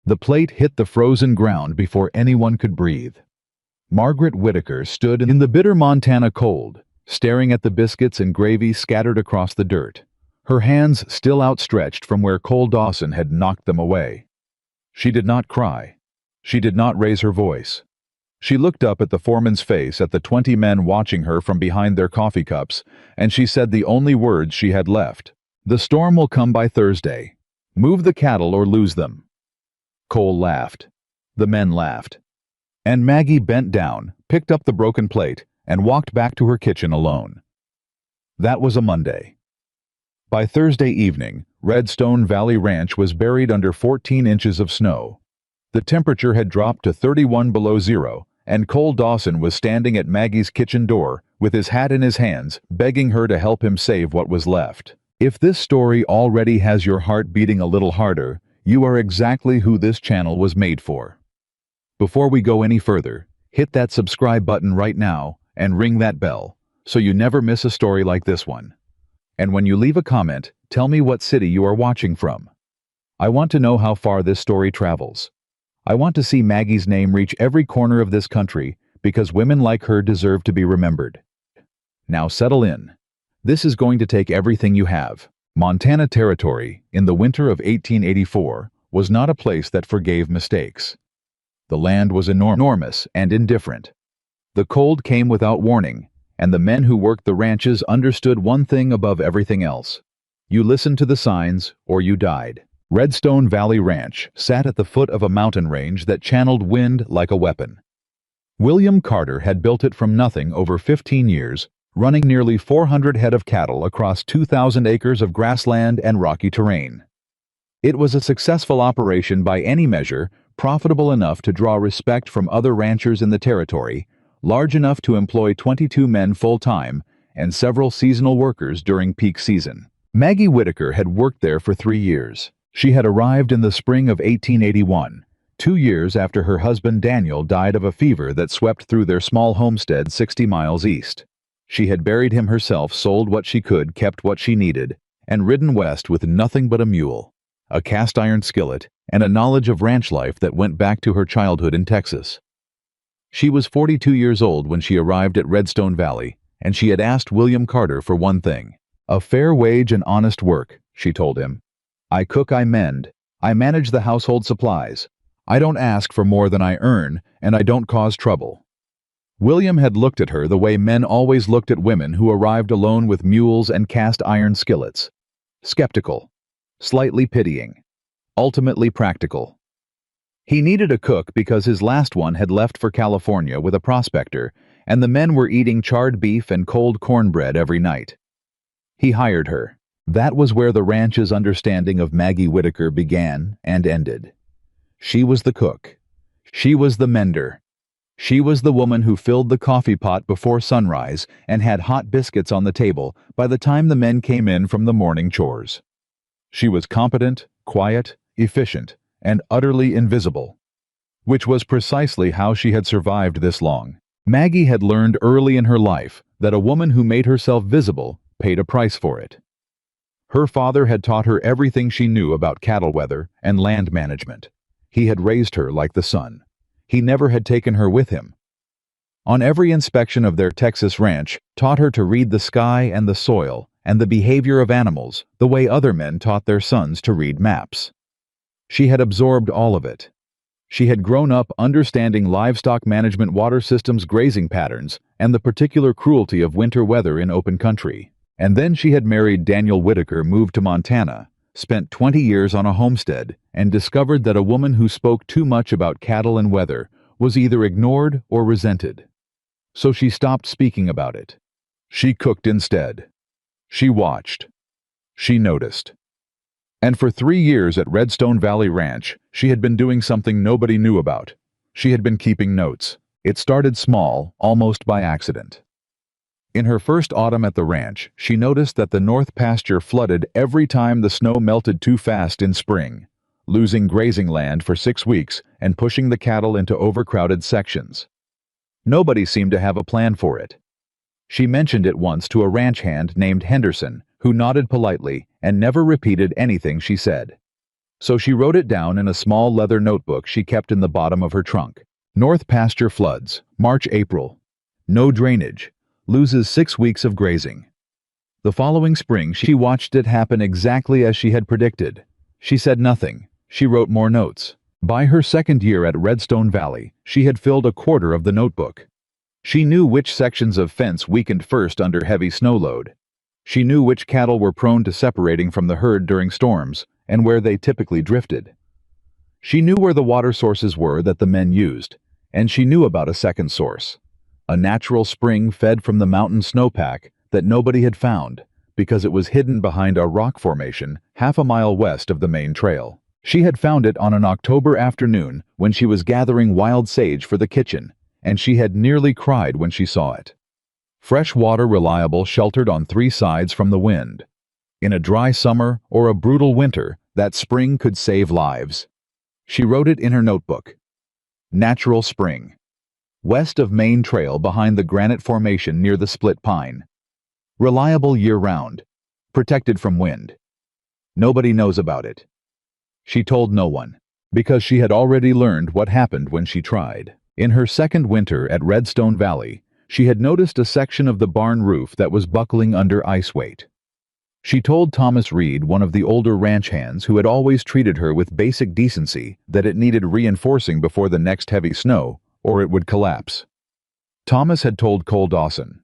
The plate hit the frozen ground before anyone could breathe. Margaret Whitaker stood in the bitter Montana cold, staring at the biscuits and gravy scattered across the dirt, her hands still outstretched from where Cole Dawson had knocked them away. She did not cry. She did not raise her voice. She looked up at the foreman's face, at the 20 men watching her from behind their coffee cups, and she said the only words she had left. "The storm will come by Thursday. Move the cattle or lose them." Cole laughed. The men laughed. And Maggie bent down, picked up the broken plate, and walked back to her kitchen alone. That was a Monday. By Thursday evening, Redstone Valley Ranch was buried under 14 inches of snow. The temperature had dropped to 31 below zero, and Cole Dawson was standing at Maggie's kitchen door, with his hat in his hands, begging her to help him save what was left. If this story already has your heart beating a little harder, you are exactly who this channel was made for. Before we go any further, hit that subscribe button right now and ring that bell, so you never miss a story like this one. And when you leave a comment, tell me what city you are watching from. I want to know how far this story travels. I want to see Maggie's name reach every corner of this country, because women like her deserve to be remembered. Now settle in. This is going to take everything you have. Montana Territory, in the winter of 1884, was not a place that forgave mistakes. The land was enormous and indifferent. The cold came without warning, and the men who worked the ranches understood one thing above everything else. You listened to the signs, or you died. Redstone Valley Ranch sat at the foot of a mountain range that channeled wind like a weapon. William Carter had built it from nothing over 15 years, running nearly 400 head of cattle across 2,000 acres of grassland and rocky terrain. It was a successful operation by any measure, profitable enough to draw respect from other ranchers in the territory, large enough to employ 22 men full-time, and several seasonal workers during peak season. Maggie Whitaker had worked there for 3 years. She had arrived in the spring of 1881, 2 years after her husband Daniel died of a fever that swept through their small homestead 60 miles east. She had buried him herself, sold what she could, kept what she needed, and ridden west with nothing but a mule, a cast-iron skillet, and a knowledge of ranch life that went back to her childhood in Texas. She was 42 years old when she arrived at Redstone Valley, and she had asked William Carter for one thing: a fair wage and honest work, she told him. "I cook, I mend, I manage the household supplies. I don't ask for more than I earn, and I don't cause trouble." William had looked at her the way men always looked at women who arrived alone with mules and cast-iron skillets. Skeptical, slightly pitying, ultimately practical. He needed a cook because his last one had left for California with a prospector, and the men were eating charred beef and cold cornbread every night. He hired her. That was where the ranch's understanding of Maggie Whitaker began and ended. She was the cook. She was the mender. She was the woman who filled the coffee pot before sunrise and had hot biscuits on the table by the time the men came in from the morning chores. She was competent, quiet, efficient, and utterly invisible, which was precisely how she had survived this long. Maggie had learned early in her life that a woman who made herself visible paid a price for it. Her father had taught her everything she knew about cattle weather and land management. He had raised her like the sun. He never had taken her with him. On every inspection of their Texas ranch, taught her to read the sky and the soil and the behavior of animals the way other men taught their sons to read maps. She had absorbed all of it. She had grown up understanding livestock management, water systems, grazing patterns, and the particular cruelty of winter weather in open country. And then she had married Daniel Whitaker, moved to Montana, spent 20 years on a homestead, and discovered that a woman who spoke too much about cattle and weather was either ignored or resented. So she stopped speaking about it. She cooked instead. She watched. She noticed. And for 3 years at Redstone Valley Ranch, she had been doing something nobody knew about. She had been keeping notes. It started small, almost by accident. In her first autumn at the ranch, she noticed that the north pasture flooded every time the snow melted too fast in spring, losing grazing land for 6 weeks and pushing the cattle into overcrowded sections. Nobody seemed to have a plan for it. She mentioned it once to a ranch hand named Henderson, who nodded politely and never repeated anything she said. So she wrote it down in a small leather notebook she kept in the bottom of her trunk. North pasture floods, March-April. No drainage. Loses 6 weeks of grazing. The following spring she watched it happen exactly as she had predicted. She said nothing. She wrote more notes. By her second year at Redstone Valley, she had filled a quarter of the notebook. She knew which sections of fence weakened first under heavy snow load. She knew which cattle were prone to separating from the herd during storms, and where they typically drifted. She knew where the water sources were that the men used, and she knew about a second source. A natural spring fed from the mountain snowpack that nobody had found, because it was hidden behind a rock formation half a mile west of the main trail. She had found it on an October afternoon when she was gathering wild sage for the kitchen, and she had nearly cried when she saw it. Fresh water, reliable, sheltered on 3 sides from the wind. In a dry summer or a brutal winter, that spring could save lives. She wrote it in her notebook. Natural spring. West of main trail behind the granite formation near the split pine. Reliable year-round. Protected from wind. Nobody knows about it. She told no one, because she had already learned what happened when she tried. In her second winter at Redstone Valley, she had noticed a section of the barn roof that was buckling under ice weight. She told Thomas Reed, one of the older ranch hands who had always treated her with basic decency, that it needed reinforcing before the next heavy snow, or it would collapse. Thomas had told Cole Dawson.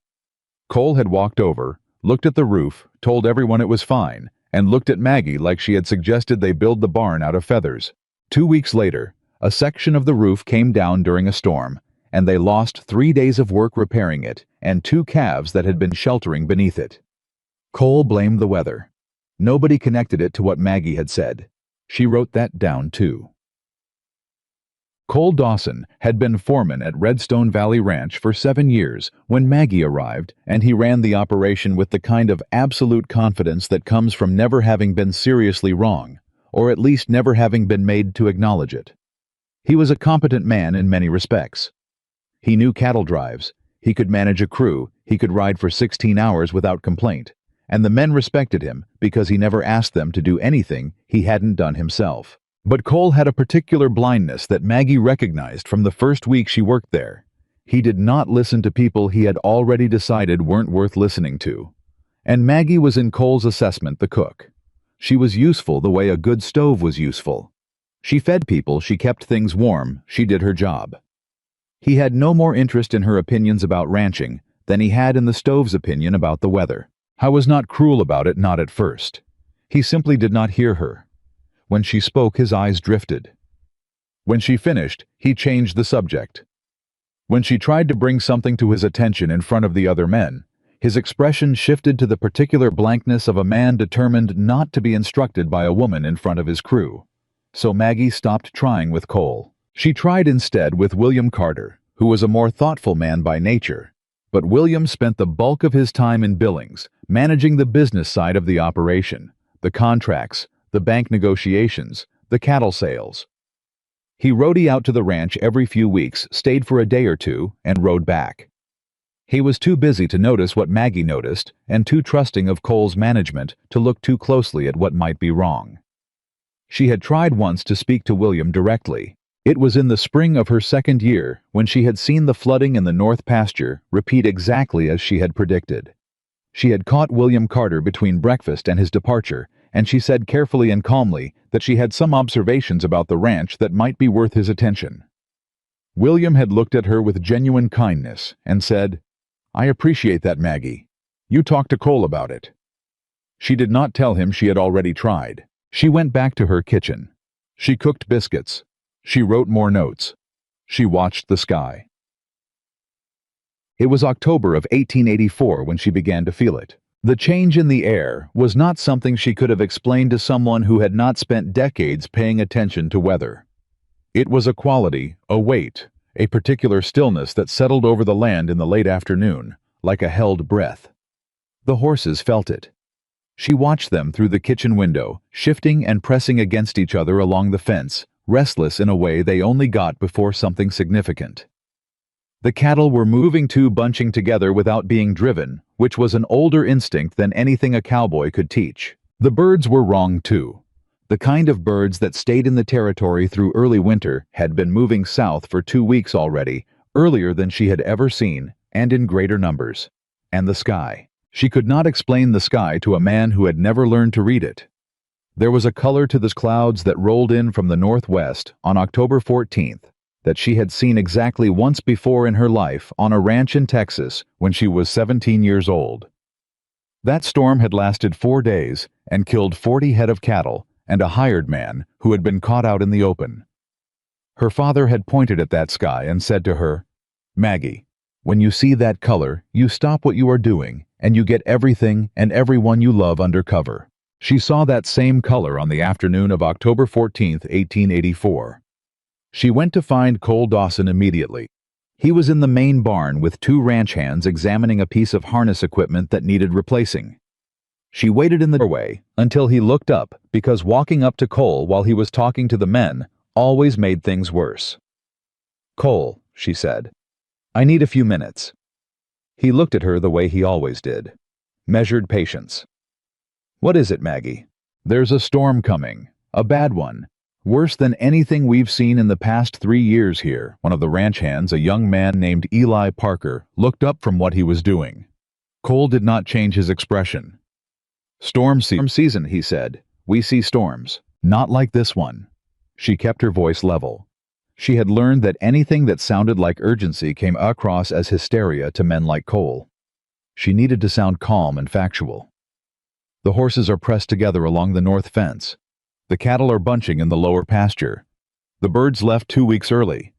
Cole had walked over, looked at the roof, told everyone it was fine, and looked at Maggie like she had suggested they build the barn out of feathers. 2 weeks later, a section of the roof came down during a storm, and they lost 3 days of work repairing it and 2 calves that had been sheltering beneath it. Cole blamed the weather. Nobody connected it to what Maggie had said. She wrote that down too. Cole Dawson had been foreman at Redstone Valley Ranch for 7 years when Maggie arrived, and he ran the operation with the kind of absolute confidence that comes from never having been seriously wrong, or at least never having been made to acknowledge it. He was a competent man in many respects. He knew cattle drives, he could manage a crew, he could ride for 16 hours without complaint, and the men respected him because he never asked them to do anything he hadn't done himself. But Cole had a particular blindness that Maggie recognized from the first week she worked there. He did not listen to people he had already decided weren't worth listening to. And Maggie was in Cole's assessment the cook. She was useful the way a good stove was useful. She fed people, she kept things warm, she did her job. He had no more interest in her opinions about ranching than he had in the stove's opinion about the weather. I was not cruel about it, not at first. He simply did not hear her. When she spoke, his eyes drifted. When she finished, he changed the subject. When she tried to bring something to his attention in front of the other men, his expression shifted to the particular blankness of a man determined not to be instructed by a woman in front of his crew. So Maggie stopped trying with Cole. She tried instead with William Carter, who was a more thoughtful man by nature. But William spent the bulk of his time in Billings, managing the business side of the operation, the contracts, the bank negotiations, the cattle sales. He rode out to the ranch every few weeks, stayed for a day or two, and rode back. He was too busy to notice what Maggie noticed, and too trusting of Cole's management to look too closely at what might be wrong. She had tried once to speak to William directly. It was in the spring of her second year when she had seen the flooding in the north pasture repeat exactly as she had predicted. She had caught William Carter between breakfast and his departure, and she said carefully and calmly that she had some observations about the ranch that might be worth his attention. William had looked at her with genuine kindness and said, "I appreciate that, Maggie. You talk to Cole about it." She did not tell him she had already tried. She went back to her kitchen. She cooked biscuits. She wrote more notes. She watched the sky. It was October of 1884 when she began to feel it. The change in the air was not something she could have explained to someone who had not spent decades paying attention to weather. It was a quality, a weight, a particular stillness that settled over the land in the late afternoon, like a held breath. The horses felt it. She watched them through the kitchen window, shifting and pressing against each other along the fence, restless in a way they only got before something significant. The cattle were moving too, bunching together without being driven, which was an older instinct than anything a cowboy could teach. The birds were wrong too. The kind of birds that stayed in the territory through early winter had been moving south for 2 weeks already, earlier than she had ever seen, and in greater numbers. And the sky. She could not explain the sky to a man who had never learned to read it. There was a color to the clouds that rolled in from the northwest on October 14th that she had seen exactly once before in her life on a ranch in Texas when she was 17 years old. That storm had lasted 4 days and killed 40 head of cattle and a hired man who had been caught out in the open. Her father had pointed at that sky and said to her, "Maggie, when you see that color, you stop what you are doing and you get everything and everyone you love under cover." She saw that same color on the afternoon of October 14th, 1884. She went to find Cole Dawson immediately. He was in the main barn with 2 ranch hands examining a piece of harness equipment that needed replacing. She waited in the doorway until he looked up because walking up to Cole while he was talking to the men always made things worse. "Cole," she said, "I need a few minutes." He looked at her the way he always did. Measured patience. "What is it, Maggie?" "There's a storm coming. A bad one. Worse than anything we've seen in the past 3 years here." One of the ranch hands, a young man named Eli Parker, looked up from what he was doing. Cole did not change his expression. Storm season, he said. "We see storms. Not like this one." She kept her voice level. She had learned that anything that sounded like urgency came across as hysteria to men like Cole. She needed to sound calm and factual. "The horses are pressed together along the north fence. The cattle are bunching in the lower pasture. The birds left 2 weeks early.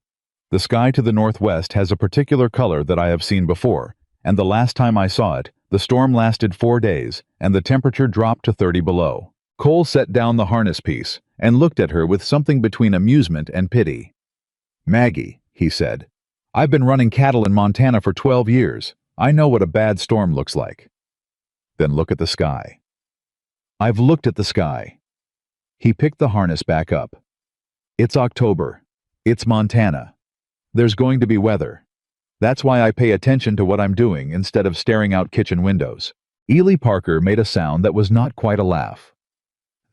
The sky to the northwest has a particular color that I have seen before, and the last time I saw it, the storm lasted 4 days, and the temperature dropped to 30 below. Cole set down the harness piece and looked at her with something between amusement and pity. "Maggie," he said, "I've been running cattle in Montana for 12 years. I know what a bad storm looks like." "Then look at the sky." "I've looked at the sky." He picked the harness back up. "It's October. It's Montana. There's going to be weather. That's why I pay attention to what I'm doing instead of staring out kitchen windows." Ely Parker made a sound that was not quite a laugh.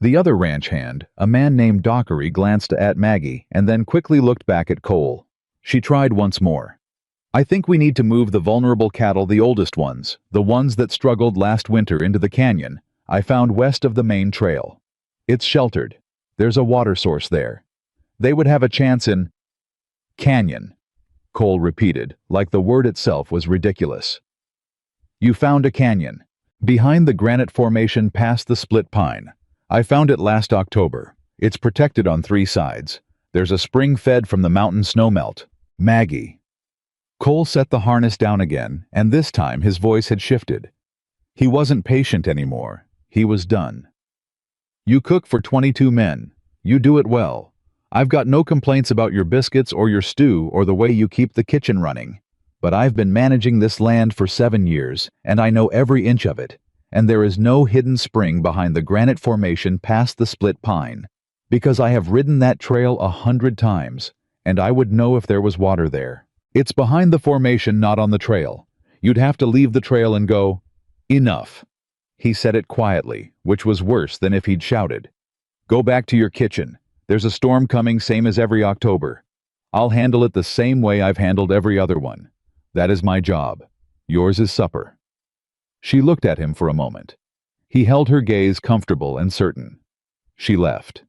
The other ranch hand, a man named Dockery, glanced at Maggie and then quickly looked back at Cole. She tried once more. "I think we need to move the vulnerable cattle, the oldest ones, the ones that struggled last winter, into the canyon I found west of the main trail. It's sheltered. There's a water source there. They would have a chance in—" "Canyon," Cole repeated, like the word itself was ridiculous. "You found a canyon. Behind the granite formation past the split pine. I found it last October. It's protected on 3 sides. There's a spring fed from the mountain snowmelt. Maggie." Cole set the harness down again, and this time his voice had shifted. He wasn't patient anymore. He was done. "You cook for 22 men. You do it well. I've got no complaints about your biscuits or your stew or the way you keep the kitchen running. But I've been managing this land for 7 years, and I know every inch of it. And there is no hidden spring behind the granite formation past the split pine. Because I have ridden that trail 100 times, and I would know if there was water there. It's behind the formation, not on the trail. You'd have to leave the trail and go, 'Enough.'" He said it quietly, which was worse than if he'd shouted. "Go back to your kitchen. There's a storm coming, same as every October. I'll handle it the same way I've handled every other one. That is my job. Yours is supper." She looked at him for a moment. He held her gaze comfortable and certain. She left.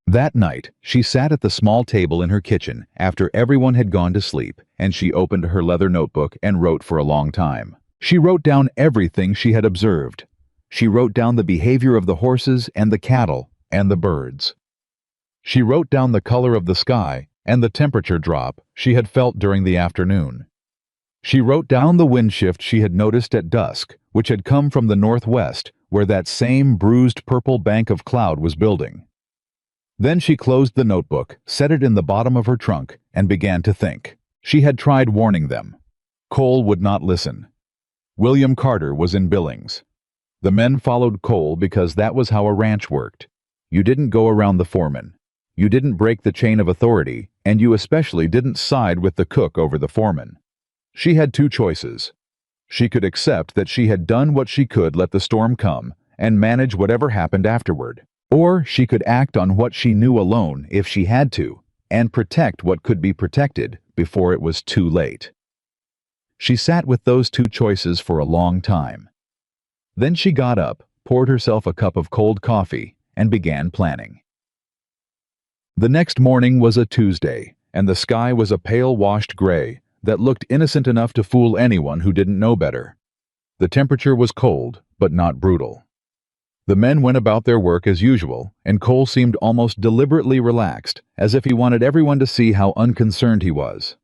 That night, she sat at the small table in her kitchen after everyone had gone to sleep, and she opened her leather notebook and wrote for a long time. She wrote down everything she had observed. She wrote down the behavior of the horses and the cattle and the birds. She wrote down the color of the sky and the temperature drop she had felt during the afternoon. She wrote down the wind shift she had noticed at dusk, which had come from the northwest, where that same bruised purple bank of cloud was building. Then she closed the notebook, set it in the bottom of her trunk, and began to think. She had tried warning them. Cole would not listen. William Carter was in Billings. The men followed Cole because that was how a ranch worked. You didn't go around the foreman. You didn't break the chain of authority, and you especially didn't side with the cook over the foreman. She had 2 choices. She could accept that she had done what she could let the storm come, and manage whatever happened afterward. Or she could act on what she knew alone if she had to, and protect what could be protected before it was too late. She sat with those two choices for a long time. Then she got up, poured herself a cup of cold coffee, and began planning. The next morning was a Tuesday, and the sky was a pale washed gray that looked innocent enough to fool anyone who didn't know better. The temperature was cold, but not brutal. The men went about their work as usual, and Cole seemed almost deliberately relaxed, as if he wanted everyone to see how unconcerned he was.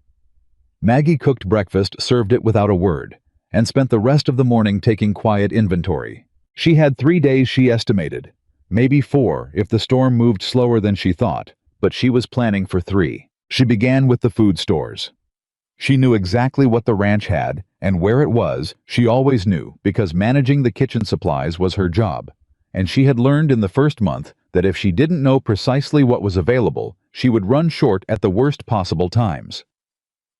Maggie cooked breakfast, served it without a word, and spent the rest of the morning taking quiet inventory. She had 3 days, she estimated. Maybe 4 if the storm moved slower than she thought, but she was planning for 3. She began with the food stores. She knew exactly what the ranch had, and where it was, she always knew, because managing the kitchen supplies was her job. And she had learned in the first month that if she didn't know precisely what was available, she would run short at the worst possible times.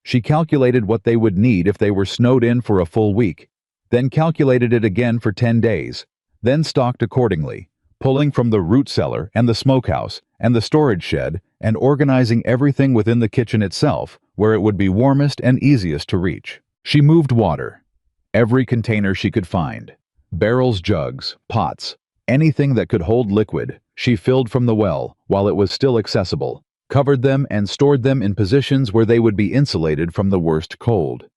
She calculated what they would need if they were snowed in for a full week, then calculated it again for 10 days, then stocked accordingly, pulling from the root cellar and the smokehouse and the storage shed and organizing everything within the kitchen itself where it would be warmest and easiest to reach. She moved water, every container she could find, barrels, jugs, pots, anything that could hold liquid, she filled from the well while it was still accessible, covered them and stored them in positions where they would be insulated from the worst cold.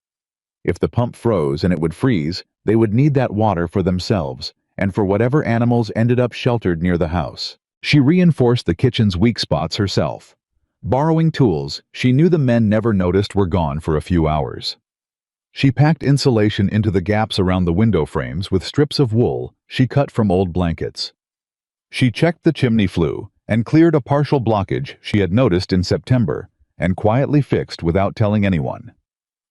If the pump froze and it would freeze, they would need that water for themselves and for whatever animals ended up sheltered near the house. She reinforced the kitchen's weak spots herself. Borrowing tools she knew the men never noticed were gone for a few hours. She packed insulation into the gaps around the window frames with strips of wool she cut from old blankets. She checked the chimney flue and cleared a partial blockage she had noticed in September and quietly fixed without telling anyone.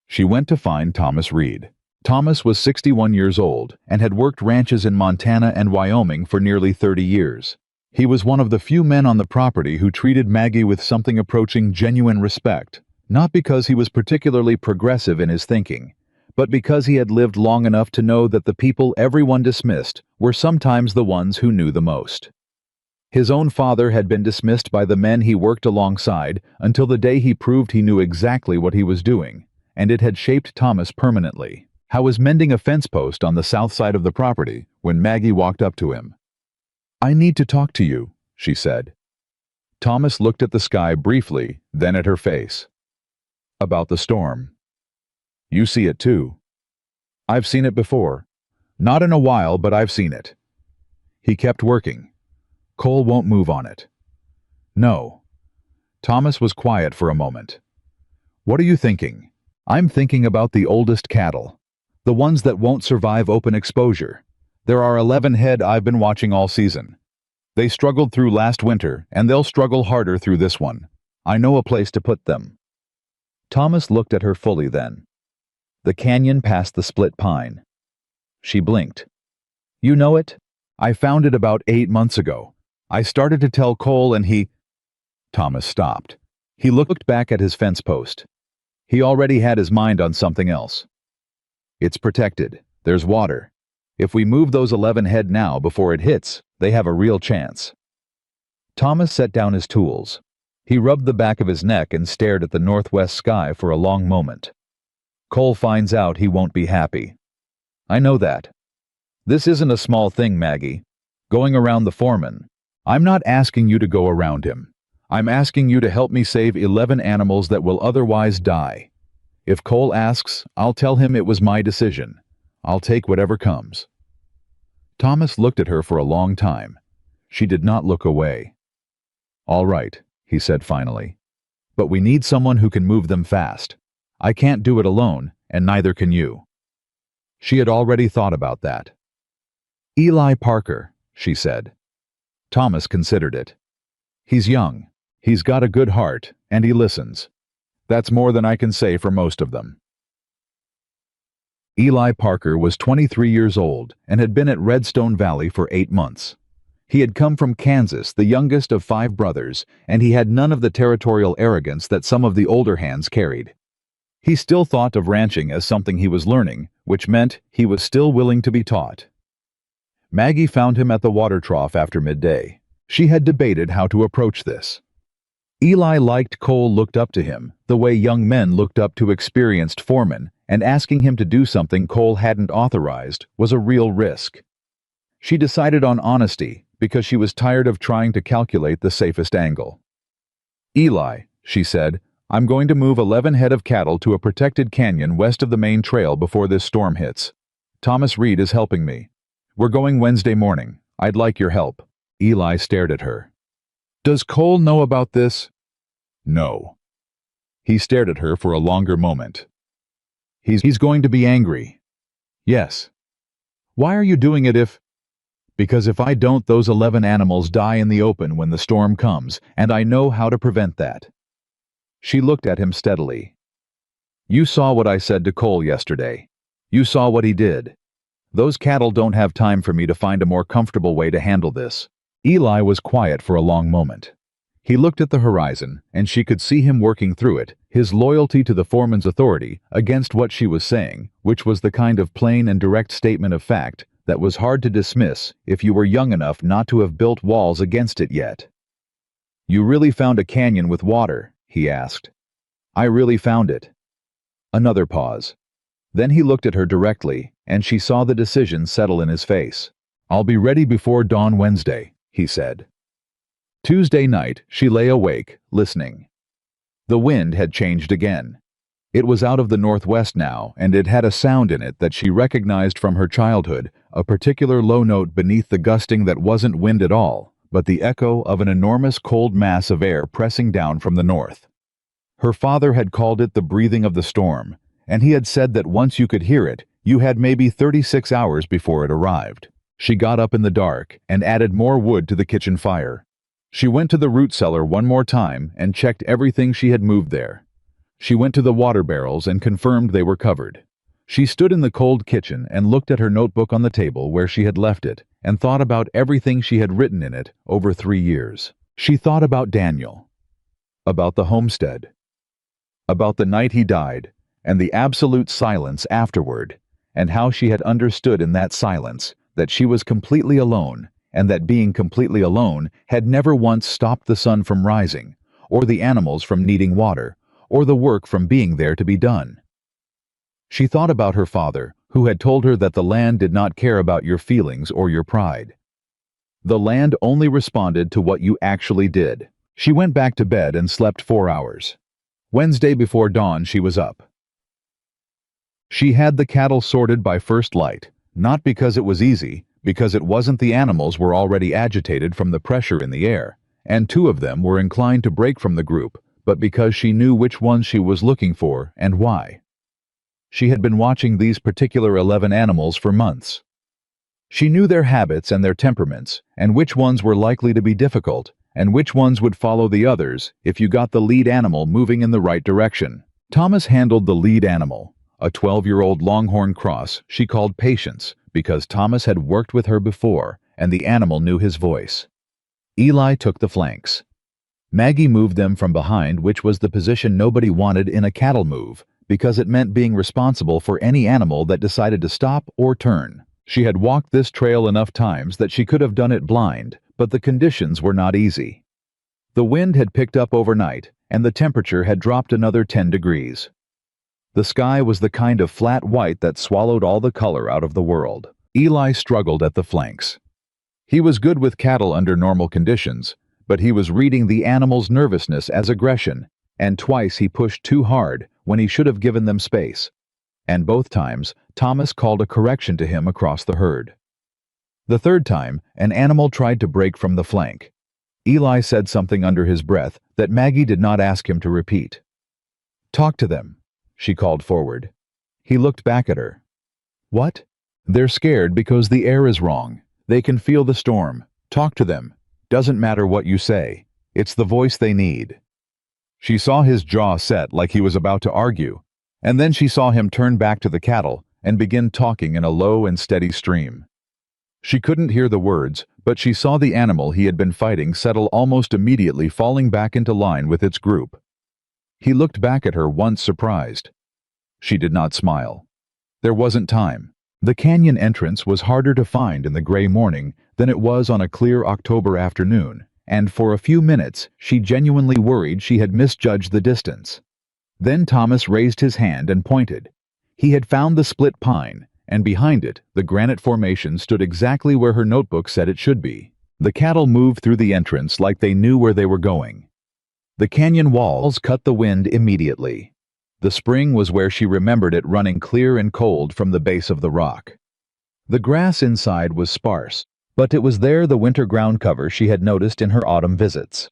She went to find Thomas Reed. Thomas was 61 years old and had worked ranches in Montana and Wyoming for nearly 30 years. He was one of the few men on the property who treated Maggie with something approaching genuine respect, not because he was particularly progressive in his thinking, but because he had lived long enough to know that the people everyone dismissed were sometimes the ones who knew the most. His own father had been dismissed by the men he worked alongside until the day he proved he knew exactly what he was doing, and it had shaped Thomas permanently. How was mending a fence post on the south side of the property when Maggie walked up to him. "I need to talk to you," she said. Thomas looked at the sky briefly, then at her face. "About the storm. You see it too." "I've seen it before. Not in a while, but I've seen it." He kept working. "Cole won't move on it." "No." Thomas was quiet for a moment. "What are you thinking?" "I'm thinking about the oldest cattle. The ones that won't survive open exposure. There are 11 head I've been watching all season. They struggled through last winter, and they'll struggle harder through this one. I know a place to put them." Thomas looked at her fully then. The canyon past the split pine. She blinked. "You know it? I found it about 8 months ago. I started to tell Cole and he—" Thomas stopped. He looked back at his fence post. He already had his mind on something else. "It's protected. There's water. If we move those 11 head now before it hits, they have a real chance." Thomas set down his tools. He rubbed the back of his neck and stared at the northwest sky for a long moment. "Cole finds out, he won't be happy. I know that. This isn't a small thing, Maggie. Going around the foreman. I'm not asking you to go around him. I'm asking you to help me save 11 animals that will otherwise die. If Cole asks, I'll tell him it was my decision. I'll take whatever comes." Thomas looked at her for a long time. She did not look away. "All right," he said finally. "But we need someone who can move them fast. I can't do it alone, and neither can you." She had already thought about that. "Eli Parker," she said. Thomas considered it. "He's young. He's got a good heart, and he listens. That's more than I can say for most of them." Eli Parker was 23 years old and had been at Redstone Valley for 8 months. He had come from Kansas, the youngest of 5 brothers, and he had none of the territorial arrogance that some of the older hands carried. He still thought of ranching as something he was learning, which meant he was still willing to be taught. Maggie found him at the water trough after midday. She had debated how to approach this. Eli liked Cole looked up to him, the way young men looked up to experienced foremen, and asking him to do something Cole hadn't authorized was a real risk. She decided on honesty because she was tired of trying to calculate the safest angle. "Eli," she said, "I'm going to move 11 head of cattle to a protected canyon west of the main trail before this storm hits. Thomas Reed is helping me. We're going Wednesday morning. I'd like your help." Eli stared at her. "Does Cole know about this?" "No." He stared at her for a longer moment. He's going to be angry." "Yes." "Why are you doing it if—" "Because if I don't, those 11 animals die in the open when the storm comes, and I know how to prevent that." She looked at him steadily. "You saw what I said to Cole yesterday. You saw what he did. Those cattle don't have time for me to find a more comfortable way to handle this." Eli was quiet for a long moment. He looked at the horizon, and she could see him working through it, his loyalty to the foreman's authority against what she was saying, which was the kind of plain and direct statement of fact that was hard to dismiss if you were young enough not to have built walls against it yet. "You really found a canyon with water?" he asked. "I really found it." Another pause. Then he looked at her directly, and she saw the decision settle in his face. "I'll be ready before dawn Wednesday," he said. Tuesday night, she lay awake, listening. The wind had changed again. It was out of the northwest now, and it had a sound in it that she recognized from her childhood, a particular low note beneath the gusting that wasn't wind at all, but the echo of an enormous cold mass of air pressing down from the north. Her father had called it the breathing of the storm, and he had said that once you could hear it, you had maybe 36 hours before it arrived. She got up in the dark and added more wood to the kitchen fire. She went to the root cellar one more time and checked everything she had moved there. She went to the water barrels and confirmed they were covered. She stood in the cold kitchen and looked at her notebook on the table where she had left it and thought about everything she had written in it over 3 years. She thought about Daniel, about the homestead, about the night he died and the absolute silence afterward, and how she had understood in that silence that she was completely alone, and that being completely alone had never once stopped the sun from rising, or the animals from needing water, or the work from being there to be done. She thought about her father, who had told her that the land did not care about your feelings or your pride. The land only responded to what you actually did. She went back to bed and slept 4 hours. Wednesday before dawn she was up. She had the cattle sorted by first light, not because it was easy, because it wasn't. The animals were already agitated from the pressure in the air, and 2 of them were inclined to break from the group, but because she knew which ones she was looking for and why. She had been watching these particular 11 animals for months. She knew their habits and their temperaments, and which ones were likely to be difficult, and which ones would follow the others if you got the lead animal moving in the right direction. Thomas handled the lead animal, a 12-year-old Longhorn cross she called Patience, because Thomas had worked with her before, and the animal knew his voice. Eli took the flanks. Maggie moved them from behind, which was the position nobody wanted in a cattle move, because it meant being responsible for any animal that decided to stop or turn. She had walked this trail enough times that she could have done it blind, but the conditions were not easy. The wind had picked up overnight, and the temperature had dropped another 10 degrees. The sky was the kind of flat white that swallowed all the color out of the world. Eli struggled at the flanks. He was good with cattle under normal conditions, but he was reading the animals' nervousness as aggression, and twice he pushed too hard when he should have given them space. And both times, Thomas called a correction to him across the herd. The third time, an animal tried to break from the flank. Eli said something under his breath that Maggie did not ask him to repeat. "Talk to them," she called forward. He looked back at her. "What?" "They're scared because the air is wrong. They can feel the storm. Talk to them. Doesn't matter what you say. It's the voice they need." She saw his jaw set like he was about to argue, and then she saw him turn back to the cattle and begin talking in a low and steady stream. She couldn't hear the words, but she saw the animal he had been fighting settle almost immediately, falling back into line with its group. He looked back at her once, surprised. She did not smile. There wasn't time. The canyon entrance was harder to find in the gray morning than it was on a clear October afternoon, and for a few minutes she genuinely worried she had misjudged the distance. Then Thomas raised his hand and pointed. He had found the split pine, and behind it, the granite formation stood exactly where her notebook said it should be. The cattle moved through the entrance like they knew where they were going. The canyon walls cut the wind immediately. The spring was where she remembered it running clear and cold from the base of the rock. The grass inside was sparse, but it was there the winter ground cover she had noticed in her autumn visits.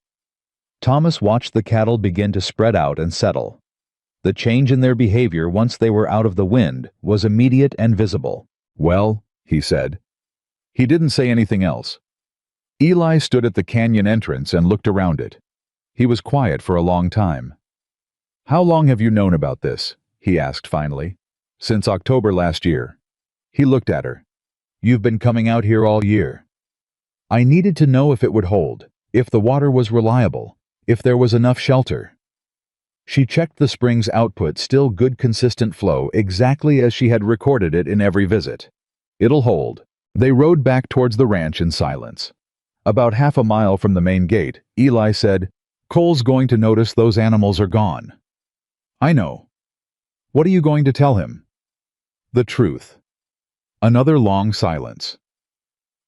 Thomas watched the cattle begin to spread out and settle. The change in their behavior once they were out of the wind was immediate and visible. "Well," he said. He didn't say anything else. Eli stood at the canyon entrance and looked around it. He was quiet for a long time. "How long have you known about this?" he asked finally. "Since October last year." He looked at her. "You've been coming out here all year." "I needed to know if it would hold, if the water was reliable, if there was enough shelter." She checked the spring's output, still good consistent flow, exactly as she had recorded it in every visit. "It'll hold." They rode back towards the ranch in silence. About half a mile from the main gate, Eli said, "Cole's going to notice those animals are gone." "I know." "What are you going to tell him?" "The truth." Another long silence.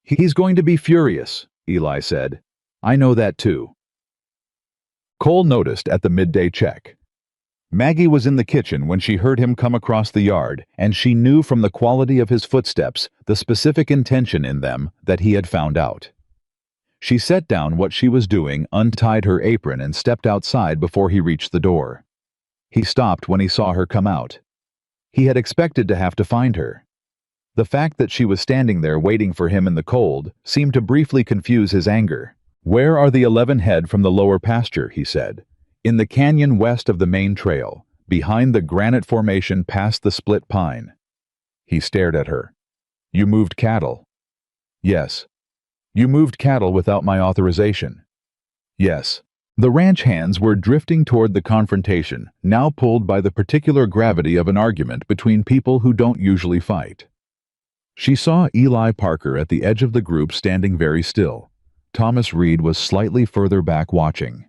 "He's going to be furious," Eli said. "I know that too." Cole noticed at the midday check. Maggie was in the kitchen when she heard him come across the yard, and she knew from the quality of his footsteps, the specific intention in them, that he had found out. She set down what she was doing, untied her apron, and stepped outside before he reached the door. He stopped when he saw her come out. He had expected to have to find her. The fact that she was standing there waiting for him in the cold seemed to briefly confuse his anger. "Where are the 11 head from the lower pasture?" he said. "In the canyon west of the main trail, behind the granite formation past the split pine." He stared at her. "You moved cattle?" "Yes." "You moved cattle without my authorization?" "Yes." The ranch hands were drifting toward the confrontation, now pulled by the particular gravity of an argument between people who don't usually fight. She saw Eli Parker at the edge of the group standing very still. Thomas Reed was slightly further back watching.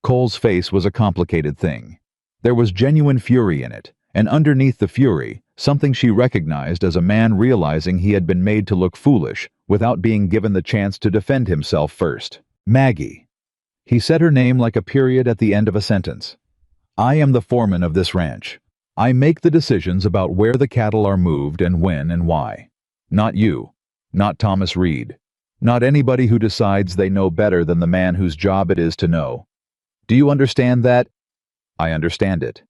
Cole's face was a complicated thing. There was genuine fury in it, and underneath the fury, something she recognized as a man realizing he had been made to look foolish without being given the chance to defend himself first. "Maggie." He said her name like a period at the end of a sentence. "I am the foreman of this ranch. I make the decisions about where the cattle are moved and when and why. Not you. Not Thomas Reed. Not anybody who decides they know better than the man whose job it is to know. Do you understand that?" "I understand it."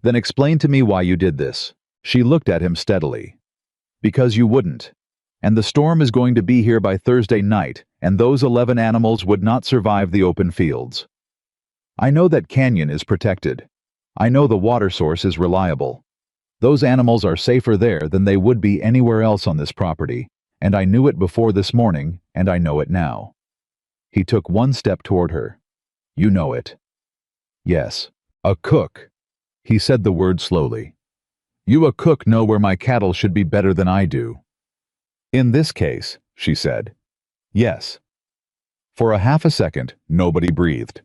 "Then explain to me why you did this." She looked at him steadily. "Because you wouldn't. And the storm is going to be here by Thursday night, and those 11 animals would not survive the open fields. I know that canyon is protected. I know the water source is reliable. Those animals are safer there than they would be anywhere else on this property, and I knew it before this morning, and I know it now." He took one step toward her. "You know it." "Yes. A cook." He said the word slowly. "You a cook know where my cattle should be better than I do." "In this case," she said. "Yes." For a half a second, nobody breathed.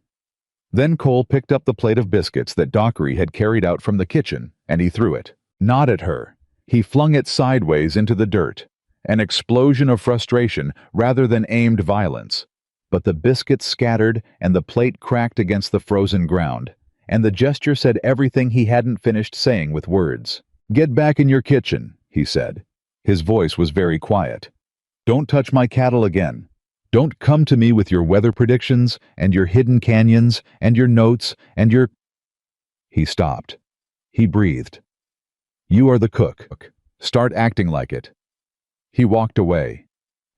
Then Cole picked up the plate of biscuits that Dockery had carried out from the kitchen, and he threw it. Not at her. He flung it sideways into the dirt. An explosion of frustration rather than aimed violence. But the biscuits scattered and the plate cracked against the frozen ground, and the gesture said everything he hadn't finished saying with words. "Get back in your kitchen," he said. His voice was very quiet. "Don't touch my cattle again. Don't come to me with your weather predictions and your hidden canyons and your notes and your—" He stopped. He breathed. "You are the cook. Start acting like it." He walked away.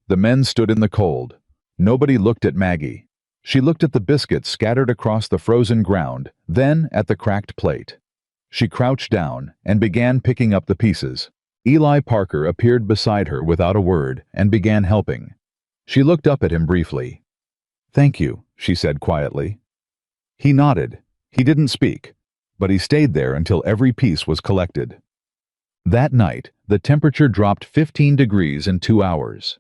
The men stood in the cold. Nobody looked at Maggie. She looked at the biscuits scattered across the frozen ground, then at the cracked plate. She crouched down and began picking up the pieces. Eli Parker appeared beside her without a word and began helping. She looked up at him briefly. "Thank you," she said quietly. He nodded. He didn't speak, but he stayed there until every piece was collected. That night, the temperature dropped 15 degrees in 2 hours.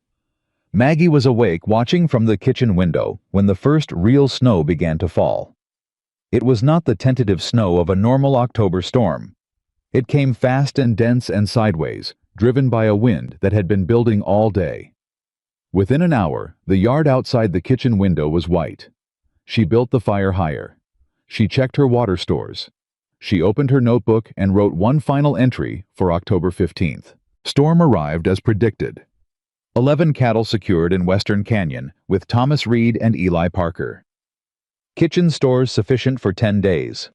Maggie was awake watching from the kitchen window when the first real snow began to fall. It was not the tentative snow of a normal October storm. It came fast and dense and sideways, driven by a wind that had been building all day. Within an hour, the yard outside the kitchen window was white. She built the fire higher. She checked her water stores. She opened her notebook and wrote one final entry for October 15th. Storm arrived as predicted. 11 cattle secured in Western Canyon with Thomas Reed and Eli Parker. Kitchen stores sufficient for 10 days.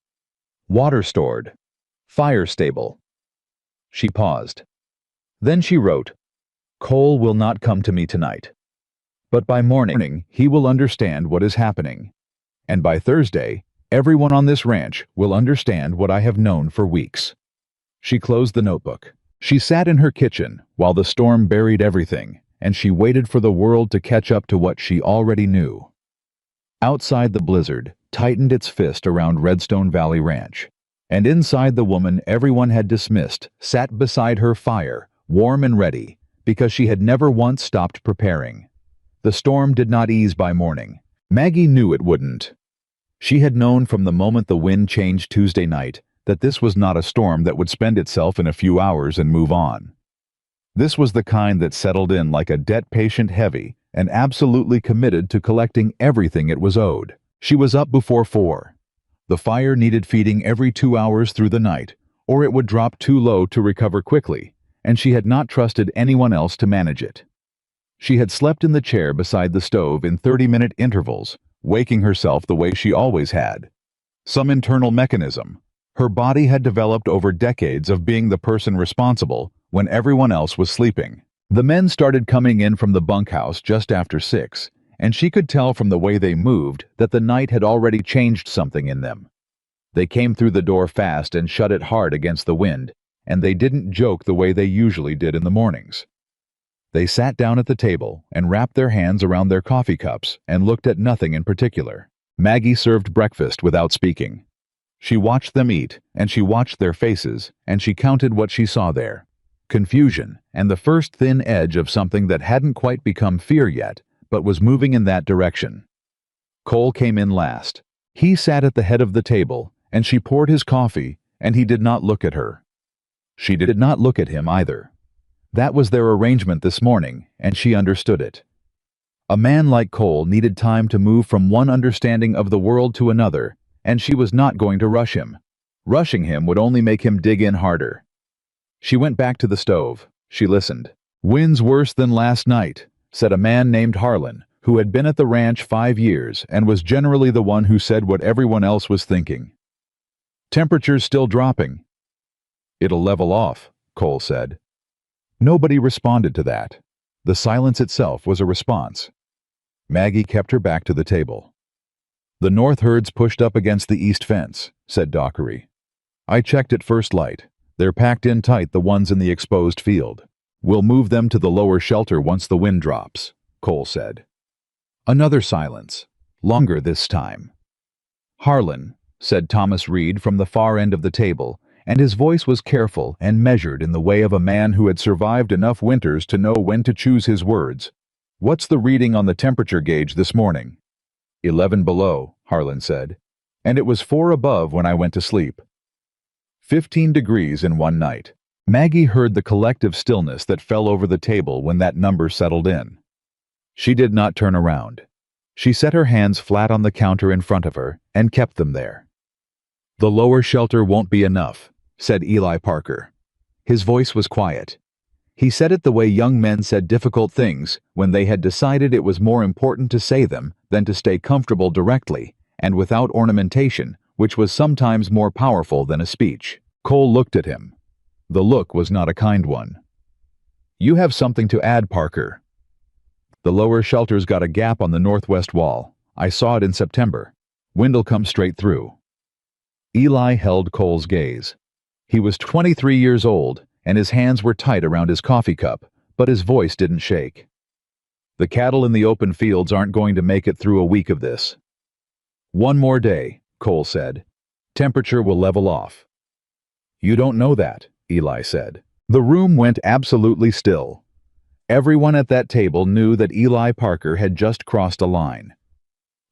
Water stored. Fire stable. She paused. Then she wrote, "Cole will not come to me tonight. But by morning, he will understand what is happening. And by Thursday, everyone on this ranch will understand what I have known for weeks." She closed the notebook. She sat in her kitchen while the storm buried everything, and she waited for the world to catch up to what she already knew. Outside, the blizzard tightened its fist around Redstone Valley Ranch, and inside, the woman everyone had dismissed sat beside her fire, warm and ready, because she had never once stopped preparing. The storm did not ease by morning. Maggie knew it wouldn't. She had known from the moment the wind changed Tuesday night that this was not a storm that would spend itself in a few hours and move on. This was the kind that settled in like a debt-patient heavy and absolutely committed to collecting everything it was owed. She was up before 4. The fire needed feeding every 2 hours through the night, or it would drop too low to recover quickly, and she had not trusted anyone else to manage it. She had slept in the chair beside the stove in 30-minute intervals, waking herself the way she always had. Some internal mechanism. Her body had developed over decades of being the person responsible when everyone else was sleeping. The men started coming in from the bunkhouse just after 6, and she could tell from the way they moved that the night had already changed something in them. They came through the door fast and shut it hard against the wind, and they didn't joke the way they usually did in the mornings. They sat down at the table and wrapped their hands around their coffee cups and looked at nothing in particular. Maggie served breakfast without speaking. She watched them eat, and she watched their faces, and she counted what she saw there. Confusion, and the first thin edge of something that hadn't quite become fear yet, but was moving in that direction. Cole came in last. He sat at the head of the table, and she poured his coffee, and he did not look at her. She did not look at him either. That was their arrangement this morning, and she understood it. A man like Cole needed time to move from one understanding of the world to another, and she was not going to rush him. Rushing him would only make him dig in harder. She went back to the stove. She listened. "Wind's worse than last night," said a man named Harlan, who had been at the ranch 5 years and was generally the one who said what everyone else was thinking. "Temperature's still dropping." "It'll level off," Cole said. Nobody responded to that. The silence itself was a response. Maggie kept her back to the table. "The north herds pushed up against the east fence," said Dockery. "I checked at first light. They're packed in tight, the ones in the exposed field. We'll move them to the lower shelter once the wind drops," Cole said. Another silence. Longer this time. "Harlan," said Thomas Reed from the far end of the table, and his voice was careful and measured in the way of a man who had survived enough winters to know when to choose his words. "What's the reading on the temperature gauge this morning?" 11 below, Harlan said, "and it was 4 above when I went to sleep." 15 degrees in one night. Maggie heard the collective stillness that fell over the table when that number settled in. She did not turn around. She set her hands flat on the counter in front of her and kept them there. "The lower shelter won't be enough," said Eli Parker. His voice was quiet. He said it the way young men said difficult things when they had decided it was more important to say them than to stay comfortable directly and without ornamentation, which was sometimes more powerful than a speech. Cole looked at him. The look was not a kind one. "You have something to add, Parker." "The lower shelter's got a gap on the northwest wall. I saw it in September. Wind'll come straight through." Eli held Cole's gaze. He was 23 years old, and his hands were tight around his coffee cup, but his voice didn't shake. "The cattle in the open fields aren't going to make it through a week of this." "One more day," Cole said. "Temperature will level off." "You don't know that," Eli said. The room went absolutely still. Everyone at that table knew that Eli Parker had just crossed a line.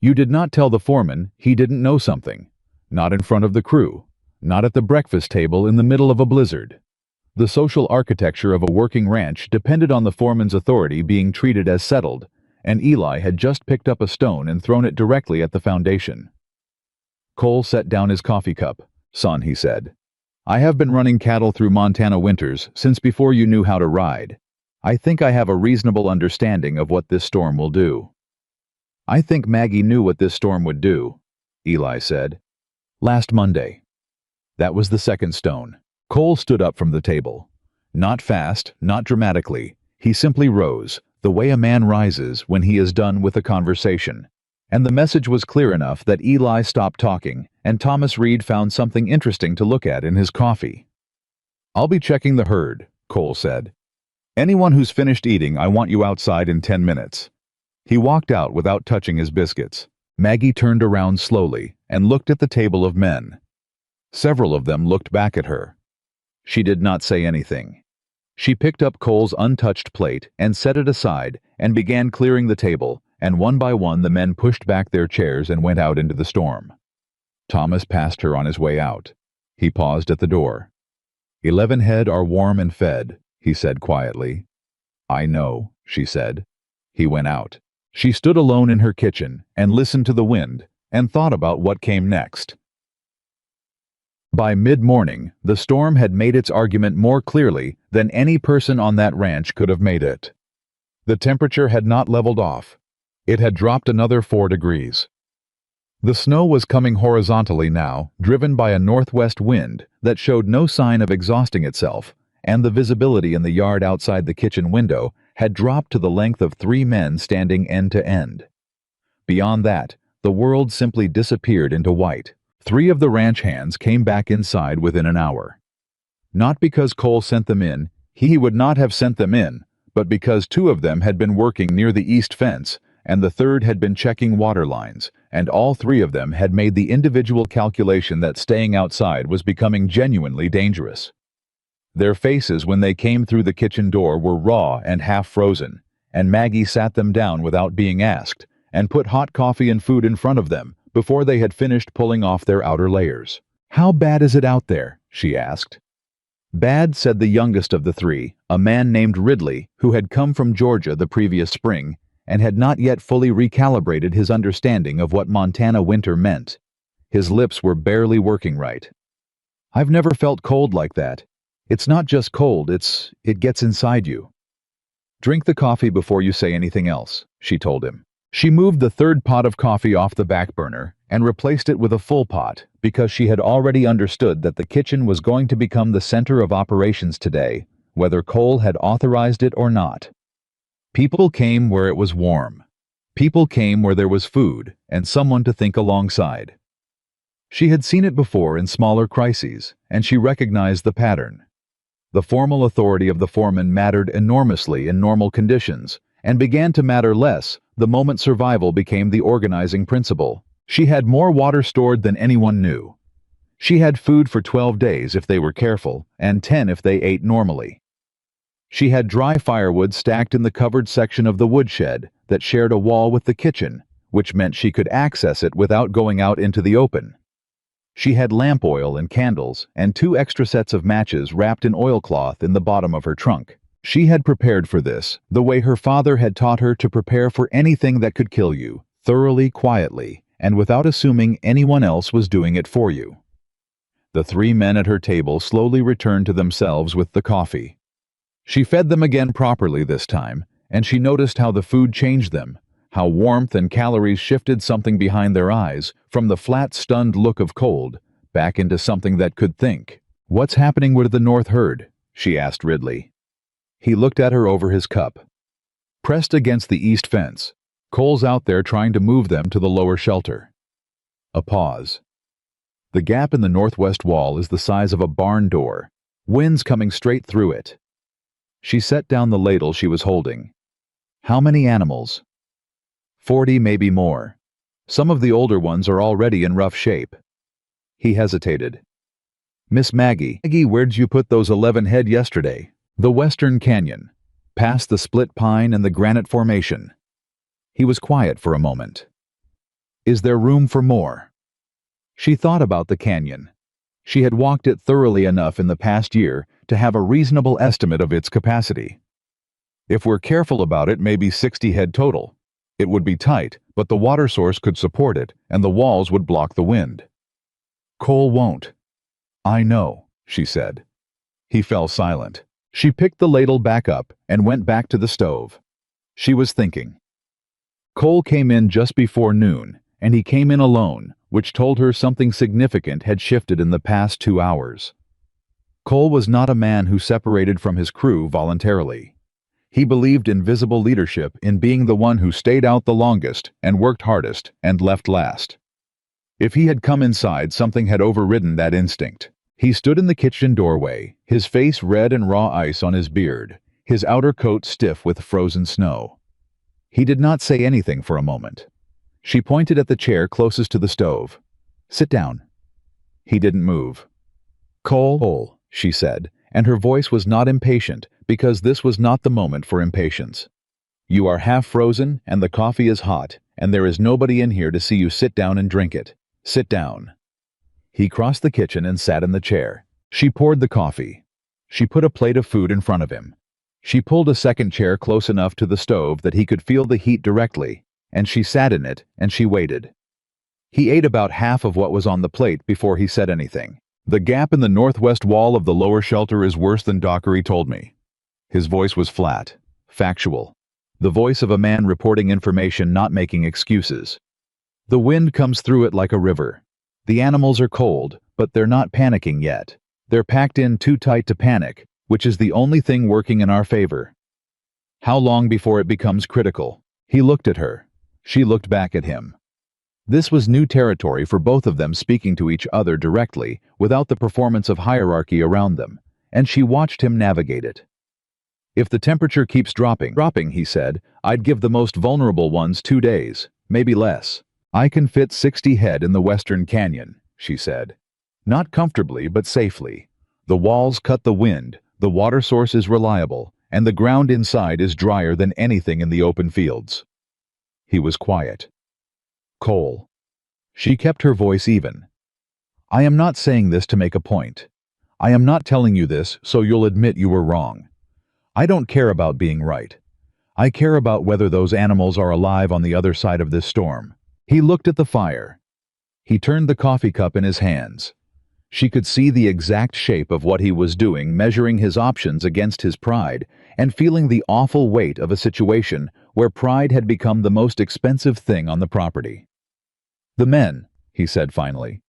You did not tell the foreman he didn't know something. Not in front of the crew. Not at the breakfast table in the middle of a blizzard. The social architecture of a working ranch depended on the foreman's authority being treated as settled, and Eli had just picked up a stone and thrown it directly at the foundation. Cole set down his coffee cup. "Son," he said, "I have been running cattle through Montana winters since before you knew how to ride. I think I have a reasonable understanding of what this storm will do." "I think Maggie knew what this storm would do," Eli said. "Last Monday." That was the second stone. Cole stood up from the table. Not fast, not dramatically. He simply rose, the way a man rises when he is done with a conversation. And the message was clear enough that Eli stopped talking, and Thomas Reed found something interesting to look at in his coffee. "I'll be checking the herd," Cole said. "Anyone who's finished eating, I want you outside in 10 minutes. He walked out without touching his biscuits. Maggie turned around slowly and looked at the table of men. Several of them looked back at her. She did not say anything. She picked up Cole's untouched plate and set it aside and began clearing the table, and one by one the men pushed back their chairs and went out into the storm. Thomas passed her on his way out. He paused at the door. 11 head are warm and fed," he said quietly. "I know," she said. He went out. She stood alone in her kitchen and listened to the wind and thought about what came next. By mid-morning, the storm had made its argument more clearly than any person on that ranch could have made it. The temperature had not leveled off. It had dropped another 4 degrees. The snow was coming horizontally now, driven by a northwest wind that showed no sign of exhausting itself, and the visibility in the yard outside the kitchen window had dropped to the length of 3 men standing end to end. Beyond that, the world simply disappeared into white. 3 of the ranch hands came back inside within an hour. Not because Cole sent them in, he would not have sent them in, but because 2 of them had been working near the east fence, and the third had been checking water lines, and all 3 of them had made the individual calculation that staying outside was becoming genuinely dangerous. Their faces when they came through the kitchen door were raw and half-frozen, and Maggie sat them down without being asked, and put hot coffee and food in front of them before they had finished pulling off their outer layers. "How bad is it out there?" she asked. "Bad," said the youngest of the 3, a man named Ridley, who had come from Georgia the previous spring, and had not yet fully recalibrated his understanding of what Montana winter meant. His lips were barely working right. "I've never felt cold like that. It's not just cold, it gets inside you." "Drink the coffee before you say anything else," she told him. She moved the 3rd pot of coffee off the back burner and replaced it with a full pot because she had already understood that the kitchen was going to become the center of operations today, whether Cole had authorized it or not. People came where it was warm. People came where there was food and someone to think alongside. She had seen it before in smaller crises, and she recognized the pattern. The formal authority of the foreman mattered enormously in normal conditions, and began to matter less the moment survival became the organizing principle. She had more water stored than anyone knew. She had food for 12 days if they were careful, and 10 if they ate normally. She had dry firewood stacked in the covered section of the woodshed that shared a wall with the kitchen, which meant she could access it without going out into the open. She had lamp oil and candles and 2 extra sets of matches wrapped in oilcloth in the bottom of her trunk. She had prepared for this the way her father had taught her to prepare for anything that could kill you, thoroughly, quietly, and without assuming anyone else was doing it for you. The 3 men at her table slowly returned to themselves with the coffee. She fed them again properly this time, and she noticed how the food changed them, how warmth and calories shifted something behind their eyes from the flat, stunned look of cold back into something that could think. "What's happening with the North herd?" she asked Ridley. He looked at her over his cup. "Pressed against the east fence. Cole's out there trying to move them to the lower shelter." A pause. "The gap in the northwest wall is the size of a barn door. Wind's coming straight through it." She set down the ladle she was holding. "How many animals?" 40, maybe more. Some of the older ones are already in rough shape." He hesitated. Miss Maggie, where'd you put those 11 head yesterday? The Western Canyon, past the split pine and the granite formation. He was quiet for a moment. Is there room for more? She thought about the canyon. She had walked it thoroughly enough in the past year to have a reasonable estimate of its capacity. If we're careful about it, maybe 60 head total. It would be tight, but the water source could support it, and the walls would block the wind. Cole won't. I know, she said. He fell silent. She picked the ladle back up and went back to the stove. She was thinking. Cole came in just before noon, and he came in alone, which told her something significant had shifted in the past 2 hours. Cole was not a man who separated from his crew voluntarily. He believed in visible leadership, in being the one who stayed out the longest and worked hardest and left last. If he had come inside, something had overridden that instinct. He stood in the kitchen doorway, his face red and raw ice on his beard, his outer coat stiff with frozen snow. He did not say anything for a moment. She pointed at the chair closest to the stove. Sit down. He didn't move. Cole, she said, and her voice was not impatient, because this was not the moment for impatience. You are half frozen, and the coffee is hot, and there is nobody in here to see you sit down and drink it. Sit down. He crossed the kitchen and sat in the chair. She poured the coffee. She put a plate of food in front of him. She pulled a second chair close enough to the stove that he could feel the heat directly, and she sat in it, and she waited. He ate about half of what was on the plate before he said anything. The gap in the northwest wall of the lower shelter is worse than Dockery told me. His voice was flat, factual. The voice of a man reporting information, not making excuses. The wind comes through it like a river. The animals are cold, but they're not panicking yet. They're packed in too tight to panic, which is the only thing working in our favor. How long before it becomes critical? He looked at her. She looked back at him. This was new territory for both of them, speaking to each other directly, without the performance of hierarchy around them, and she watched him navigate it. If the temperature keeps dropping, he said, I'd give the most vulnerable ones 2 days, maybe less. I can fit 60 head in the Western Canyon, she said. Not comfortably, but safely. The walls cut the wind, the water source is reliable, and the ground inside is drier than anything in the open fields. He was quiet. Cole. She kept her voice even. I am not saying this to make a point. I am not telling you this so you'll admit you were wrong. I don't care about being right. I care about whether those animals are alive on the other side of this storm. He looked at the fire. He turned the coffee cup in his hands. She could see the exact shape of what he was doing, measuring his options against his pride, and feeling the awful weight of a situation where pride had become the most expensive thing on the property. The men, he said finally.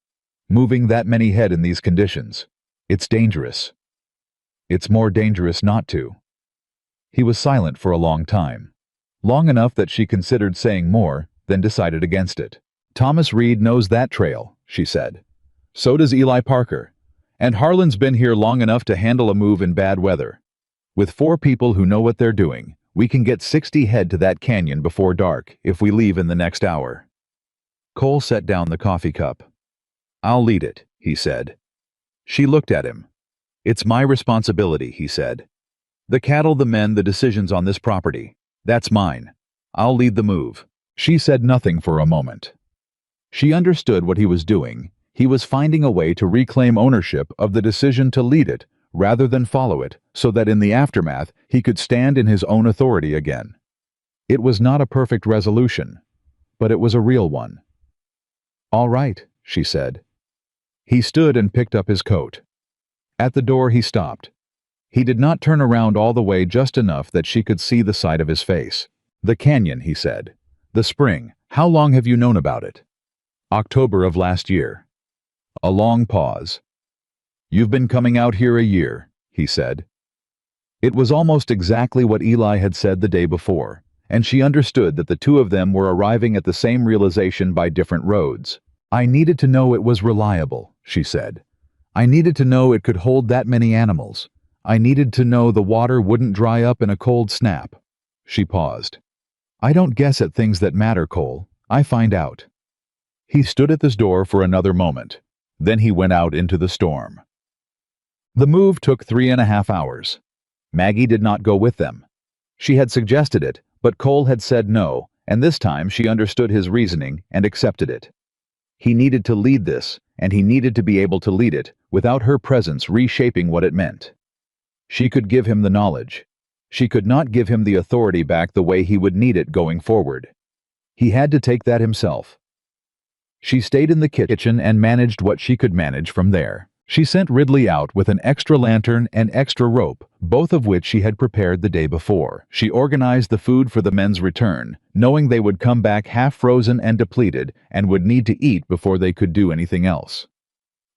Moving that many head in these conditions. It's dangerous. It's more dangerous not to. He was silent for a long time. Long enough that she considered saying more, then decided against it. Thomas Reed knows that trail, she said. So does Eli Parker. And Harlan's been here long enough to handle a move in bad weather. With 4 people who know what they're doing, we can get 60 head to that canyon before dark if we leave in the next hour. Cole set down the coffee cup. I'll lead it, he said. She looked at him. It's my responsibility, he said. The cattle, the men, the decisions on this property. That's mine. I'll lead the move. She said nothing for a moment. She understood what he was doing. He was finding a way to reclaim ownership of the decision to lead it rather than follow it, so that in the aftermath he could stand in his own authority again. It was not a perfect resolution, but it was a real one. All right, she said. He stood and picked up his coat. At the door he stopped. He did not turn around all the way, just enough that she could see the side of his face. The canyon, he said. The spring. How long have you known about it? October of last year. A long pause. You've been coming out here a year, he said. It was almost exactly what Eli had said the day before, and she understood that the two of them were arriving at the same realization by different roads. I needed to know it was reliable, she said. I needed to know it could hold that many animals. I needed to know the water wouldn't dry up in a cold snap. She paused. I don't guess at things that matter, Cole. I find out. He stood at this door for another moment. Then he went out into the storm. The move took 3.5 hours. Maggie did not go with them. She had suggested it, but Cole had said no, and this time she understood his reasoning and accepted it. He needed to lead this, and he needed to be able to lead it without her presence reshaping what it meant. She could give him the knowledge. She could not give him the authority back the way he would need it going forward. He had to take that himself. She stayed in the kitchen and managed what she could manage from there. She sent Ridley out with an extra lantern and extra rope, both of which she had prepared the day before. She organized the food for the men's return, knowing they would come back half-frozen and depleted and would need to eat before they could do anything else.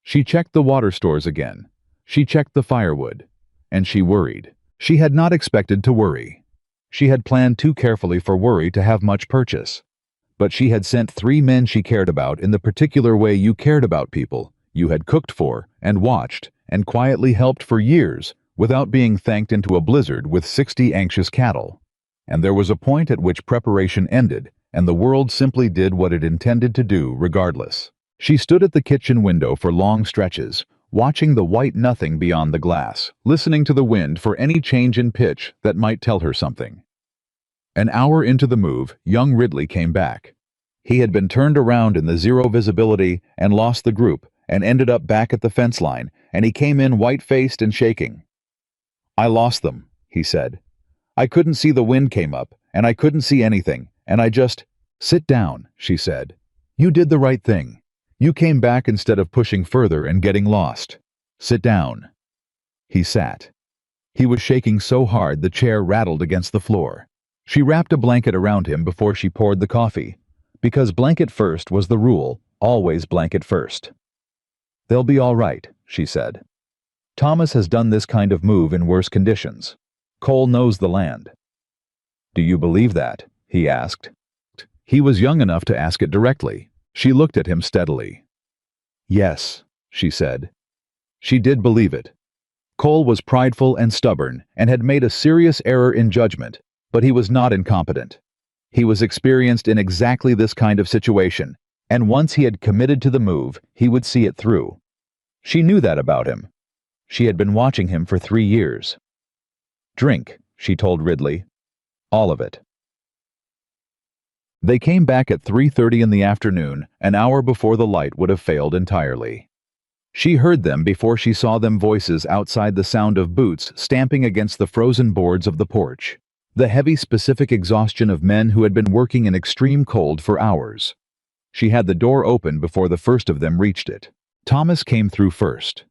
She checked the water stores again. She checked the firewood. And she worried. She had not expected to worry. She had planned too carefully for worry to have much purchase. But she had sent 3 men she cared about in the particular way you cared about people you had cooked for and watched and quietly helped for years without being thanked into a blizzard with 60 anxious cattle. And there was a point at which preparation ended, and the world simply did what it intended to do regardless. She stood at the kitchen window for long stretches, watching the white nothing beyond the glass, listening to the wind for any change in pitch that might tell her something. An hour into the move, young Ridley came back. He had been turned around in the zero visibility and lost the group, and ended up back at the fence line, and he came in white-faced and shaking. "I lost them," he said. "I couldn't see the wind came up, and I couldn't see anything, and I just—" "Sit down," she said. "You did the right thing. You came back instead of pushing further and getting lost. Sit down." He sat. He was shaking so hard the chair rattled against the floor. She wrapped a blanket around him before she poured the coffee, because blanket first was the rule, always blanket first. "They'll be all right," she said. "Thomas has done this kind of move in worse conditions. Cole knows the land." "Do you believe that?" he asked. He was young enough to ask it directly. She looked at him steadily. "Yes," she said. She did believe it. Cole was prideful and stubborn and had made a serious error in judgment, but he was not incompetent. He was experienced in exactly this kind of situation, and once he had committed to the move, he would see it through. She knew that about him. She had been watching him for 3 years. "Drink," she told Ridley. "All of it." They came back at 3:30 in the afternoon, an hour before the light would have failed entirely. She heard them before she saw them, voices outside, the sound of boots stamping against the frozen boards of the porch, the heavy specific exhaustion of men who had been working in extreme cold for hours. She had the door open before the first of them reached it. Thomas came through first.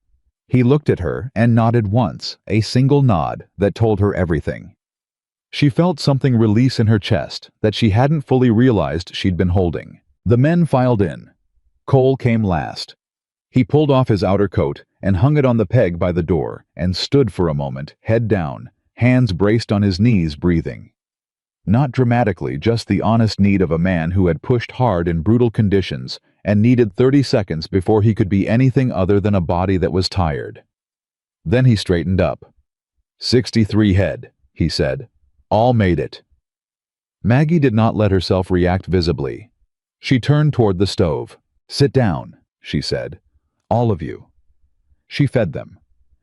He looked at her and nodded once, a single nod that told her everything. She felt something release in her chest that she hadn't fully realized she'd been holding. The men filed in. Cole came last. He pulled off his outer coat and hung it on the peg by the door and stood for a moment, head down, hands braced on his knees, breathing. Not dramatically, just the honest need of a man who had pushed hard in brutal conditions and needed 30 seconds before he could be anything other than a body that was tired. Then he straightened up. 63 head, he said. All made it. Maggie did not let herself react visibly. She turned toward the stove. "Sit down," she said. "All of you." She fed them.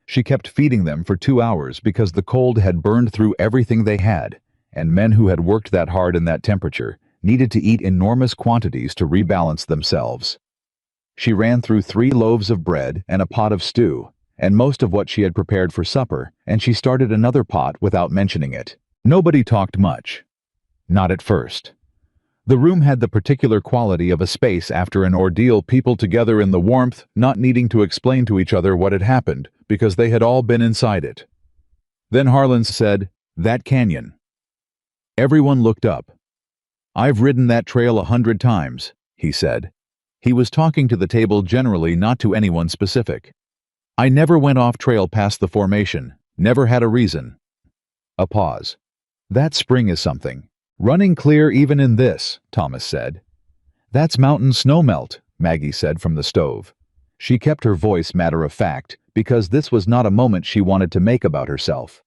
She kept feeding them for 2 hours because the cold had burned through everything they had, and men who had worked that hard in that temperature needed to eat enormous quantities to rebalance themselves. She ran through 3 loaves of bread and a pot of stew, and most of what she had prepared for supper, and she started another pot without mentioning it. Nobody talked much. Not at first. The room had the particular quality of a space after an ordeal, people together in the warmth, not needing to explain to each other what had happened, because they had all been inside it. Then Harlan said, "That canyon." Everyone looked up. "I've ridden that trail 100 times, he said. He was talking to the table generally, not to anyone specific. "I never went off trail past the formation, never had a reason." A pause. "That spring is something. Running clear even in this," Thomas said. "That's mountain snowmelt," Maggie said from the stove. She kept her voice matter-of-fact because this was not a moment she wanted to make about herself.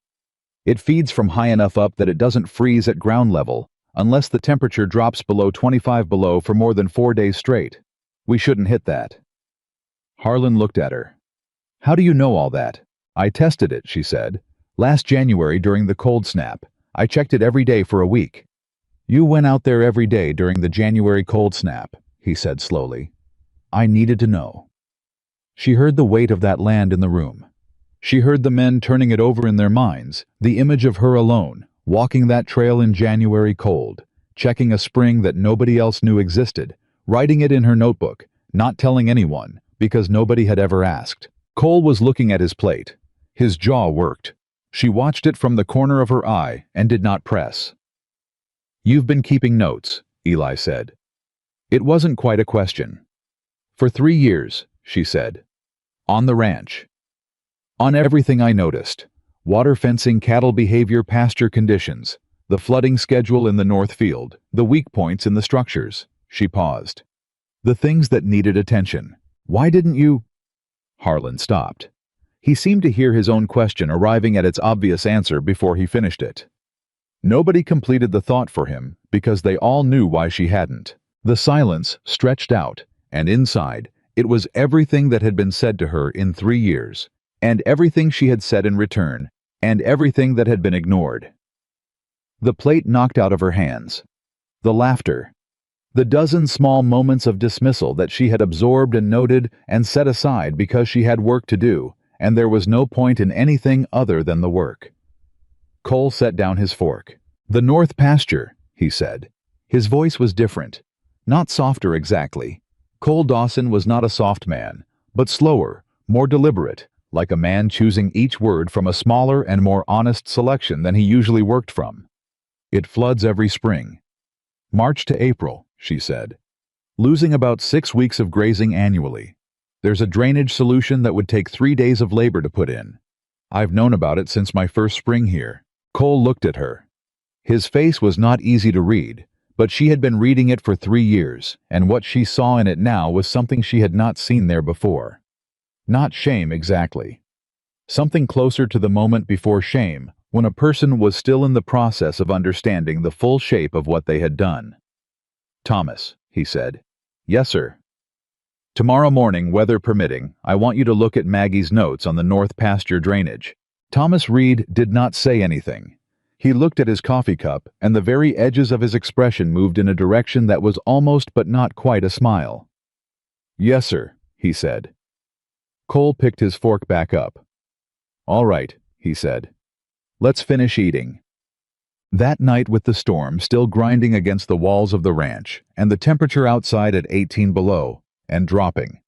"It feeds from high enough up that it doesn't freeze at ground level, unless the temperature drops below 25 below for more than 4 days straight. We shouldn't hit that." Harlan looked at her. "How do you know all that?" I tested it, she said. Last January during the cold snap. I checked it every day for a week. You went out there every day during the January cold snap, he said slowly. I needed to know. She heard the weight of that land in the room. She heard the men turning it over in their minds, the image of her alone, walking that trail in January cold, checking a spring that nobody else knew existed, writing it in her notebook, not telling anyone, because nobody had ever asked. Cole was looking at his plate. His jaw worked. She watched it from the corner of her eye and did not press. You've been keeping notes, Eli said. It wasn't quite a question. For 3 years, she said. On the ranch. On everything I noticed. Water fencing, cattle behavior, pasture conditions, the flooding schedule in the north field, the weak points in the structures. She paused. The things that needed attention. Why didn't you? Harlan stopped. He seemed to hear his own question arriving at its obvious answer before he finished it. Nobody completed the thought for him because they all knew why she hadn't. The silence stretched out, and inside, it was everything that had been said to her in 3 years, and everything she had said in return, and everything that had been ignored. The plate knocked out of her hands. The laughter. The dozen small moments of dismissal that she had absorbed and noted and set aside because she had work to do, and there was no point in anything other than the work. Cole set down his fork. The north pasture, he said. His voice was different. Not softer exactly. Cole Dawson was not a soft man, but slower, more deliberate, like a man choosing each word from a smaller and more honest selection than he usually worked from. It floods every spring. March to April, she said. Losing about 6 weeks of grazing annually. There's a drainage solution that would take 3 days of labor to put in. I've known about it since my first spring here. Cole looked at her. His face was not easy to read, but she had been reading it for 3 years, and what she saw in it now was something she had not seen there before. Not shame exactly. Something closer to the moment before shame, when a person was still in the process of understanding the full shape of what they had done. Thomas, he said. Yes, sir. Tomorrow morning, weather permitting, I want you to look at Maggie's notes on the north pasture drainage. Thomas Reed did not say anything. He looked at his coffee cup, and the very edges of his expression moved in a direction that was almost but not quite a smile. Yes, sir, he said. Cole picked his fork back up. All right, he said. Let's finish eating. That night, with the storm still grinding against the walls of the ranch, and the temperature outside at 18 below, and dropping,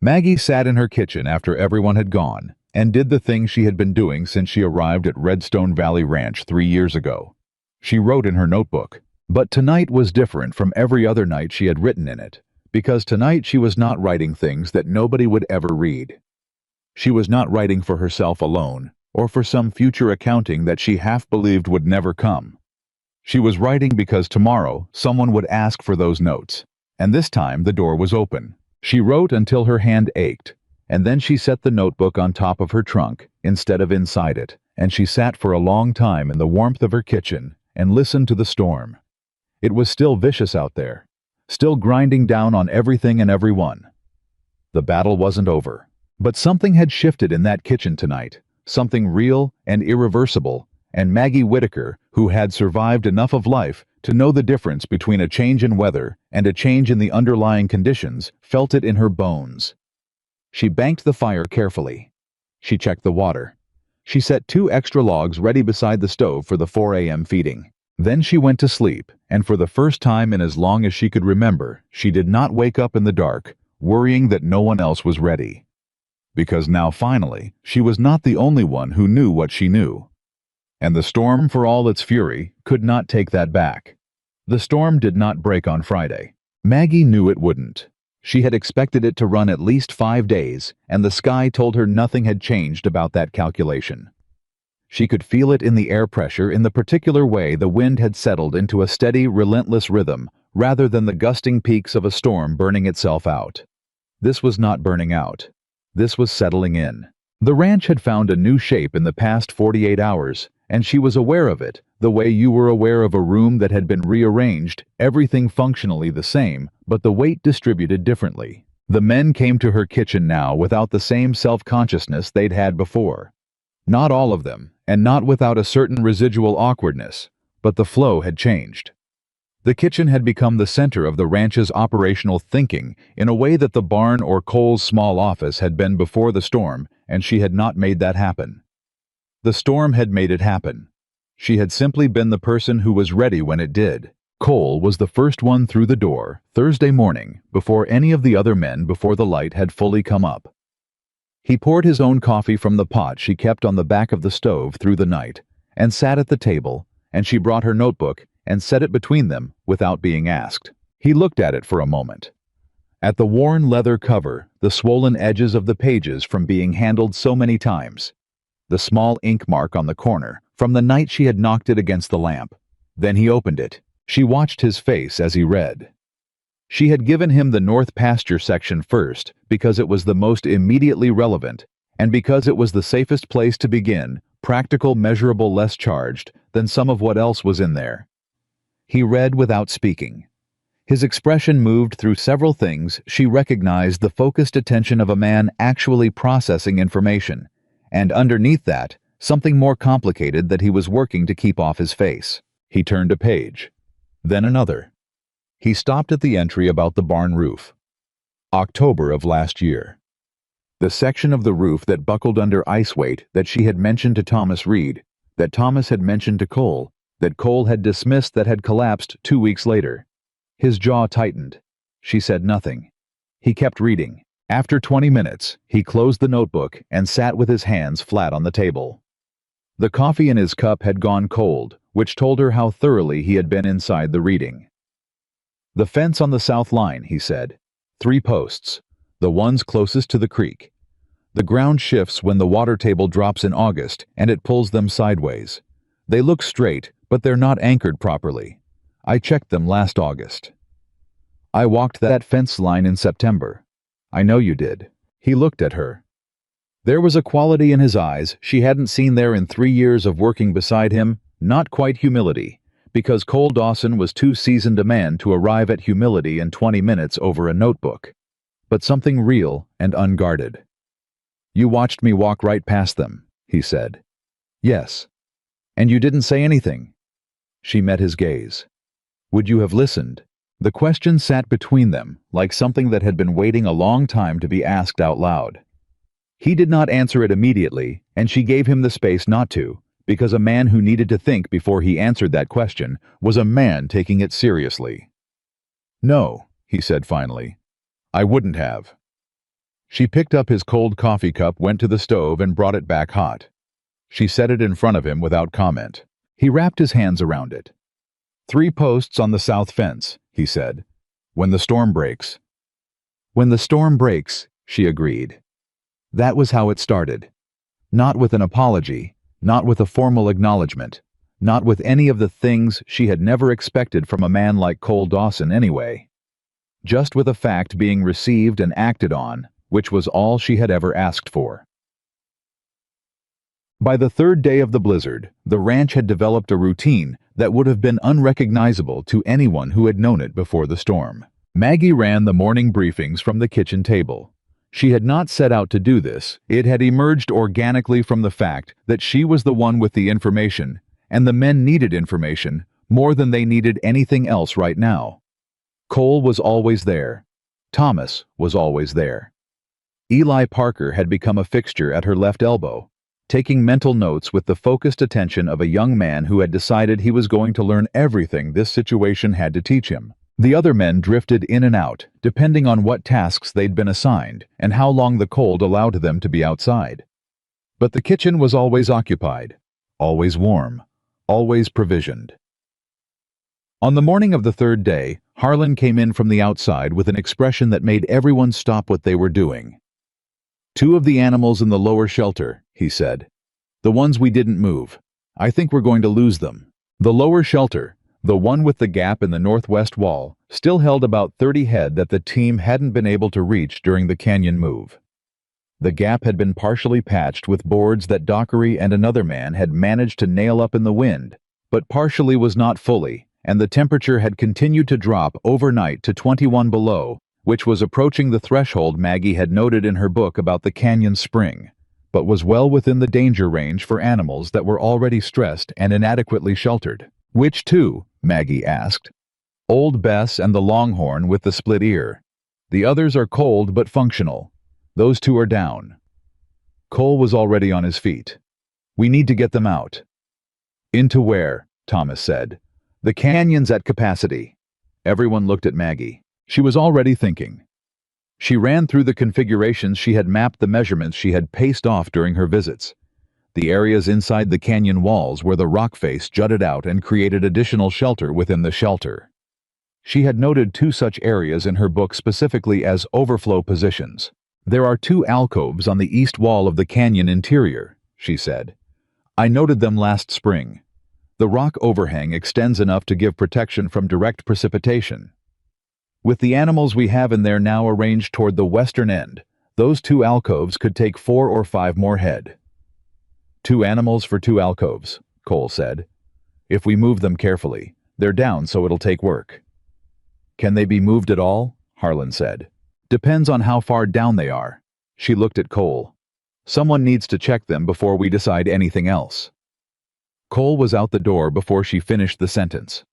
Maggie sat in her kitchen after everyone had gone, and did the thing she had been doing since she arrived at Redstone Valley Ranch 3 years ago. She wrote in her notebook, but tonight was different from every other night she had written in it, because tonight she was not writing things that nobody would ever read. She was not writing for herself alone, or for some future accounting that she half believed would never come. She was writing because tomorrow someone would ask for those notes, and this time the door was open. She wrote until her hand ached, and then she set the notebook on top of her trunk instead of inside it, and she sat for a long time in the warmth of her kitchen and listened to the storm. It was still vicious out there, still grinding down on everything and everyone. The battle wasn't over, but something had shifted in that kitchen tonight, something real and irreversible, and Maggie Whitaker, who had survived enough of life to know the difference between a change in weather and a change in the underlying conditions, felt it in her bones. She banked the fire carefully. She checked the water. She set 2 extra logs ready beside the stove for the 4 a.m. feeding. Then she went to sleep, and for the first time in as long as she could remember, she did not wake up in the dark, worrying that no one else was ready. Because now finally, she was not the only one who knew what she knew. And the storm, for all its fury, could not take that back. The storm did not break on Friday. Maggie knew it wouldn't. She had expected it to run at least 5 days, and the sky told her nothing had changed about that calculation. She could feel it in the air pressure in the particular way the wind had settled into a steady, relentless rhythm, rather than the gusting peaks of a storm burning itself out. This was not burning out. This was settling in. The ranch had found a new shape in the past 48 hours, and she was aware of it, the way you were aware of a room that had been rearranged, everything functionally the same, but the weight distributed differently. The men came to her kitchen now without the same self-consciousness they'd had before. Not all of them, and not without a certain residual awkwardness, but the flow had changed. The kitchen had become the center of the ranch's operational thinking in a way that the barn or Cole's small office had been before the storm, and she had not made that happen. The storm had made it happen. She had simply been the person who was ready when it did. Cole was the first one through the door Thursday morning before any of the other men before the light had fully come up. He poured his own coffee from the pot she kept on the back of the stove through the night and sat at the table, and she brought her notebook and set it between them without being asked. He looked at it for a moment. At the worn leather cover, the swollen edges of the pages from being handled so many times, the small ink mark on the corner from the night she had knocked it against the lamp. Then he opened it. She watched his face as he read. She had given him the North Pasture section first because it was the most immediately relevant, and because it was the safest place to begin, practical, measurable, less charged than some of what else was in there. He read without speaking. His expression moved through several things. She recognized the focused attention of a man actually processing information, and underneath that, something more complicated that he was working to keep off his face. He turned a page. Then another. He stopped at the entry about the barn roof. October of last year. The section of the roof that buckled under ice weight that she had mentioned to Thomas Reed, that Thomas had mentioned to Cole, that Cole had dismissed, that had collapsed 2 weeks later. His jaw tightened. She said nothing. He kept reading. After 20 minutes, he closed the notebook and sat with his hands flat on the table. The coffee in his cup had gone cold, which told her how thoroughly he had been inside the reading. The fence on the south line, he said. 3 posts. The ones closest to the creek. The ground shifts when the water table drops in August, and it pulls them sideways. They look straight, but they're not anchored properly. I checked them last August. I walked that fence line in September. I know you did. He looked at her. There was a quality in his eyes she hadn't seen there in 3 years of working beside him, not quite humility, because Cole Dawson was too seasoned a man to arrive at humility in 20 minutes over a notebook, but something real and unguarded. You watched me walk right past them, he said. Yes. And you didn't say anything. She met his gaze. Would you have listened? The question sat between them, like something that had been waiting a long time to be asked out loud. He did not answer it immediately, and she gave him the space not to, because a man who needed to think before he answered that question was a man taking it seriously. No, he said finally. I wouldn't have. She picked up his cold coffee cup, went to the stove, and brought it back hot. She set it in front of him without comment. He wrapped his hands around it. 3 posts on the south fence, he said. When the storm breaks. When the storm breaks, she agreed. That was how it started. Not with an apology, not with a formal acknowledgement, not with any of the things she had never expected from a man like Cole Dawson anyway. Just with a fact being received and acted on, which was all she had ever asked for. By the 3rd day of the blizzard, the ranch had developed a routine that would have been unrecognizable to anyone who had known it before the storm. Maggie ran the morning briefings from the kitchen table. She had not set out to do this. It had emerged organically from the fact that she was the one with the information, and the men needed information more than they needed anything else right now. Cole was always there. Thomas was always there. Eli Parker had become a fixture at her left elbow, taking mental notes with the focused attention of a young man who had decided he was going to learn everything this situation had to teach him. The other men drifted in and out, depending on what tasks they'd been assigned and how long the cold allowed them to be outside. But the kitchen was always occupied, always warm, always provisioned. On the morning of the 3rd day, Harlan came in from the outside with an expression that made everyone stop what they were doing. 2 of the animals in the lower shelter, he said. The ones we didn't move. I think we're going to lose them. The lower shelter, the one with the gap in the northwest wall, still held about 30 head that the team hadn't been able to reach during the canyon move. The gap had been partially patched with boards that Dockery and another man had managed to nail up in the wind, but partially was not fully, and the temperature had continued to drop overnight to 21 below, which was approaching the threshold Maggie had noted in her book about the canyon spring, but was well within the danger range for animals that were already stressed and inadequately sheltered. "Which two?" Maggie asked. "Old Bess and the longhorn with the split ear. The others are cold but functional. Those two are down." Cole was already on his feet. "We need to get them out." "Into where?" Thomas said. "The canyon's at capacity." Everyone looked at Maggie. She was already thinking. She ran through the configurations she had mapped, the measurements she had paced off during her visits. The areas inside the canyon walls where the rock face jutted out and created additional shelter within the shelter. She had noted 2 such areas in her book specifically as overflow positions. "There are 2 alcoves on the east wall of the canyon interior," she said. "I noted them last spring. The rock overhang extends enough to give protection from direct precipitation. With the animals we have in there now arranged toward the western end, those 2 alcoves could take 4 or 5 more head." "2 animals for 2 alcoves," Cole said. "If we move them carefully, they're down so it'll take work." "Can they be moved at all?" Harlan said. "Depends on how far down they are." She looked at Cole. "Someone needs to check them before we decide anything else." Cole was out the door before she finished the sentence.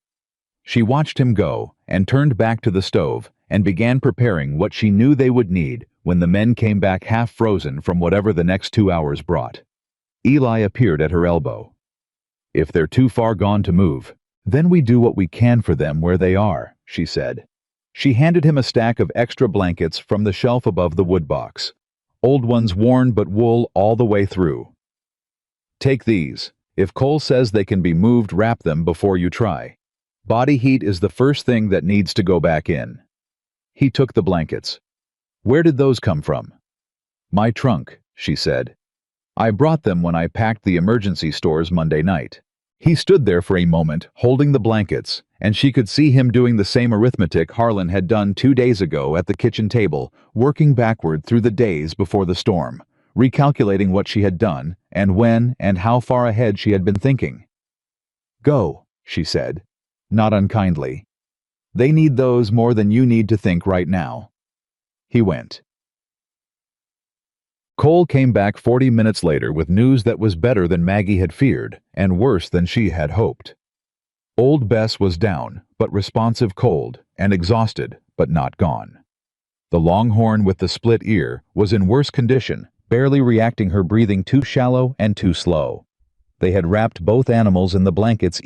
She watched him go and turned back to the stove and began preparing what she knew they would need when the men came back half frozen from whatever the next 2 hours brought. Eli appeared at her elbow. "If they're too far gone to move, then we do what we can for them where they are," she said. She handed him a stack of extra blankets from the shelf above the wood box. Old ones worn but wool all the way through. "Take these. If Cole says they can be moved, wrap them before you try. Body heat is the first thing that needs to go back in." He took the blankets. "Where did those come from?" "My trunk," she said. "I brought them when I packed the emergency stores Monday night." He stood there for a moment, holding the blankets, and she could see him doing the same arithmetic Harlan had done 2 days ago at the kitchen table, working backward through the days before the storm, recalculating what she had done, and when and how far ahead she had been thinking. "Go," she said, not unkindly. "They need those more than you need to think right now." He went. Cole came back 40 minutes later with news that was better than Maggie had feared, and worse than she had hoped. Old Bess was down, but responsive, cold, and exhausted, but not gone. The longhorn with the split ear was in worse condition, barely reacting, her breathing too shallow and too slow. They had wrapped both animals in the blankets,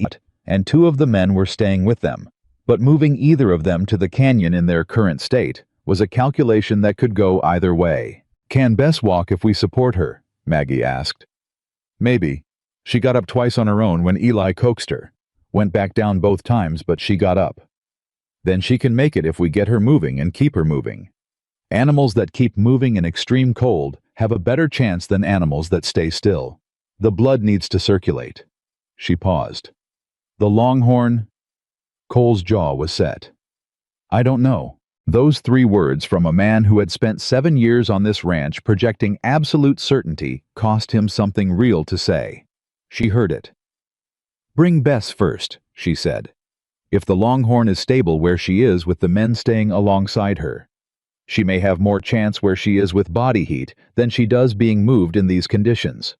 and 2 of the men were staying with them, but moving either of them to the canyon in their current state was a calculation that could go either way. "Can Bess walk if we support her?" Maggie asked. "Maybe. She got up twice on her own when Eli coaxed her. Went back down both times, but she got up. Then she can make it if we get her moving and keep her moving. Animals that keep moving in extreme cold have a better chance than animals that stay still. The blood needs to circulate." She paused. "The longhorn?" Cole's jaw was set. "I don't know." Those 3 words from a man who had spent 7 years on this ranch projecting absolute certainty cost him something real to say. She heard it. "Bring Bess first," she said. "If the longhorn is stable where she is with the men staying alongside her, she may have more chance where she is with body heat than she does being moved in these conditions.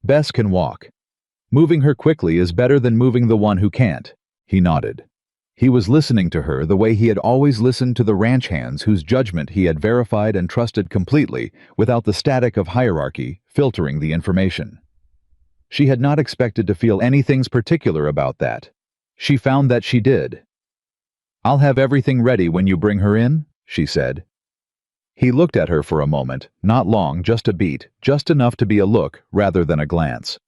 Bess can walk. Moving her quickly is better than moving the one who can't." He nodded. He was listening to her the way he had always listened to the ranch hands whose judgment he had verified and trusted completely without the static of hierarchy filtering the information. She had not expected to feel anything particular about that. She found that she did. "I'll have everything ready when you bring her in," she said. He looked at her for a moment, not long, just a beat, just enough to be a look rather than a glance.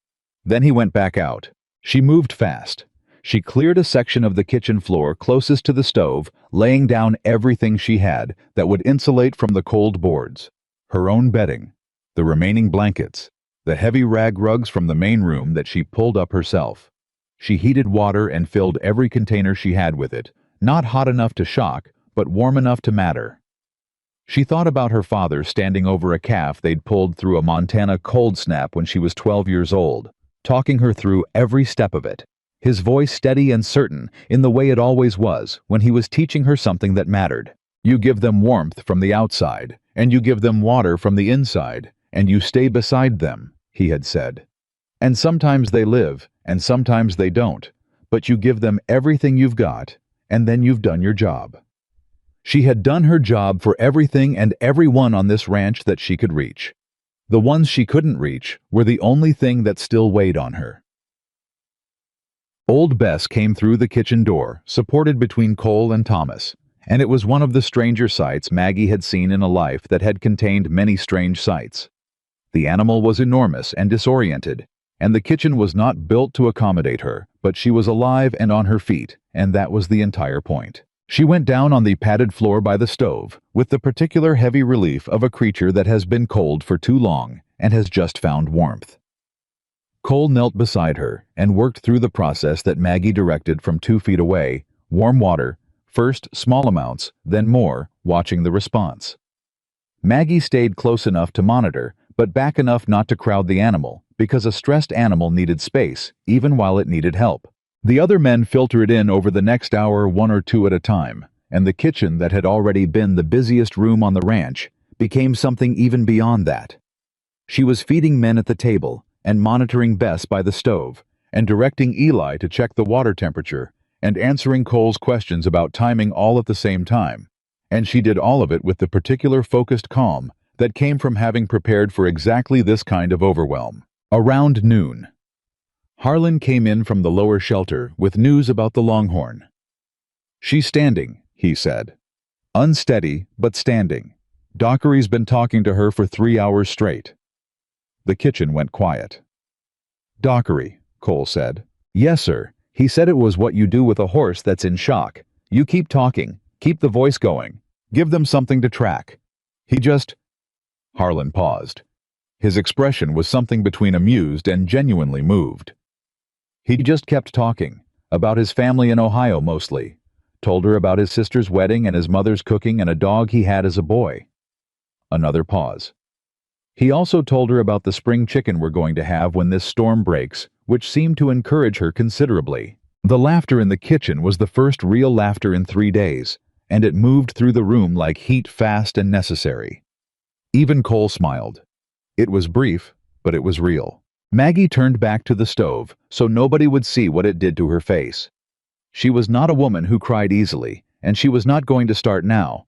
Then he went back out. She moved fast. She cleared a section of the kitchen floor closest to the stove, laying down everything she had that would insulate from the cold boards. Her own bedding, the remaining blankets, the heavy rag rugs from the main room that she pulled up herself. She heated water and filled every container she had with it, not hot enough to shock, but warm enough to matter. She thought about her father standing over a calf they'd pulled through a Montana cold snap when she was 12 years old, talking her through every step of it. His voice steady and certain in the way it always was when he was teaching her something that mattered. You give them warmth from the outside, and you give them water from the inside, and you stay beside them, he had said. And sometimes they live, and sometimes they don't, but you give them everything you've got, and then you've done your job. She had done her job for everything and everyone on this ranch that she could reach. The ones she couldn't reach were the only thing that still weighed on her. Old Bess came through the kitchen door, supported between Cole and Thomas, and it was one of the stranger sights Maggie had seen in a life that had contained many strange sights. The animal was enormous and disoriented, and the kitchen was not built to accommodate her, but she was alive and on her feet, and that was the entire point. She went down on the padded floor by the stove, with the particular heavy relief of a creature that has been cold for too long and has just found warmth. Cole knelt beside her and worked through the process that Maggie directed from 2 feet away: warm water, first small amounts, then more, watching the response. Maggie stayed close enough to monitor, but back enough not to crowd the animal, because a stressed animal needed space, even while it needed help. The other men filtered in over the next hour, 1 or 2 at a time, and the kitchen that had already been the busiest room on the ranch became something even beyond that. She was feeding men at the table, and monitoring Bess by the stove, and directing Eli to check the water temperature, and answering Cole's questions about timing all at the same time. And she did all of it with the particular focused calm that came from having prepared for exactly this kind of overwhelm. Around noon, Harlan came in from the lower shelter with news about the longhorn. "She's standing," he said. "Unsteady, but standing. Dockery's been talking to her for 3 hours straight." The kitchen went quiet. "Dockery," Cole said. "Yes, sir. He said it was what you do with a horse that's in shock. You keep talking, keep the voice going, give them something to track. He just—" Harlan paused. His expression was something between amused and genuinely moved. He just kept talking, about his family in Ohio mostly. Told her about his sister's wedding and his mother's cooking and a dog he had as a boy. Another pause. He also told her about the spring chicken we're going to have when this storm breaks, which seemed to encourage her considerably. The laughter in the kitchen was the first real laughter in 3 days, and it moved through the room like heat, fast and necessary. Even Cole smiled. It was brief, but it was real. Maggie turned back to the stove so nobody would see what it did to her face. She was not a woman who cried easily, and she was not going to start now.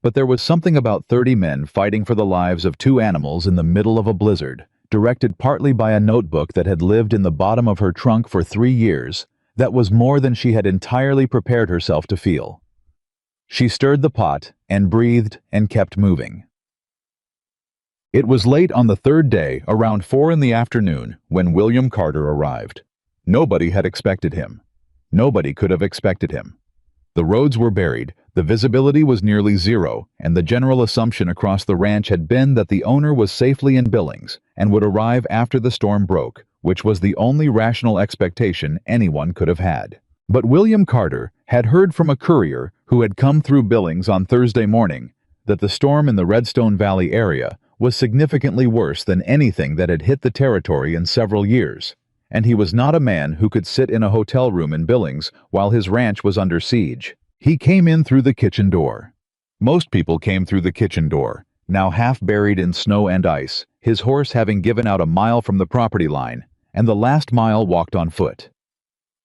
But there was something about 30 men fighting for the lives of 2 animals in the middle of a blizzard, directed partly by a notebook that had lived in the bottom of her trunk for 3 years, that was more than she had entirely prepared herself to feel. She stirred the pot and breathed and kept moving. It was late on the 3rd day, around 4 in the afternoon, when William Carter arrived. Nobody had expected him. Nobody could have expected him. The roads were buried, the visibility was nearly zero, and the general assumption across the ranch had been that the owner was safely in Billings and would arrive after the storm broke, which was the only rational expectation anyone could have had. But William Carter had heard from a courier who had come through Billings on Thursday morning that the storm in the Redstone Valley area was significantly worse than anything that had hit the territory in several years, and he was not a man who could sit in a hotel room in Billings while his ranch was under siege. He came in through the kitchen door. Most people came through the kitchen door, now half buried in snow and ice, his horse having given out a mile from the property line, and the last mile walked on foot.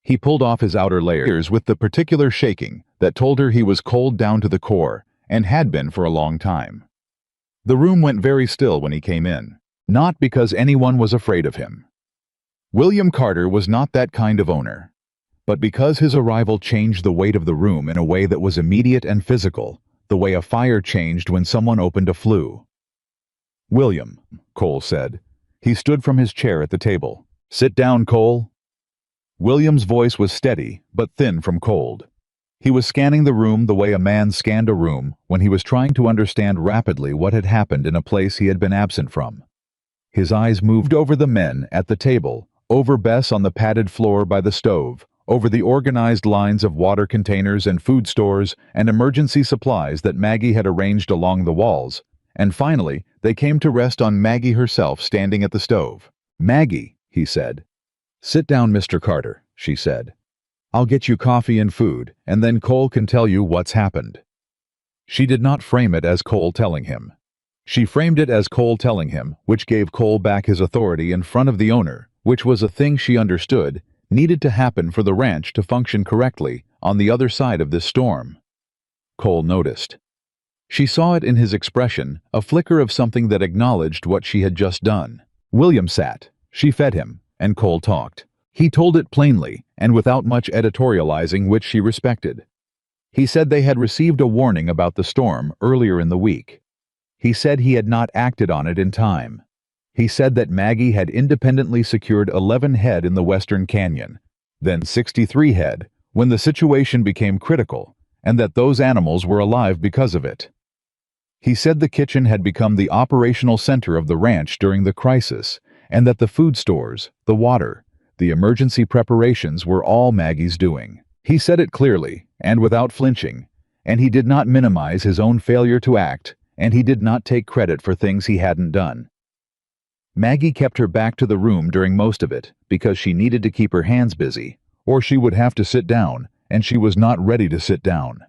He pulled off his outer layers with the particular shaking that told her he was cold down to the core, and had been for a long time. The room went very still when he came in, not because anyone was afraid of him. William Carter was not that kind of owner, but because his arrival changed the weight of the room in a way that was immediate and physical, the way a fire changed when someone opened a flue. "William," Cole said. He stood from his chair at the table. "Sit down, Cole." William's voice was steady, but thin from cold. He was scanning the room the way a man scanned a room when he was trying to understand rapidly what had happened in a place he had been absent from. His eyes moved over the men at the table, over Bess on the padded floor by the stove, over the organized lines of water containers and food stores and emergency supplies that Maggie had arranged along the walls, and finally they came to rest on Maggie herself standing at the stove. "Maggie," he said. "Sit down, Mr. Carter," she said. "I'll get you coffee and food, and then Cole can tell you what's happened." She did not frame it as Cole telling him. She framed it as Cole telling him, which gave Cole back his authority in front of the owner, which was a thing she understood needed to happen for the ranch to function correctly on the other side of this storm. Cole noticed. She saw it in his expression, a flicker of something that acknowledged what she had just done. William sat, she fed him, and Cole talked. He told it plainly, and without much editorializing, which she respected. He said they had received a warning about the storm earlier in the week. He said he had not acted on it in time. He said that Maggie had independently secured 11 head in the Western Canyon, then 63 head, when the situation became critical, and that those animals were alive because of it. He said the kitchen had become the operational center of the ranch during the crisis, and that the food stores, the water, the emergency preparations were all Maggie's doing. He said it clearly, and without flinching, and he did not minimize his own failure to act, and he did not take credit for things he hadn't done. Maggie kept her back to the room during most of it, because she needed to keep her hands busy, or she would have to sit down, and she was not ready to sit down.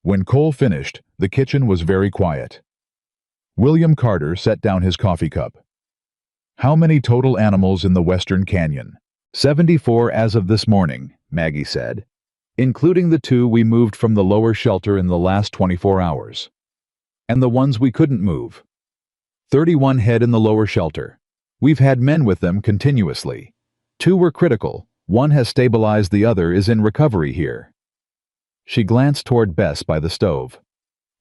When Cole finished, the kitchen was very quiet. William Carter set down his coffee cup. "How many total animals in the Western Canyon?" 74 as of this morning, Maggie said, "including the 2 we moved from the lower shelter in the last 24 hours. And the ones we couldn't move. 31 head in the lower shelter. We've had men with them continuously. 2 were critical, 1 has stabilized, the other is in recovery here." She glanced toward Bess by the stove.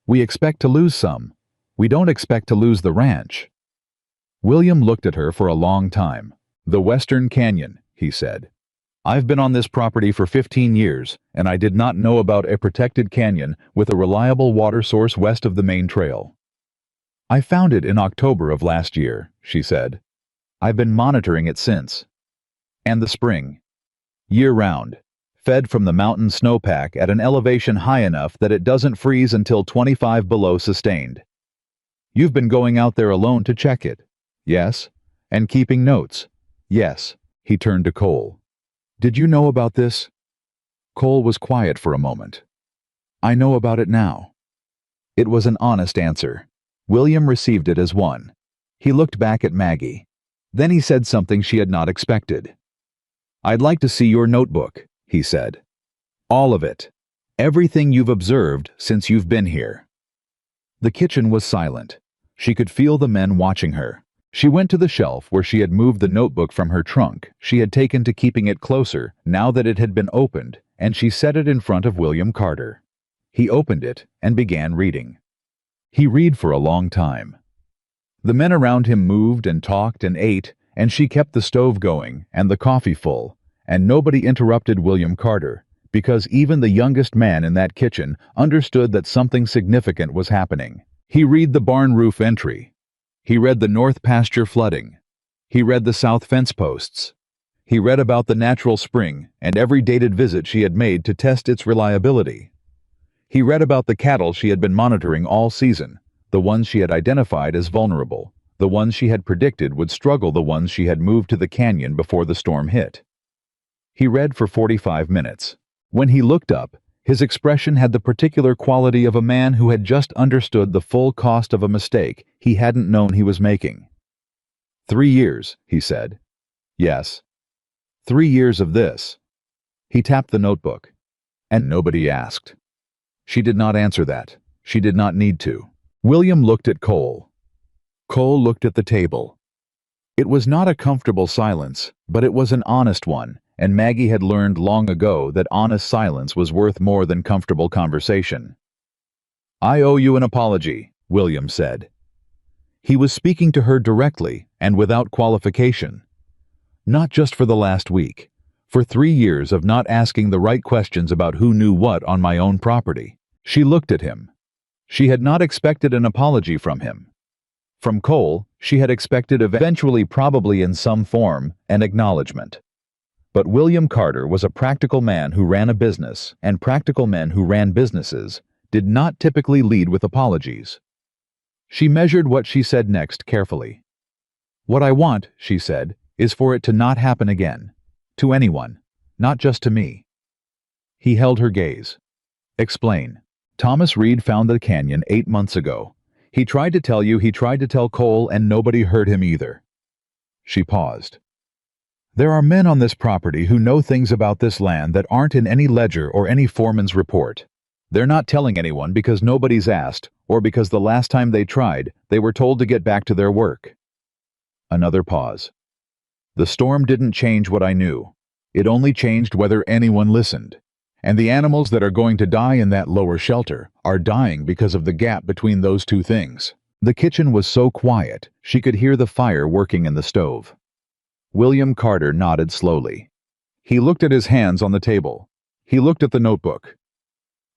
"We expect to lose some. We don't expect to lose the ranch." William looked at her for a long time. "The Western Canyon," he said. "I've been on this property for 15 years, and I did not know about a protected canyon with a reliable water source west of the main trail. I found it in October of last year," she said. "I've been monitoring it since. And the spring. Year-round. Fed from the mountain snowpack at an elevation high enough that it doesn't freeze until 25 below sustained. You've been going out there alone to check it, yes? And keeping notes, yes?" He turned to Cole. "Did you know about this?" Cole was quiet for a moment. "I know about it now." It was an honest answer. William received it as one. He looked back at Maggie. Then he said something she had not expected. "I'd like to see your notebook," he said. "All of it. Everything you've observed since you've been here." The kitchen was silent. She could feel the men watching her. She went to the shelf where she had moved the notebook from her trunk. She had taken to keeping it closer now that it had been opened, and she set it in front of William Carter. He opened it and began reading. He read for a long time. The men around him moved and talked and ate, and she kept the stove going and the coffee full, and nobody interrupted William Carter, because even the youngest man in that kitchen understood that something significant was happening. He read the barn roof entry. He read the north pasture flooding. He read the south fence posts. He read about the natural spring and every dated visit she had made to test its reliability. He read about the cattle she had been monitoring all season, the ones she had identified as vulnerable, the ones she had predicted would struggle, the ones she had moved to the canyon before the storm hit. He read for 45 minutes. When he looked up, his expression had the particular quality of a man who had just understood the full cost of a mistake he hadn't known he was making. 3 years, he said. Yes. 3 years of this. He tapped the notebook. And nobody asked. She did not answer that. She did not need to. William looked at Cole. Cole looked at the table. It was not a comfortable silence, but it was an honest one, and Maggie had learned long ago that honest silence was worth more than comfortable conversation. "I owe you an apology," William said. He was speaking to her directly and without qualification. Not just for the last week, for 3 years of not asking the right questions about who knew what on my own property. She looked at him. She had not expected an apology from him. From Cole, she had expected eventually, probably in some form, an acknowledgement. But William Carter was a practical man who ran a business, and practical men who ran businesses did not typically lead with apologies. She measured what she said next carefully. "What I want," she said, "is for it to not happen again. To anyone, not just to me." He held her gaze. "Explain." Thomas Reed found the canyon 8 months ago. He tried to tell you, he tried to tell Cole, and nobody heard him either. She paused. There are men on this property who know things about this land that aren't in any ledger or any foreman's report. They're not telling anyone because nobody's asked, or because the last time they tried, they were told to get back to their work. Another pause. The storm didn't change what I knew. It only changed whether anyone listened. And the animals that are going to die in that lower shelter are dying because of the gap between those two things. The kitchen was so quiet, she could hear the fire working in the stove. William Carter nodded slowly. He looked at his hands on the table. He looked at the notebook.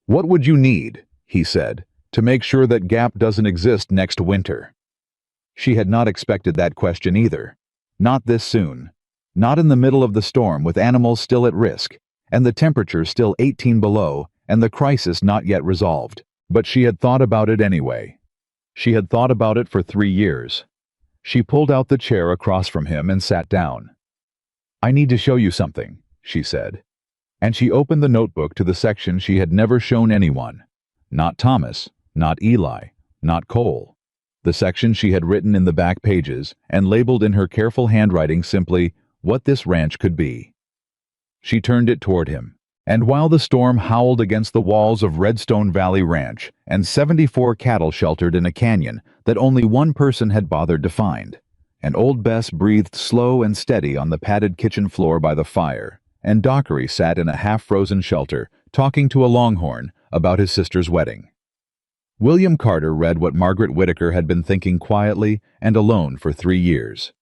What would you need, he said, to make sure that gap doesn't exist next winter? She had not expected that question either. Not this soon. Not in the middle of the storm with animals still at risk, and the temperature still 18 below, and the crisis not yet resolved. But she had thought about it anyway. She had thought about it for 3 years. She pulled out the chair across from him and sat down. I need to show you something, she said. And she opened the notebook to the section she had never shown anyone. Not Thomas, not Eli, not Cole. The section she had written in the back pages and labeled in her careful handwriting simply, what this ranch could be. She turned it toward him, and while the storm howled against the walls of Redstone Valley Ranch and 74 cattle sheltered in a canyon that only one person had bothered to find, and old Bess breathed slow and steady on the padded kitchen floor by the fire, and Dockery sat in a half-frozen shelter talking to a longhorn about his sister's wedding. William Carter read what Margaret Whittaker had been thinking quietly and alone for 3 years.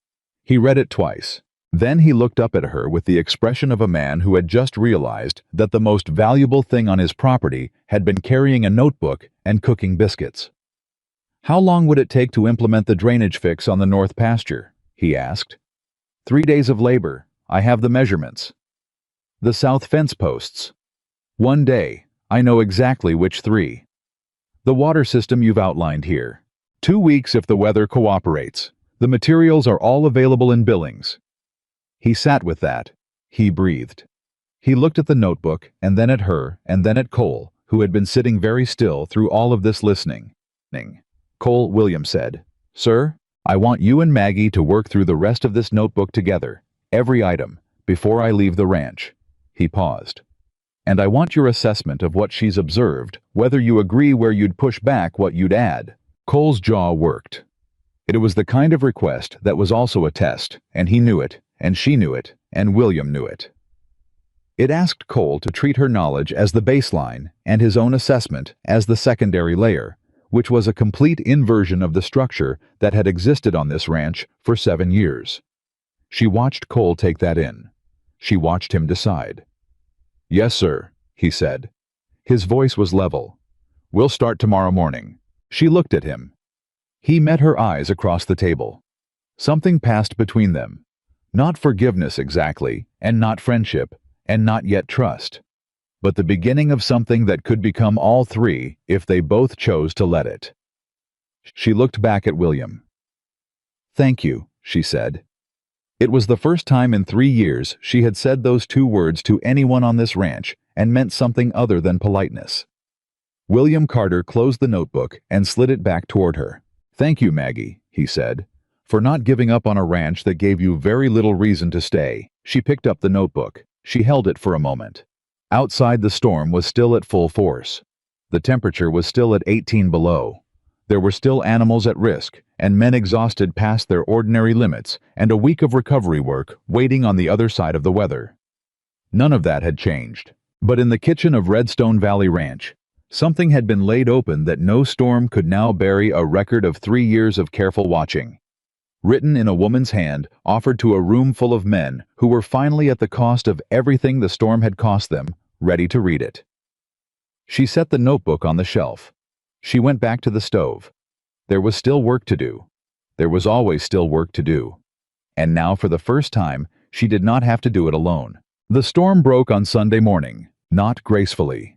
He read it twice. Then he looked up at her with the expression of a man who had just realized that the most valuable thing on his property had been carrying a notebook and cooking biscuits. How long would it take to implement the drainage fix on the north pasture? He asked. 3 days of labor. I have the measurements. The south fence posts. 1 day. I know exactly which 3. The water system you've outlined here. 2 weeks if the weather cooperates. The materials are all available in Billings. He sat with that. He breathed. He looked at the notebook, and then at her, and then at Cole, who had been sitting very still through all of this listening. Cole, William said, Sir, I want you and Maggie to work through the rest of this notebook together, every item, before I leave the ranch. He paused. And I want your assessment of what she's observed, whether you agree where you'd push back, what you'd add. Cole's jaw worked. It was the kind of request that was also a test, and he knew it, and she knew it, and William knew it. It asked Cole to treat her knowledge as the baseline and his own assessment as the secondary layer, which was a complete inversion of the structure that had existed on this ranch for 7 years. She watched Cole take that in. She watched him decide. Yes, sir, he said. His voice was level. We'll start tomorrow morning. She looked at him. He met her eyes across the table. Something passed between them. Not forgiveness exactly, and not friendship, and not yet trust. But the beginning of something that could become all 3 if they both chose to let it. She looked back at William. Thank you, she said. It was the first time in 3 years she had said those 2 words to anyone on this ranch and meant something other than politeness. William Carter closed the notebook and slid it back toward her. Thank you, Maggie, he said, for not giving up on a ranch that gave you very little reason to stay. She picked up the notebook. She held it for a moment. Outside, the storm was still at full force. The temperature was still at 18 below. There were still animals at risk, and men exhausted past their ordinary limits, and a week of recovery work waiting on the other side of the weather. None of that had changed. But in the kitchen of Redstone Valley Ranch, something had been laid open that no storm could now bury, a record of 3 years of careful watching. Written in a woman's hand, offered to a room full of men who were finally at the cost of everything the storm had cost them, ready to read it. She set the notebook on the shelf. She went back to the stove. There was still work to do. There was always still work to do. And now, for the first time, she did not have to do it alone. The storm broke on Sunday morning, not gracefully.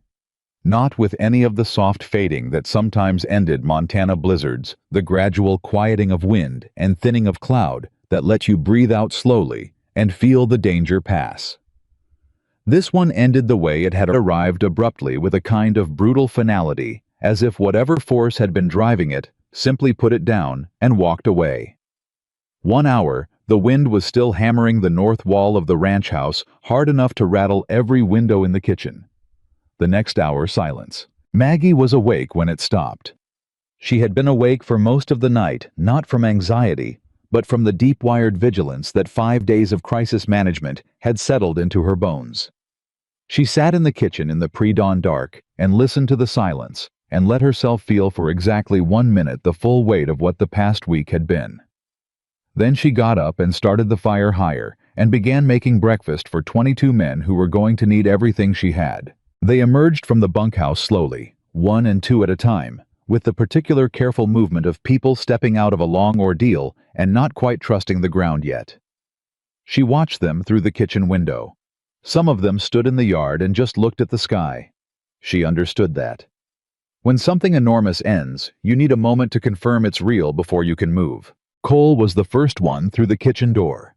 Not with any of the soft fading that sometimes ended Montana blizzards, the gradual quieting of wind and thinning of cloud that let you breathe out slowly and feel the danger pass. This one ended the way it had arrived, abruptly, with a kind of brutal finality, as if whatever force had been driving it simply put it down and walked away. 1 hour, the wind was still hammering the north wall of the ranch house hard enough to rattle every window in the kitchen. The next hour, silence. Maggie was awake when it stopped. She had been awake for most of the night, not from anxiety, but from the deep-wired vigilance that 5 days of crisis management had settled into her bones. She sat in the kitchen in the pre-dawn dark and listened to the silence and let herself feel for exactly 1 minute the full weight of what the past week had been. Then she got up and started the fire higher and began making breakfast for 22 men who were going to need everything she had. They emerged from the bunkhouse slowly, 1 and 2 at a time, with the particular careful movement of people stepping out of a long ordeal and not quite trusting the ground yet. She watched them through the kitchen window. Some of them stood in the yard and just looked at the sky. She understood that. When something enormous ends, you need a moment to confirm it's real before you can move. Cole was the first one through the kitchen door.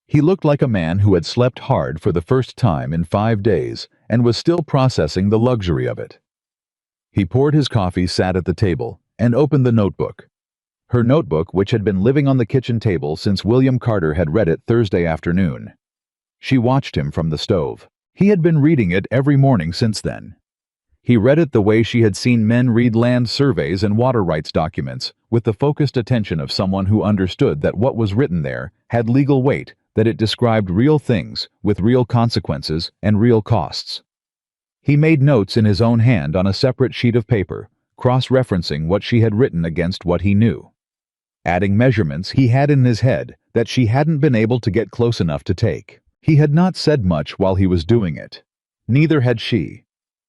He looked like a man who had slept hard for the first time in 5 days and was still processing the luxury of it. He poured his coffee, sat at the table, and opened the notebook. Her notebook, which had been living on the kitchen table since William Carter had read it Thursday afternoon. She watched him from the stove. He had been reading it every morning since then. He read it the way she had seen men read land surveys and water rights documents, with the focused attention of someone who understood that what was written there had legal weight, that it described real things with real consequences and real costs. He made notes in his own hand on a separate sheet of paper, cross-referencing what she had written against what he knew, adding measurements he had in his head that she hadn't been able to get close enough to take. He had not said much while he was doing it. Neither had she.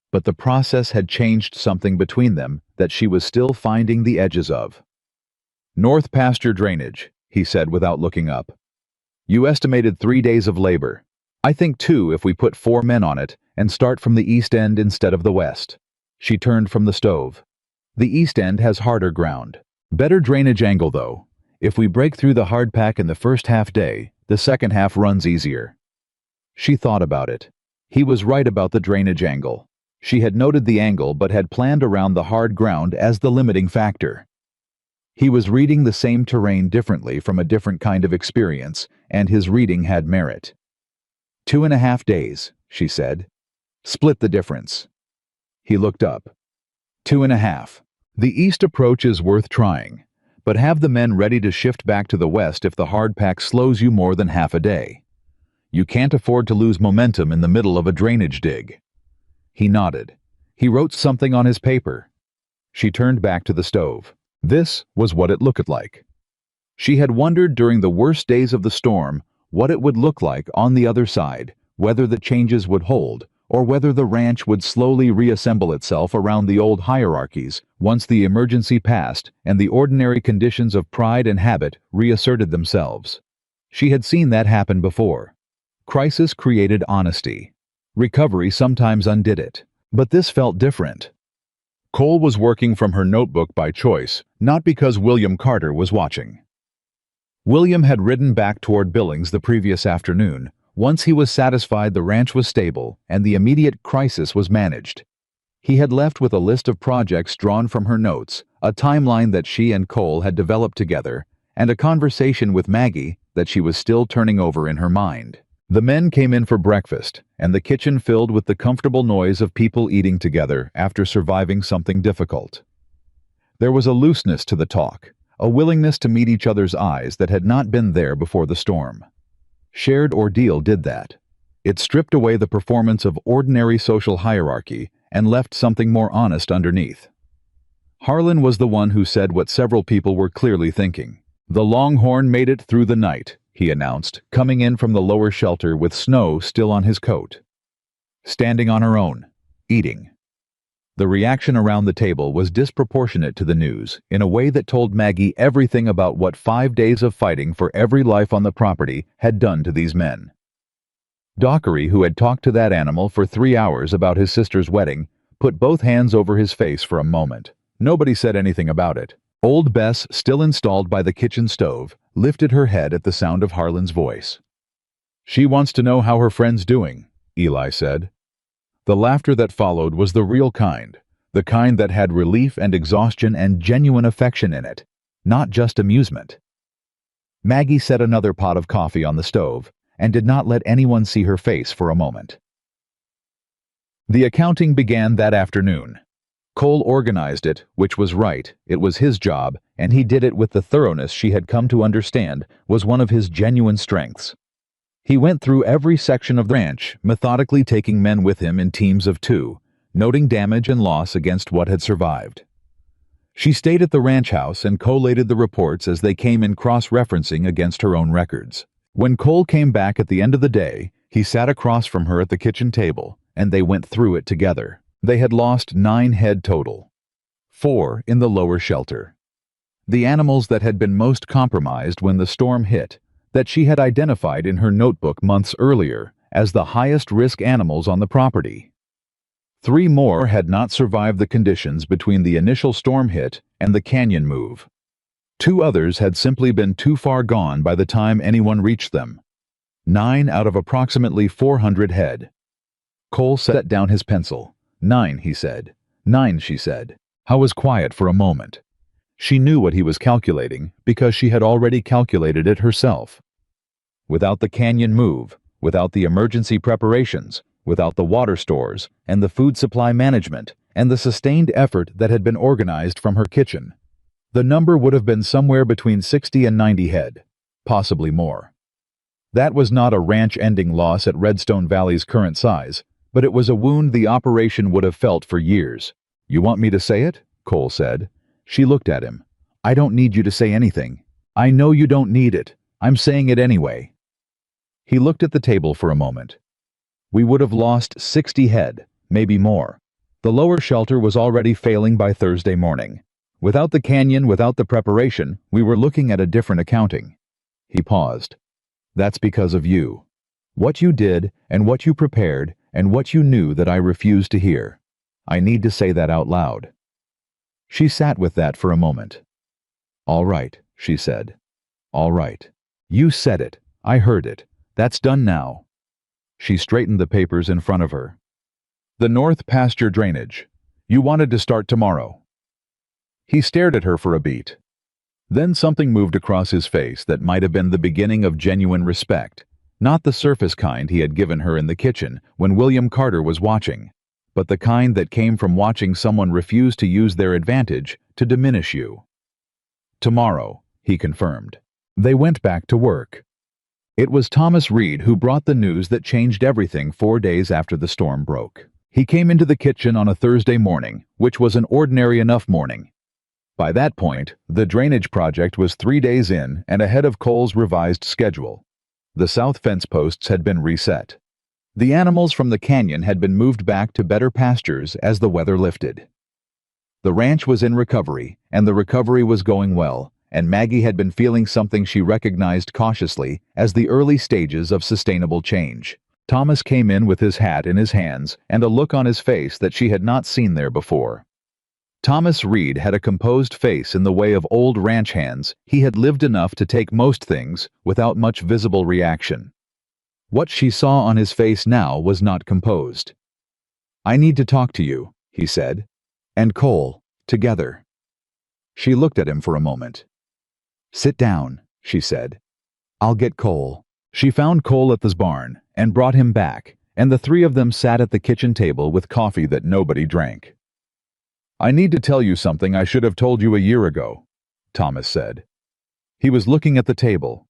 But the process had changed something between them that she was still finding the edges of. North pasture drainage, he said without looking up. You estimated 3 days of labor. I think 2 if we put 4 men on it and start from the east end instead of the west. She turned from the stove. The east end has harder ground. Better drainage angle though. If we break through the hard pack in the first half day, the second half runs easier. She thought about it. He was right about the drainage angle. She had noted the angle but had planned around the hard ground as the limiting factor. He was reading the same terrain differently from a different kind of experience, and his reading had merit. 2.5 days, she said. Split the difference. He looked up. 2.5. The east approach is worth trying, but have the men ready to shift back to the west if the hard pack slows you more than half a day. You can't afford to lose momentum in the middle of a drainage dig. He nodded. He wrote something on his paper. She turned back to the stove. This was what it looked like. She had wondered during the worst days of the storm what it would look like on the other side, whether the changes would hold, or whether the ranch would slowly reassemble itself around the old hierarchies once the emergency passed and the ordinary conditions of pride and habit reasserted themselves. She had seen that happen before. Crisis created honesty. Recovery sometimes undid it, but this felt different. Cole was working from her notebook by choice, not because William Carter was watching. William had ridden back toward Billings the previous afternoon, once he was satisfied the ranch was stable and the immediate crisis was managed. He had left with a list of projects drawn from her notes, a timeline that she and Cole had developed together, and a conversation with Maggie that she was still turning over in her mind. The men came in for breakfast, and the kitchen filled with the comfortable noise of people eating together after surviving something difficult. There was a looseness to the talk, a willingness to meet each other's eyes that had not been there before the storm. Shared ordeal did that. It stripped away the performance of ordinary social hierarchy and left something more honest underneath. Harlan was the one who said what several people were clearly thinking. The Longhorn made it through the night, he announced, coming in from the lower shelter with snow still on his coat. Standing on her own, eating. The reaction around the table was disproportionate to the news, in a way that told Maggie everything about what 5 days of fighting for every life on the property had done to these men. Dockery, who had talked to that animal for 3 hours about his sister's wedding, put both hands over his face for a moment. Nobody said anything about it. Old Bess, still installed by the kitchen stove, lifted her head at the sound of Harlan's voice. She wants to know how her friend's doing. Eli said. The laughter that followed was the real kind, the kind that had relief and exhaustion and genuine affection in it, not just amusement. Maggie set another pot of coffee on the stove and did not let anyone see her face for a moment. The accounting began that afternoon. Cole organized it, which was right. It was his job, and he did it with the thoroughness she had come to understand was one of his genuine strengths. He went through every section of the ranch, methodically taking men with him in teams of 2, noting damage and loss against what had survived. She stayed at the ranch house and collated the reports as they came in cross-referencing against her own records. When Cole came back at the end of the day, he sat across from her at the kitchen table, and they went through it together. They had lost 9 head total, 4 in the lower shelter. The animals that had been most compromised when the storm hit, that she had identified in her notebook months earlier as the highest-risk animals on the property. 3 more had not survived the conditions between the initial storm hit and the canyon move. 2 others had simply been too far gone by the time anyone reached them. 9 out of approximately 400 head. Cole set down his pencil. 9, he said. 9, she said. Howe was quiet for a moment. She knew what he was calculating because she had already calculated it herself. Without the canyon move, without the emergency preparations, without the water stores and the food supply management and the sustained effort that had been organized from her kitchen, the number would have been somewhere between 60 and 90 head, possibly more. That was not a ranch-ending loss at Redstone Valley's current size, but it was a wound the operation would have felt for years. You want me to say it? Cole said. She looked at him. I don't need you to say anything. I know you don't need it. I'm saying it anyway. He looked at the table for a moment. We would have lost 60 head, maybe more. The lower shelter was already failing by Thursday morning. Without the canyon, without the preparation, we were looking at a different accounting. He paused. That's because of you. What you did, and what you prepared, and what you knew that I refused to hear. I need to say that out loud. She sat with that for a moment. All right, she said. All right. You said it. I heard it. That's done now. She straightened the papers in front of her. The north pasture drainage. You wanted to start tomorrow. He stared at her for a beat. Then something moved across his face that might have been the beginning of genuine respect, not the surface kind he had given her in the kitchen when William Carter was watching, but the kind that came from watching someone refuse to use their advantage to diminish you. Tomorrow, he confirmed. They went back to work. It was Thomas Reed who brought the news that changed everything 4 days after the storm broke. He came into the kitchen on a Thursday morning, which was an ordinary enough morning. By that point, the drainage project was 3 days in and ahead of Cole's revised schedule. The south fence posts had been reset. The animals from the canyon had been moved back to better pastures as the weather lifted. The ranch was in recovery, and the recovery was going well, and Maggie had been feeling something she recognized cautiously as the early stages of sustainable change. Thomas came in with his hat in his hands and a look on his face that she had not seen there before. Thomas Reed had a composed face in the way of old ranch hands. He had lived enough to take most things without much visible reaction. What she saw on his face now was not composed. I need to talk to you, he said. And Cole, together. She looked at him for a moment. Sit down, she said. I'll get Cole. She found Cole at the barn and brought him back, and the 3 of them sat at the kitchen table with coffee that nobody drank. I need to tell you something I should have told you a year ago, Thomas said. He was looking at the table.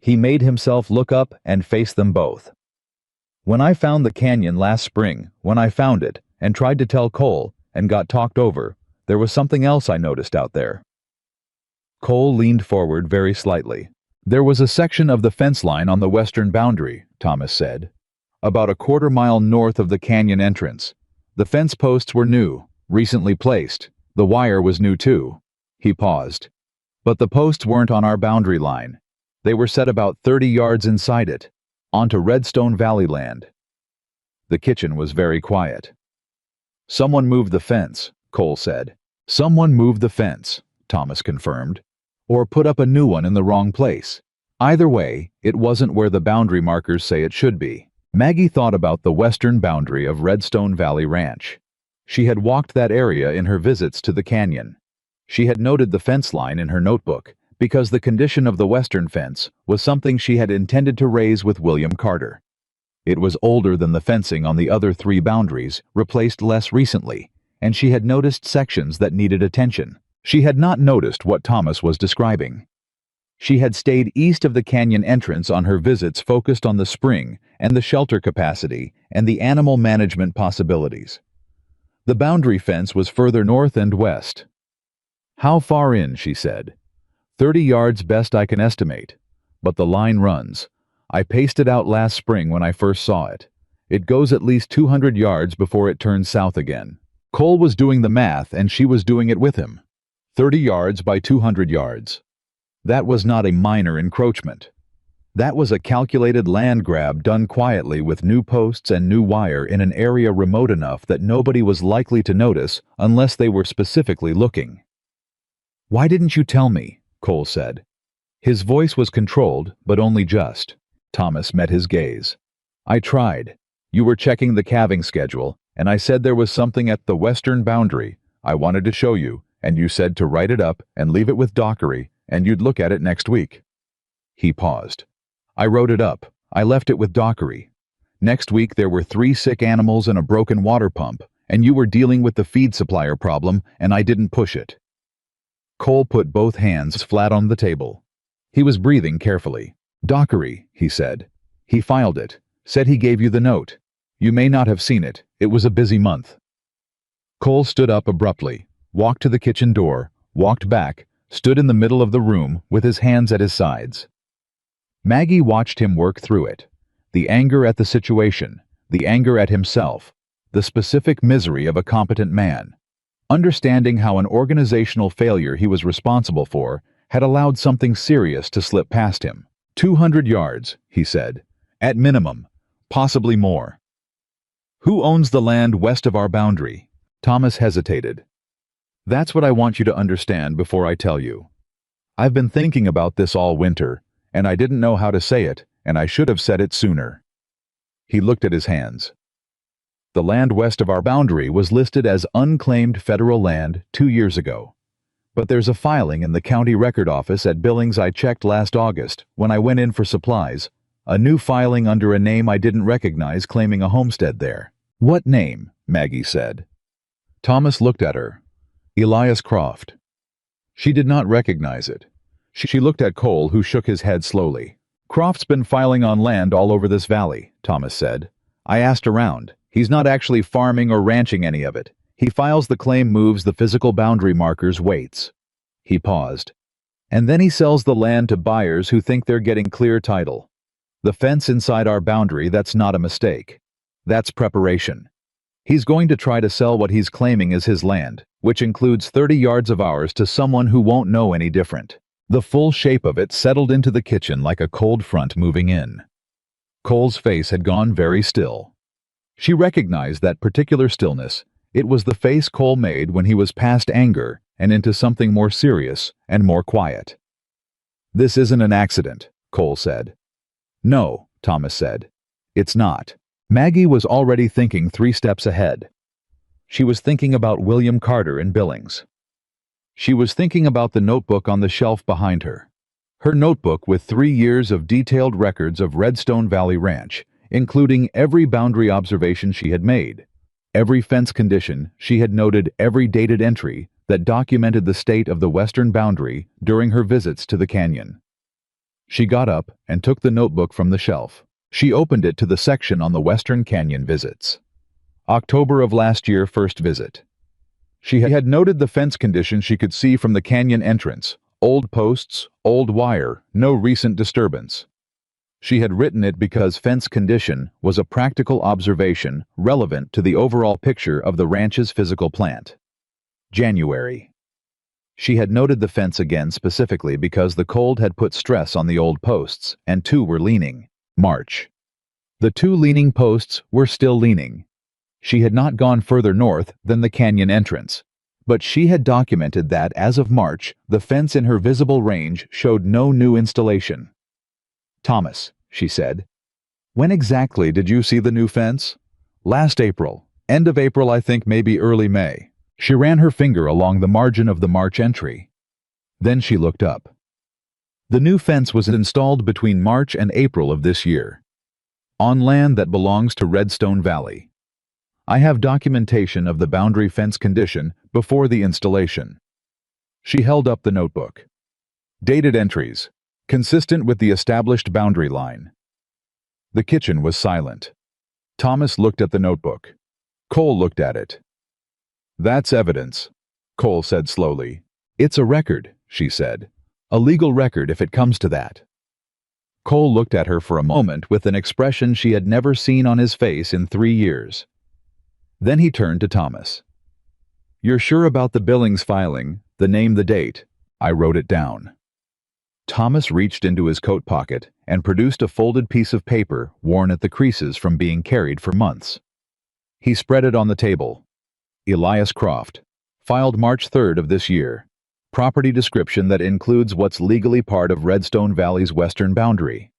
He made himself look up and face them both. When I found the canyon last spring, when I found it and tried to tell Cole and got talked over, there was something else I noticed out there. Cole leaned forward very slightly. There was a section of the fence line on the western boundary, Thomas said. About a quarter-mile north of the canyon entrance. The fence posts were new, recently placed. The wire was new too. He paused. But the posts weren't on our boundary line. They were set about 30 yards inside it, onto Redstone Valley land. The kitchen was very quiet. Someone moved the fence, Cole said. Someone moved the fence, Thomas confirmed. Or put up a new one in the wrong place. Either way, it wasn't where the boundary markers say it should be. Maggie thought about the western boundary of Redstone Valley Ranch. She had walked that area in her visits to the canyon. She had noted the fence line in her notebook because the condition of the western fence was something she had intended to raise with William Carter. It was older than the fencing on the other 3 boundaries, replaced less recently, and she had noticed sections that needed attention. She had not noticed what Thomas was describing. She had stayed east of the canyon entrance on her visits focused on the spring and the shelter capacity and the animal management possibilities. The boundary fence was further north and west. "How far in?" she said. 30 yards best I can estimate. But the line runs. I paced it out last spring when I first saw it. It goes at least 200 yards before it turns south again." Cole was doing the math and she was doing it with him. 30 yards by 200 yards. That was not a minor encroachment. That was a calculated land grab done quietly with new posts and new wire in an area remote enough that nobody was likely to notice unless they were specifically looking. "Why didn't you tell me?" Cole said. His voice was controlled, but only just. Thomas met his gaze. "I tried. You were checking the calving schedule, and I said there was something at the western boundary. I wanted to show you, and you said to write it up and leave it with Dockery, and you'd look at it next week." He paused. "I wrote it up. I left it with Dockery. Next week there were 3 sick animals and a broken water pump, and you were dealing with the feed supplier problem, and I didn't push it." Cole put both hands flat on the table. He was breathing carefully. "Dockery," he said. "He filed it. Said he gave you the note. You may not have seen it. It was a busy month." Cole stood up abruptly, walked to the kitchen door, walked back, stood in the middle of the room with his hands at his sides. Maggie watched him work through it. The anger at the situation, the anger at himself, the specific misery of a competent man. Understanding how an organizational failure he was responsible for had allowed something serious to slip past him. 200 yards, he said. At minimum, possibly more. "Who owns the land west of our boundary?" Thomas hesitated. "That's what I want you to understand before I tell you. I've been thinking about this all winter, and I didn't know how to say it, and I should have said it sooner." He looked at his hands. "The land west of our boundary was listed as unclaimed federal land 2 years ago. But there's a filing in the county record office at Billings I checked last August when I went in for supplies, a new filing under a name I didn't recognize claiming a homestead there." "What name?" Maggie said. Thomas looked at her. "Elias Croft." She did not recognize it. She looked at Cole, who shook his head slowly. "Croft's been filing on land all over this valley," Thomas said. "I asked around. He's not actually farming or ranching any of it. He files the claim, moves the physical boundary markers, waits." He paused. "And then he sells the land to buyers who think they're getting clear title. The fence inside our boundary, that's not a mistake. That's preparation. He's going to try to sell what he's claiming is his land, which includes 30 yards of ours, to someone who won't know any different." The full shape of it settled into the kitchen like a cold front moving in. Cole's face had gone very still. She recognized that particular stillness. It was the face Cole made when he was past anger and into something more serious and more quiet. "This isn't an accident," Cole said. "No," Thomas said. "It's not." Maggie was already thinking 3 steps ahead. She was thinking about William Carter in Billings. She was thinking about the notebook on the shelf behind her. Her notebook with 3 years of detailed records of Redstone Valley Ranch, including every boundary observation she had made, every fence condition she had noted, every dated entry that documented the state of the western boundary during her visits to the canyon. She got up and took the notebook from the shelf. She opened it to the section on the Western Canyon visits. October of last year, first visit. She had noted the fence condition she could see from the canyon entrance. Old posts, old wire, no recent disturbance. She had written it because fence condition was a practical observation relevant to the overall picture of the ranch's physical plant. January. She had noted the fence again specifically because the cold had put stress on the old posts, and 2 were leaning. March. The 2 leaning posts were still leaning. She had not gone further north than the canyon entrance, but she had documented that as of March, the fence in her visible range showed no new installation. "Thomas," she said. When exactly did you see the new fence? Last April. End of April, I think, maybe early May. She ran her finger along the margin of the March entry. Then she looked up. The new fence was installed between March and April of this year, on land that belongs to Redstone Valley. I have documentation of the boundary fence condition before the installation. She held up the notebook. Dated entries, consistent with the established boundary line. The kitchen was silent. Thomas looked at the notebook. Cole looked at it. That's evidence, Cole said slowly. It's a record, she said. A legal record if it comes to that. Cole looked at her for a moment with an expression she had never seen on his face in 3 years. Then he turned to Thomas. You're sure about the Billings filing, the name, the date? I wrote it down. Thomas reached into his coat pocket and produced a folded piece of paper worn at the creases from being carried for months. He spread it on the table. Elias Croft, filed March 3rd of this year. Property description that includes what's legally part of Redstone Valley's western boundary.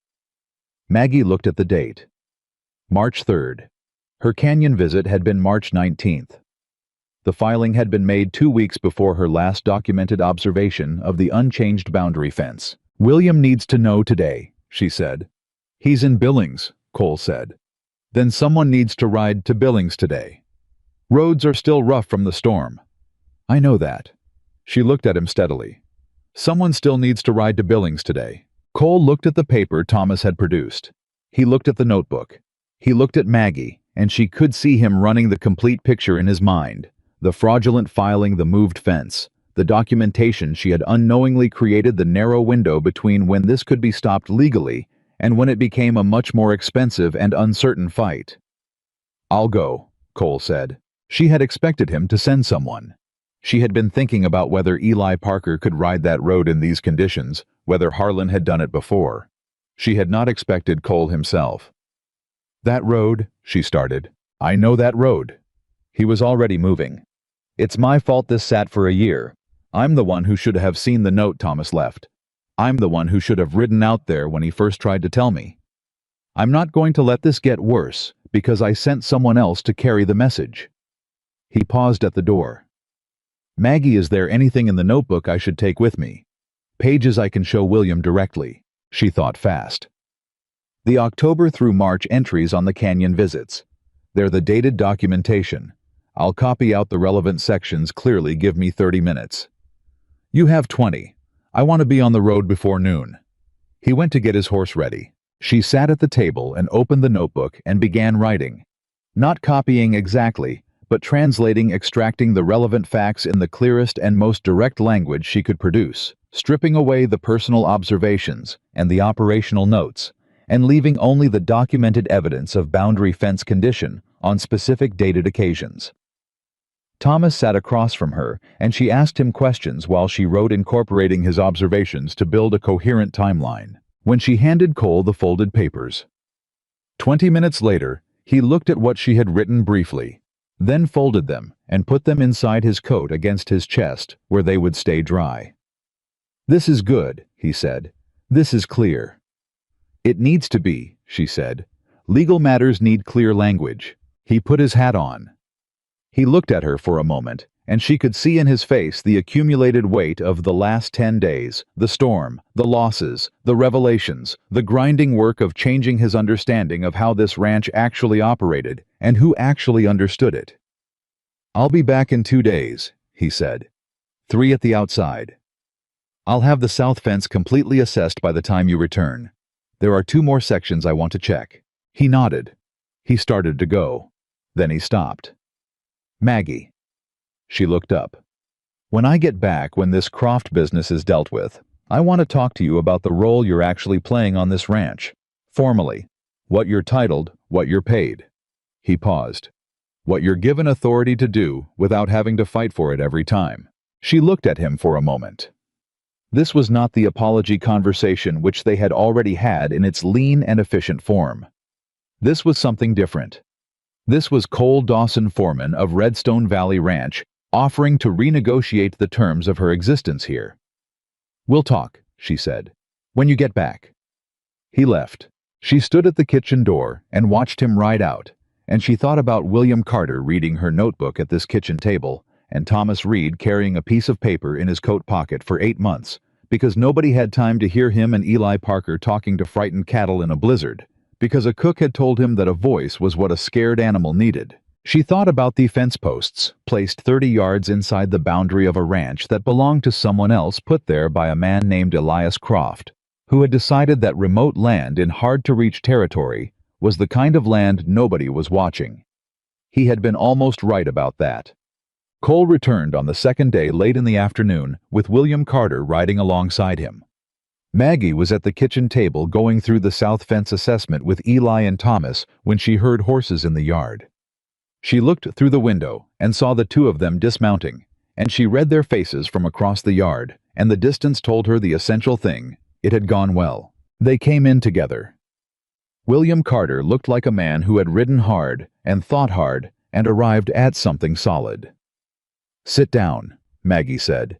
Maggie looked at the date. March 3rd. Her canyon visit had been March 19th. The filing had been made 2 weeks before her last documented observation of the unchanged boundary fence. William needs to know today, she said. He's in Billings, Cole said. Then someone needs to ride to Billings today. Roads are still rough from the storm. I know that. She looked at him steadily. Someone still needs to ride to Billings today. Cole looked at the paper Thomas had produced. He looked at the notebook. He looked at Maggie, and she could see him running the complete picture in his mind. The fraudulent filing, the moved fence, the documentation she had unknowingly created, the narrow window between when this could be stopped legally and when it became a much more expensive and uncertain fight. I'll go, Cole said. She had expected him to send someone. She had been thinking about whether Eli Parker could ride that road in these conditions, whether Harlan had done it before. She had not expected Cole himself. That road, she started. I know that road. He was already moving. It's my fault this sat for a year. I'm the one who should have seen the note Thomas left. I'm the one who should have ridden out there when he first tried to tell me. I'm not going to let this get worse because I sent someone else to carry the message. He paused at the door. Maggie, is there anything in the notebook I should take with me? Pages I can show William directly. She thought fast. The October through March entries on the canyon visits. They're the dated documentation. I'll copy out the relevant sections clearly. Give me 30 minutes. You have 20. I want to be on the road before noon. He went to get his horse ready. She sat at the table and opened the notebook and began writing. Not copying exactly, but translating, extracting the relevant facts in the clearest and most direct language she could produce, stripping away the personal observations and the operational notes, and leaving only the documented evidence of boundary fence condition on specific dated occasions. Thomas sat across from her, and she asked him questions while she wrote, incorporating his observations to build a coherent timeline. When she handed Cole the folded papers, 20 minutes later, he looked at what she had written briefly, then folded them and put them inside his coat against his chest where they would stay dry. This is good, he said. This is clear. It needs to be, she said. Legal matters need clear language. He put his hat on. He looked at her for a moment, and she could see in his face the accumulated weight of the last 10 days, the storm, the losses, the revelations, the grinding work of changing his understanding of how this ranch actually operated and who actually understood it. I'll be back in 2 days, he said. 3 at the outside. I'll have the south fence completely assessed by the time you return. There are 2 more sections I want to check. He nodded. He started to go. Then he stopped. Maggie. She looked up. When I get back, when this Croft business is dealt with, I want to talk to you about the role you're actually playing on this ranch. Formally. What you're titled, what you're paid. He paused. What you're given authority to do without having to fight for it every time. She looked at him for a moment. This was not the apology conversation which they had already had in its lean and efficient form. This was something different. This was Cole Dawson, foreman of Redstone Valley Ranch, offering to renegotiate the terms of her existence here. We'll talk, she said, when you get back. He left. She stood at the kitchen door and watched him ride out, and she thought about William Carter reading her notebook at this kitchen table, and Thomas Reed carrying a piece of paper in his coat pocket for 8 months, because nobody had time to hear him and Eli Parker talking to frightened cattle in a blizzard, because a cook had told him that a voice was what a scared animal needed. She thought about the fence posts, placed 30 yards inside the boundary of a ranch that belonged to someone else put there by a man named Elias Croft, who had decided that remote land in hard-to-reach territory was the kind of land nobody was watching. He had been almost right about that. Cole returned on the second day late in the afternoon with William Carter riding alongside him. Maggie was at the kitchen table going through the south fence assessment with Eli and Thomas when she heard horses in the yard. She looked through the window and saw the two of them dismounting, and she read their faces from across the yard, and the distance told her the essential thing: it had gone well. They came in together. William Carter looked like a man who had ridden hard and thought hard and arrived at something solid. "Sit down," Maggie said.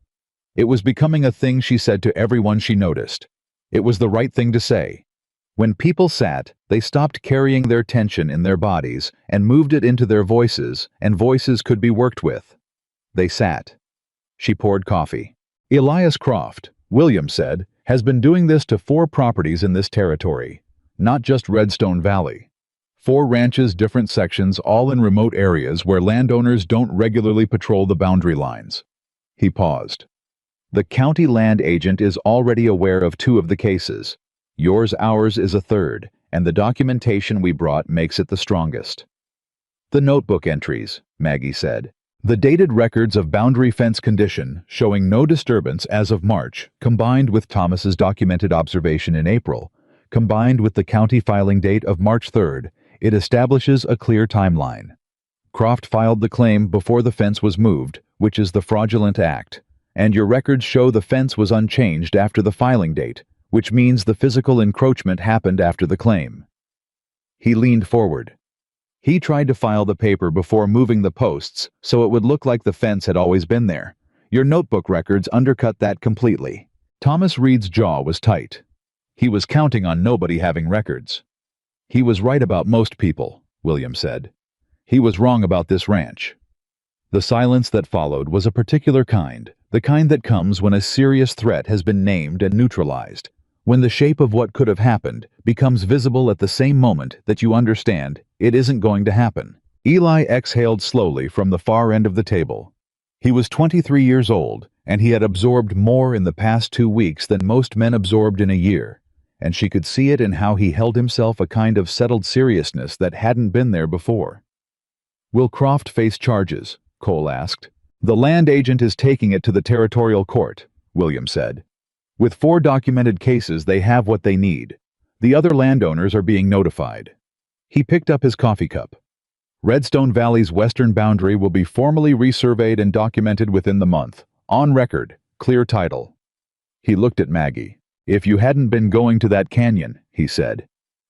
It was becoming a thing she said to everyone she noticed. It was the right thing to say. When people sat, they stopped carrying their tension in their bodies and moved it into their voices, and voices could be worked with. They sat. She poured coffee. "Elias Croft," William said, "has been doing this to 4 properties in this territory. Not just Redstone Valley. 4 ranches, different sections, all in remote areas where landowners don't regularly patrol the boundary lines." He paused. "The county land agent is already aware of 2 of the cases. Ours is a 3rd, and the documentation we brought makes it the strongest." "The notebook entries," Maggie said. "The dated records of boundary fence condition showing no disturbance as of March, combined with Thomas's documented observation in April, combined with the county filing date of March 3rd, it establishes a clear timeline. Croft filed the claim before the fence was moved, which is the fraudulent act, and your records show the fence was unchanged after the filing date, which means the physical encroachment happened after the claim." He leaned forward. "He tried to file the paper before moving the posts so it would look like the fence had always been there. Your notebook records undercut that completely." Thomas Reed's jaw was tight. He was counting on nobody having records. "He was right about most people," William said. "He was wrong about this ranch." The silence that followed was a particular kind, the kind that comes when a serious threat has been named and neutralized, when the shape of what could have happened becomes visible at the same moment that you understand it isn't going to happen. Eli exhaled slowly from the far end of the table. He was 23 years old, and he had absorbed more in the past 2 weeks than most men absorbed in a year, and she could see it in how he held himself, a kind of settled seriousness that hadn't been there before. "Will Croft face charges?" Cole asked. "The land agent is taking it to the territorial court," William said. "With 4 documented cases, they have what they need. The other landowners are being notified." He picked up his coffee cup. "Redstone Valley's western boundary will be formally resurveyed and documented within the month. On record, clear title." He looked at Maggie. "If you hadn't been going to that canyon," he said.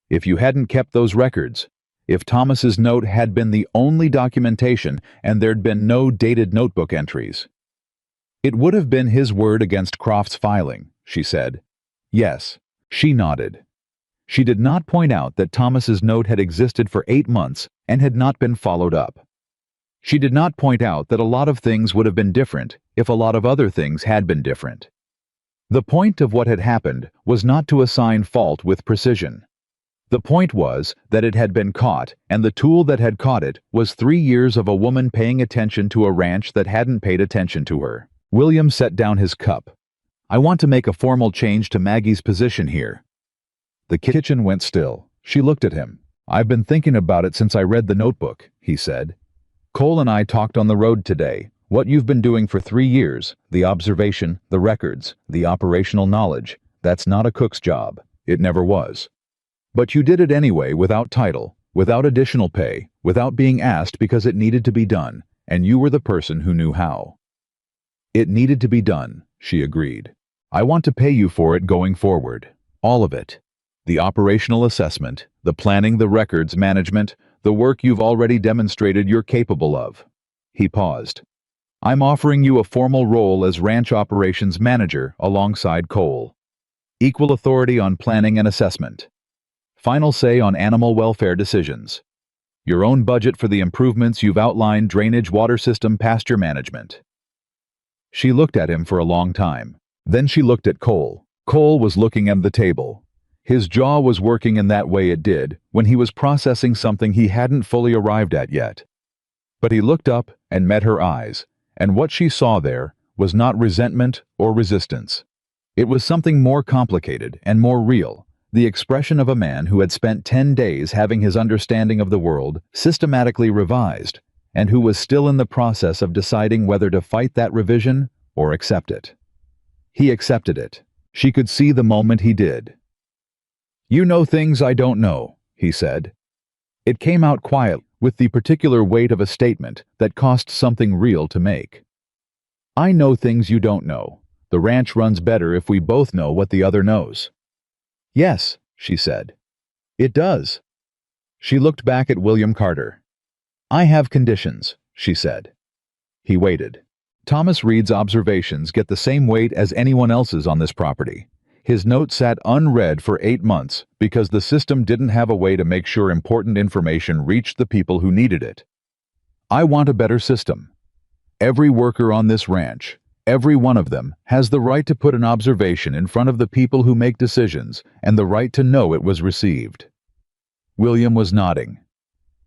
"If you hadn't kept those records, if Thomas's note had been the only documentation and there'd been no dated notebook entries." "It would have been his word against Croft's filing," she said. "Yes." She nodded. She did not point out that Thomas's note had existed for 8 months and had not been followed up. She did not point out that a lot of things would have been different if a lot of other things had been different. The point of what had happened was not to assign fault with precision. The point was that it had been caught, and the tool that had caught it was 3 years of a woman paying attention to a ranch that hadn't paid attention to her. William set down his cup. "I want to make a formal change to Maggie's position here." The kitchen went still. She looked at him. "I've been thinking about it since I read the notebook," he said. "Cole and I talked on the road today. What you've been doing for 3 years, the observation, the records, the operational knowledge, that's not a cook's job. It never was. But you did it anyway, without title, without additional pay, without being asked, because it needed to be done, and you were the person who knew how." "It needed to be done," she agreed. "I want to pay you for it going forward. All of it. The operational assessment, the planning, the records management, the work you've already demonstrated you're capable of." He paused. "I'm offering you a formal role as ranch operations manager alongside Cole. Equal authority on planning and assessment. Final say on animal welfare decisions. Your own budget for the improvements you've outlined: drainage, water system, pasture management. She looked at him for a long time. Then she looked at Cole. Cole was looking at the table. His jaw was working in that way it did when he was processing something he hadn't fully arrived at yet. But he looked up and met her eyes, and what she saw there was not resentment or resistance. It was something more complicated and more real, the expression of a man who had spent 10 days having his understanding of the world systematically revised, and who was still in the process of deciding whether to fight that revision or accept it. He accepted it. She could see the moment he did. "You know things I don't know," he said. It came out quiet, with the particular weight of a statement that cost something real to make. "I know things you don't know. The ranch runs better if we both know what the other knows." "Yes," she said. "It does." She looked back at William Carter. "I have conditions," she said. He waited. Thomas Reed's observations get the same weight as anyone else's on this property. His note sat unread for 8 months because the system didn't have a way to make sure important information reached the people who needed it. "I want a better system. Every worker on this ranch, every one of them, has the right to put an observation in front of the people who make decisions and the right to know it was received." William was nodding.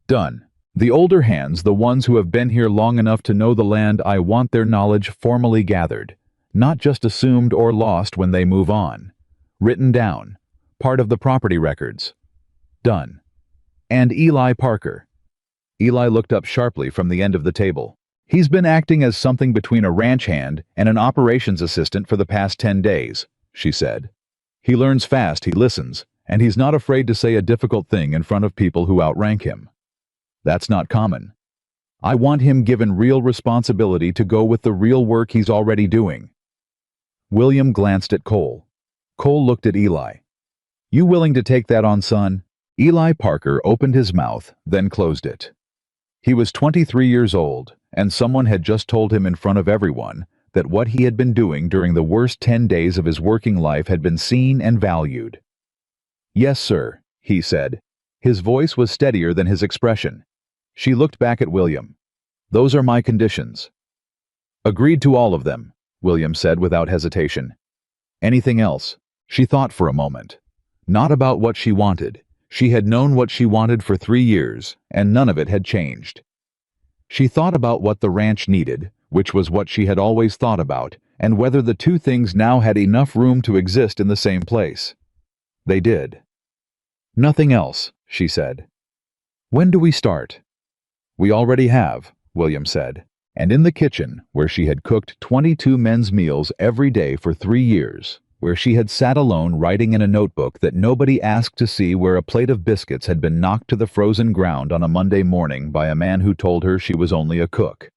"Done. The older hands, the ones who have been here long enough to know the land, I want their knowledge formally gathered, not just assumed or lost when they move on. Written down, part of the property records. Done. And Eli Parker." Eli looked up sharply from the end of the table. "He's been acting as something between a ranch hand and an operations assistant for the past 10 days, she said. "He learns fast, he listens, and he's not afraid to say a difficult thing in front of people who outrank him. That's not common. I want him given real responsibility to go with the real work he's already doing." William glanced at Cole. Cole looked at Eli. "You willing to take that on, son?" Eli Parker opened his mouth, then closed it. He was 23 years old, and someone had just told him in front of everyone that what he had been doing during the worst 10 days of his working life had been seen and valued. "Yes, sir," he said. His voice was steadier than his expression. She looked back at William. "Those are my conditions." "Agreed to all of them," William said without hesitation. "Anything else?" She thought for a moment. Not about what she wanted. She had known what she wanted for 3 years, and none of it had changed. She thought about what the ranch needed, which was what she had always thought about, and whether the two things now had enough room to exist in the same place. They did. "Nothing else," she said. "When do we start?" "We already have," William said. And in the kitchen, where she had cooked 22 men's meals every day for 3 years, where she had sat alone writing in a notebook that nobody asked to see, where a plate of biscuits had been knocked to the frozen ground on a Monday morning by a man who told her she was only a cook.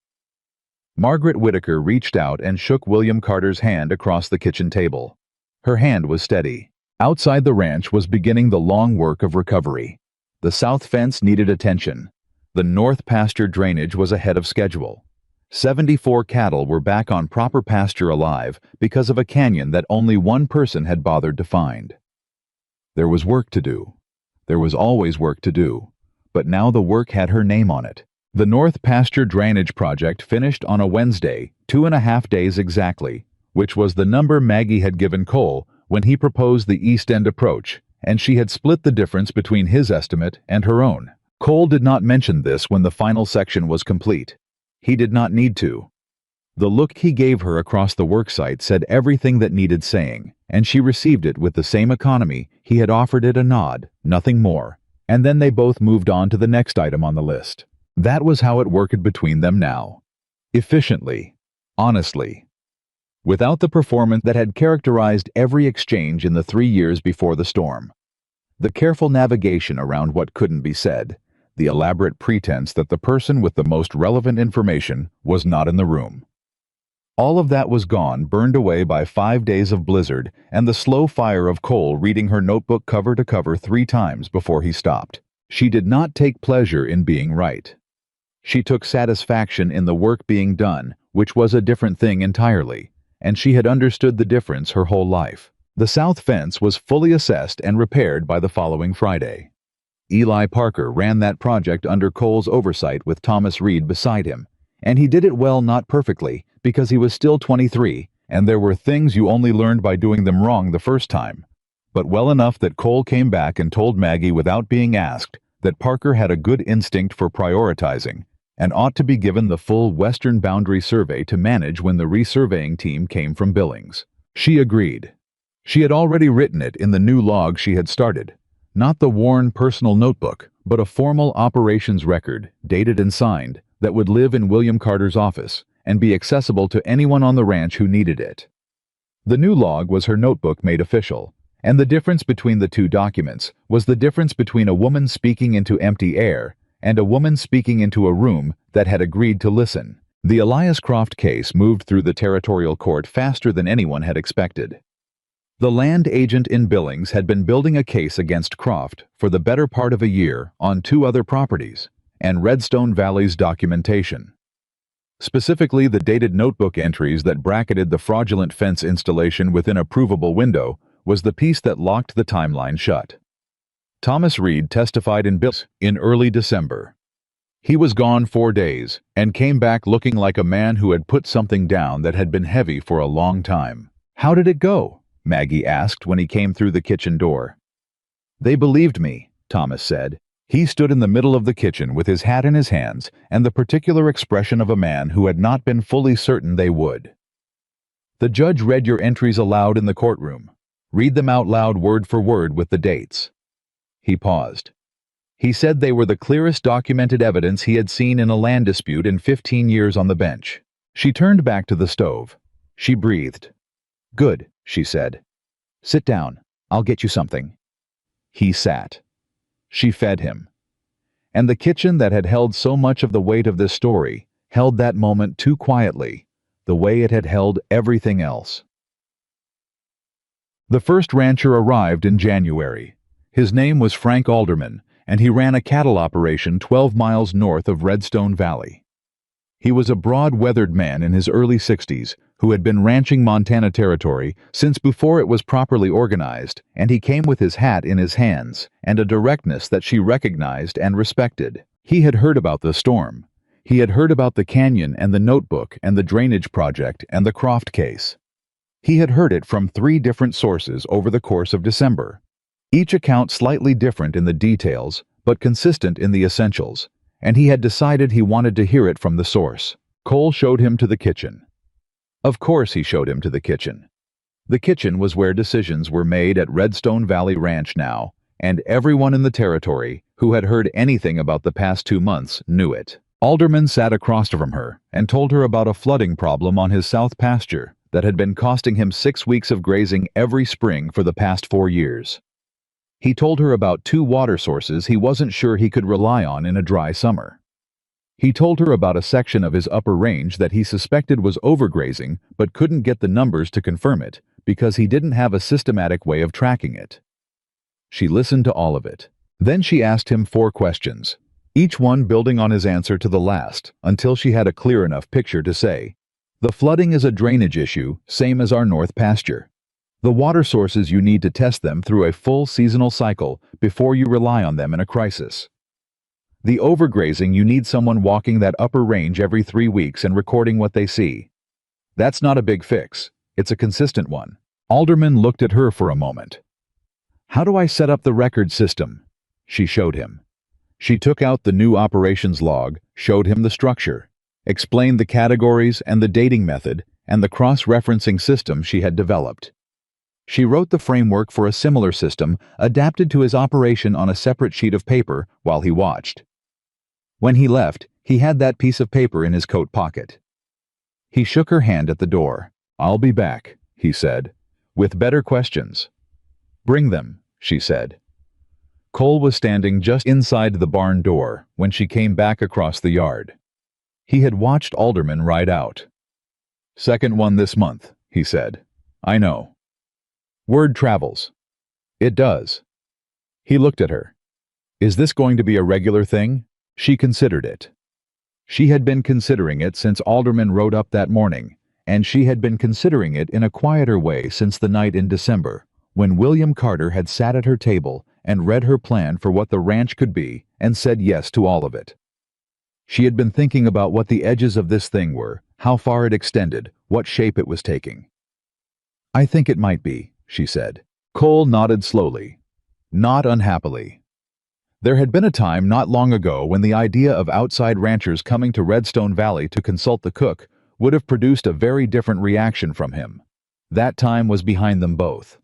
Margaret Whitaker reached out and shook William Carter's hand across the kitchen table. Her hand was steady. Outside the ranch was beginning the long work of recovery. The south fence needed attention. The north pasture drainage was ahead of schedule. 74 cattle were back on proper pasture alive because of a canyon that only one person had bothered to find. There was work to do. There was always work to do. But now the work had her name on it. The North Pasture Drainage Project finished on a Wednesday, 2.5 days exactly, which was the number Maggie had given Cole when he proposed the East End approach, and she had split the difference between his estimate and her own. Cole did not mention this when the final section was complete. He did not need to. The look he gave her across the worksite said everything that needed saying, and she received it with the same economy. He had offered it a nod, nothing more, and then they both moved on to the next item on the list. That was how it worked between them now. Efficiently. Honestly. Without the performance that had characterized every exchange in the 3 years before the storm. The careful navigation around what couldn't be said. The elaborate pretense that the person with the most relevant information was not in the room. All of that was gone, burned away by 5 days of blizzard and the slow fire of Cole reading her notebook cover to cover 3 times before he stopped. She did not take pleasure in being right. She took satisfaction in the work being done, which was a different thing entirely, and she had understood the difference her whole life. The south fence was fully assessed and repaired by the following Friday. Eli Parker ran that project under Cole's oversight with Thomas Reed beside him, and he did it well, not perfectly, because he was still 23, and there were things you only learned by doing them wrong the first time, but well enough that Cole came back and told Maggie without being asked that Parker had a good instinct for prioritizing and ought to be given the full western boundary survey to manage when the resurveying team came from Billings. She agreed. She had already written it in the new log she had started, not the worn personal notebook, but a formal operations record, dated and signed, that would live in William Carter's office and be accessible to anyone on the ranch who needed it. The new log was her notebook made official, and the difference between the two documents was the difference between a woman speaking into empty air and a woman speaking into a room that had agreed to listen. The Elias Croft case moved through the territorial court faster than anyone had expected. The land agent in Billings had been building a case against Croft for the better part of a year on 2 other properties and Redstone Valley's documentation. Specifically, the dated notebook entries that bracketed the fraudulent fence installation within a provable window was the piece that locked the timeline shut. Thomas Reed testified in Billings in early December. He was gone 4 days and came back looking like a man who had put something down that had been heavy for a long time. "How did it go?" Maggie asked when he came through the kitchen door. "They believed me," Thomas said. He stood in the middle of the kitchen with his hat in his hands and the particular expression of a man who had not been fully certain they would. "The judge read your entries aloud in the courtroom. Read them out loud word for word with the dates." He paused. He said they were the clearest documented evidence he had seen in a land dispute in 15 years on the bench. She turned back to the stove. She breathed. "Good," she said. "Sit down. I'll get you something." He sat. She fed him. And the kitchen that had held so much of the weight of this story held that moment too quietly, the way it had held everything else. The first rancher arrived in January. His name was Frank Alderman, and he ran a cattle operation 12 miles north of Redstone Valley. He was a broad-weathered man in his early 60s who had been ranching Montana Territory since before it was properly organized, and he came with his hat in his hands and a directness that she recognized and respected. He had heard about the storm. He had heard about the canyon and the notebook and the drainage project and the Croft case. He had heard it from 3 different sources over the course of December, each account slightly different in the details but consistent in the essentials, and he had decided he wanted to hear it from the source. Cole showed him to the kitchen. Of course he showed him to the kitchen. The kitchen was where decisions were made at Redstone Valley Ranch now, and everyone in the territory who had heard anything about the past 2 months knew it. Alderman sat across from her and told her about a flooding problem on his south pasture that had been costing him 6 weeks of grazing every spring for the past 4 years. He told her about 2 water sources he wasn't sure he could rely on in a dry summer. He told her about a section of his upper range that he suspected was overgrazing but couldn't get the numbers to confirm it because he didn't have a systematic way of tracking it. She listened to all of it. Then she asked him 4 questions, each one building on his answer to the last, until she had a clear enough picture to say, "The flooding is a drainage issue, same as our north pasture. The water sources, you need to test them through a full seasonal cycle before you rely on them in a crisis. The overgrazing, you need someone walking that upper range every 3 weeks and recording what they see. That's not a big fix. It's a consistent one." Alderman looked at her for a moment. "How do I set up the record system?" She showed him. She took out the new operations log, showed him the structure, explained the categories and the dating method and the cross-referencing system she had developed. She wrote the framework for a similar system adapted to his operation on a separate sheet of paper while he watched. When he left, he had that piece of paper in his coat pocket. He shook her hand at the door. "I'll be back," he said, "with better questions." "Bring them," she said. Cole was standing just inside the barn door when she came back across the yard. He had watched Alderman ride out. "Second one this month," he said. "I know. Word travels." "It does." He looked at her. "Is this going to be a regular thing?" She considered it. She had been considering it since Alderman rode up that morning, and she had been considering it in a quieter way since the night in December, when William Carter had sat at her table and read her plan for what the ranch could be and said yes to all of it. She had been thinking about what the edges of this thing were, how far it extended, what shape it was taking. "I think it might be," she said. Cole nodded slowly, not unhappily. There had been a time not long ago when the idea of outside ranchers coming to Redstone Valley to consult the cook would have produced a very different reaction from him. That time was behind them both.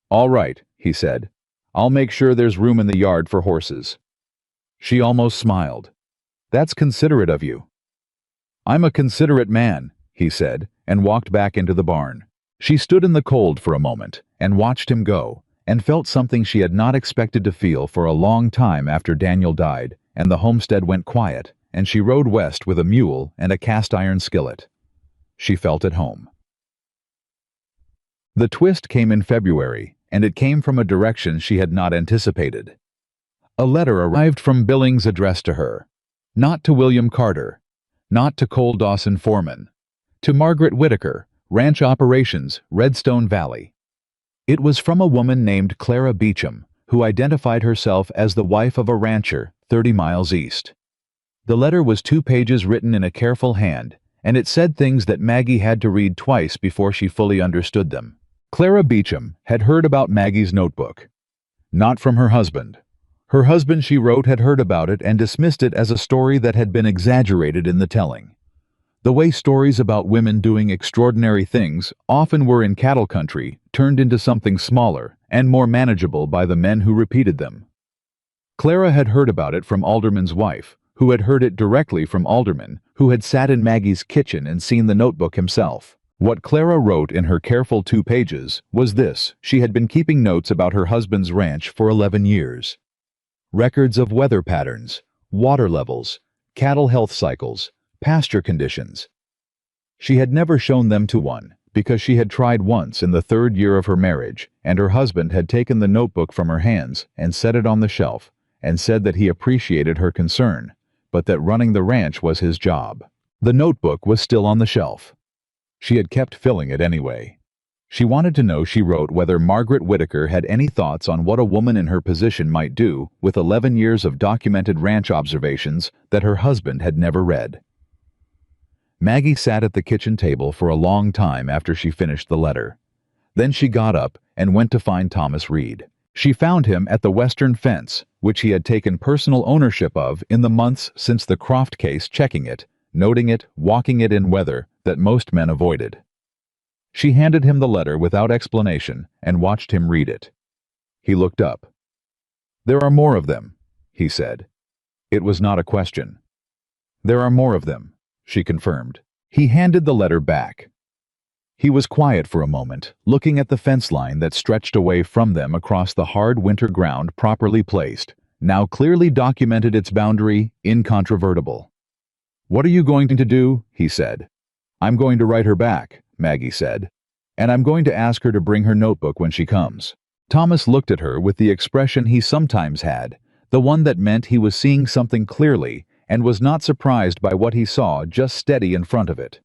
"All right," he said. "I'll make sure there's room in the yard for horses." She almost smiled. "That's considerate of you." "I'm a considerate man," he said, and walked back into the barn. She stood in the cold for a moment and watched him go, and felt something she had not expected to feel for a long time after Daniel died, and the homestead went quiet, and she rode west with a mule and a cast-iron skillet. She felt at home. The twist came in February, and it came from a direction she had not anticipated. A letter arrived from Billings addressed to her. Not to William Carter. Not to Cole Dawson Foreman. To Margaret Whitaker, Ranch Operations, Redstone Valley. It was from a woman named Clara Beecham, who identified herself as the wife of a rancher 30 miles east. The letter was 2 pages written in a careful hand, and it said things that Maggie had to read twice before she fully understood them. Clara Beecham had heard about Maggie's notebook. Not from her husband. Her husband, she wrote, had heard about it and dismissed it as a story that had been exaggerated in the telling. The way stories about women doing extraordinary things often were in cattle country turned into something smaller and more manageable by the men who repeated them. Clara had heard about it from Alderman's wife, who had heard it directly from Alderman, who had sat in Maggie's kitchen and seen the notebook himself. What Clara wrote in her careful 2 pages was this: she had been keeping notes about her husband's ranch for 11 years. Records of weather patterns, water levels, cattle health cycles, pasture conditions. She had never shown them to one, because she had tried once in the 3rd year of her marriage, and her husband had taken the notebook from her hands and set it on the shelf, and said that he appreciated her concern, but that running the ranch was his job. The notebook was still on the shelf. She had kept filling it anyway. She wanted to know, she wrote, whether Margaret Whitaker had any thoughts on what a woman in her position might do with 11 years of documented ranch observations that her husband had never read. Maggie sat at the kitchen table for a long time after she finished the letter. Then she got up and went to find Thomas Reed. She found him at the western fence, which he had taken personal ownership of in the months since the Croft case, checking it, noting it, walking it in weather that most men avoided. She handed him the letter without explanation and watched him read it. He looked up. "There are more of them," he said. It was not a question. "There are more of them," she confirmed. He handed the letter back. He was quiet for a moment, looking at the fence line that stretched away from them across the hard winter ground, properly placed, now clearly documented its boundary, incontrovertible. "What are you going to do?" he said. "I'm going to write her back," Maggie said. "And I'm going to ask her to bring her notebook when she comes." Thomas looked at her with the expression he sometimes had, the one that meant he was seeing something clearly and was not surprised by what he saw just steady in front of it.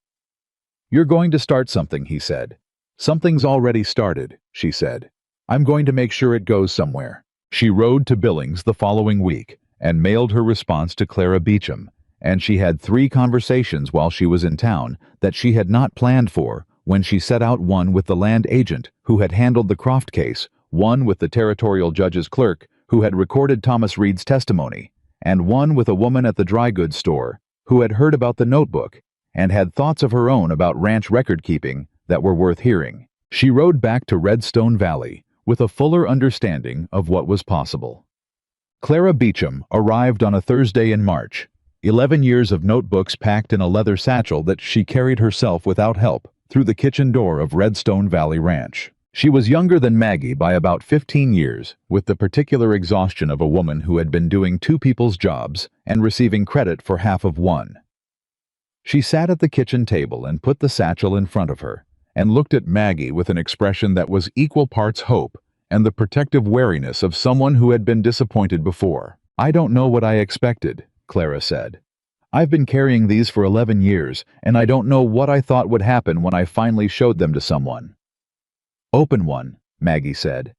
"You're going to start something," he said. "Something's already started," she said. "I'm going to make sure it goes somewhere." She rode to Billings the following week and mailed her response to Clara Beecham, and she had 3 conversations while she was in town that she had not planned for when she set out: one with the land agent who had handled the Croft case, one with the territorial judge's clerk who had recorded Thomas Reed's testimony, and one with a woman at the dry goods store who had heard about the notebook and had thoughts of her own about ranch record-keeping that were worth hearing. She rode back to Redstone Valley with a fuller understanding of what was possible. Clara Beecham arrived on a Thursday in March, 11 years of notebooks packed in a leather satchel that she carried herself without help through the kitchen door of Redstone Valley Ranch. She was younger than Maggie by about 15 years, with the particular exhaustion of a woman who had been doing 2 people's jobs and receiving credit for half of one. She sat at the kitchen table and put the satchel in front of her, and looked at Maggie with an expression that was equal parts hope and the protective wariness of someone who had been disappointed before. "I don't know what I expected," Clara said. I've been carrying these for 11 years, and I don't know what I thought would happen when I finally showed them to someone." "Open one," Maggie said.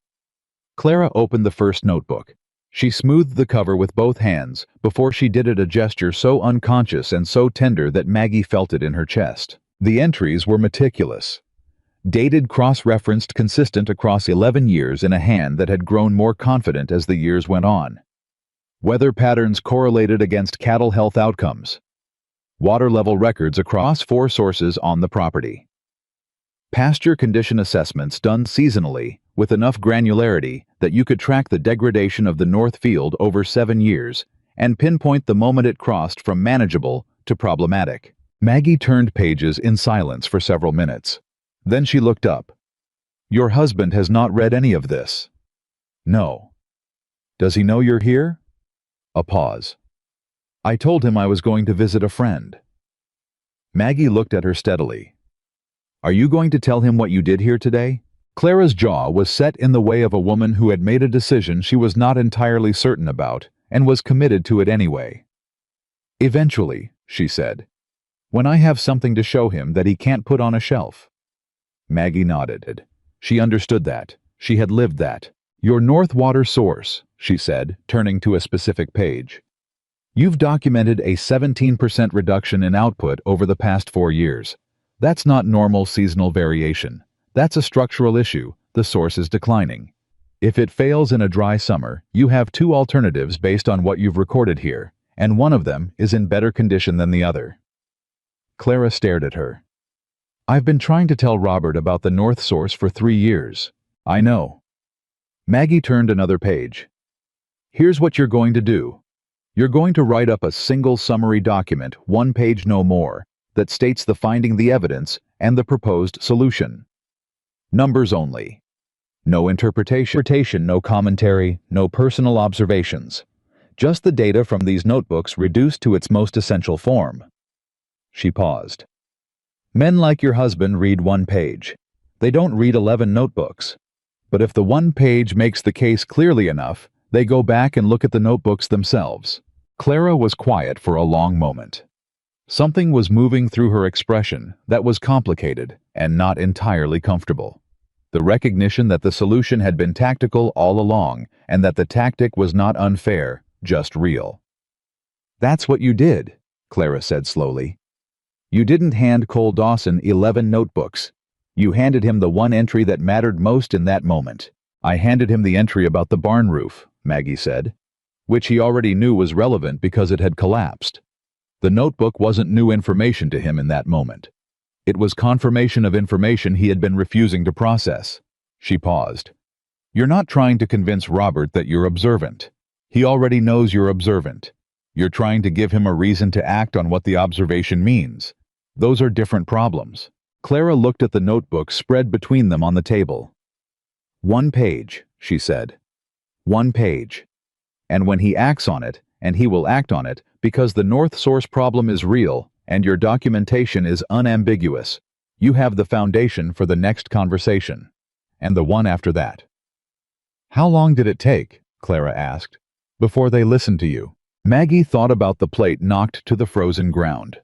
Clara opened the first notebook. She smoothed the cover with both hands before she did it, a gesture so unconscious and so tender that Maggie felt it in her chest. The entries were meticulous. Dated, cross-referenced, consistent across 11 years in a hand that had grown more confident as the years went on. Weather patterns correlated against cattle health outcomes. Water level records across 4 sources on the property. Pasture condition assessments done seasonally with enough granularity that you could track the degradation of the North Field over 7 years and pinpoint the moment it crossed from manageable to problematic. Maggie turned pages in silence for several minutes. Then she looked up. "Your husband has not read any of this." "No." "Does he know you're here?" A pause. "I told him I was going to visit a friend." Maggie looked at her steadily. "Are you going to tell him what you did here today?" Clara's jaw was set in the way of a woman who had made a decision she was not entirely certain about and was committed to it anyway. "Eventually," she said, "when I have something to show him that he can't put on a shelf." Maggie nodded. She understood that. She had lived that. "Your North Water source," she said, turning to a specific page. "You've documented a 17% reduction in output over the past 4 years. That's not normal seasonal variation. That's a structural issue. The source is declining. If it fails in a dry summer, you have 2 alternatives based on what you've recorded here, and one of them is in better condition than the other." Clara stared at her. "I've been trying to tell Robert about the North source for 3 years. I know." Maggie turned another page. "Here's what you're going to do. You're going to write up a single summary document, 1 page no more, that states the finding, the evidence, and the proposed solution. Numbers only. No interpretation, no commentary, no personal observations. Just the data from these notebooks reduced to its most essential form." She paused. "Men like your husband read 1 page. They don't read 11 notebooks. But if the 1 page makes the case clearly enough, they go back and look at the notebooks themselves." Clara was quiet for a long moment. Something was moving through her expression that was complicated and not entirely comfortable. The recognition that the solution had been tactical all along and that the tactic was not unfair, just real. "That's what you did," Clara said slowly. "You didn't hand Cole Dawson 11 notebooks. You handed him the 1 entry that mattered most in that moment." "I handed him the entry about the barn roof," Maggie said, "which he already knew was relevant because it had collapsed. The notebook wasn't new information to him in that moment. It was confirmation of information he had been refusing to process." She paused. "You're not trying to convince Robert that you're observant. He already knows you're observant. You're trying to give him a reason to act on what the observation means. Those are different problems." Clara looked at the notebook spread between them on the table. "1 page," she said. 1 page. And when he acts on it, and he will act on it, because the North source problem is real, and your documentation is unambiguous, you have the foundation for the next conversation. And the one after that. "How long did it take," Clara asked, "before they listened to you?" Maggie thought about the plate knocked to the frozen ground.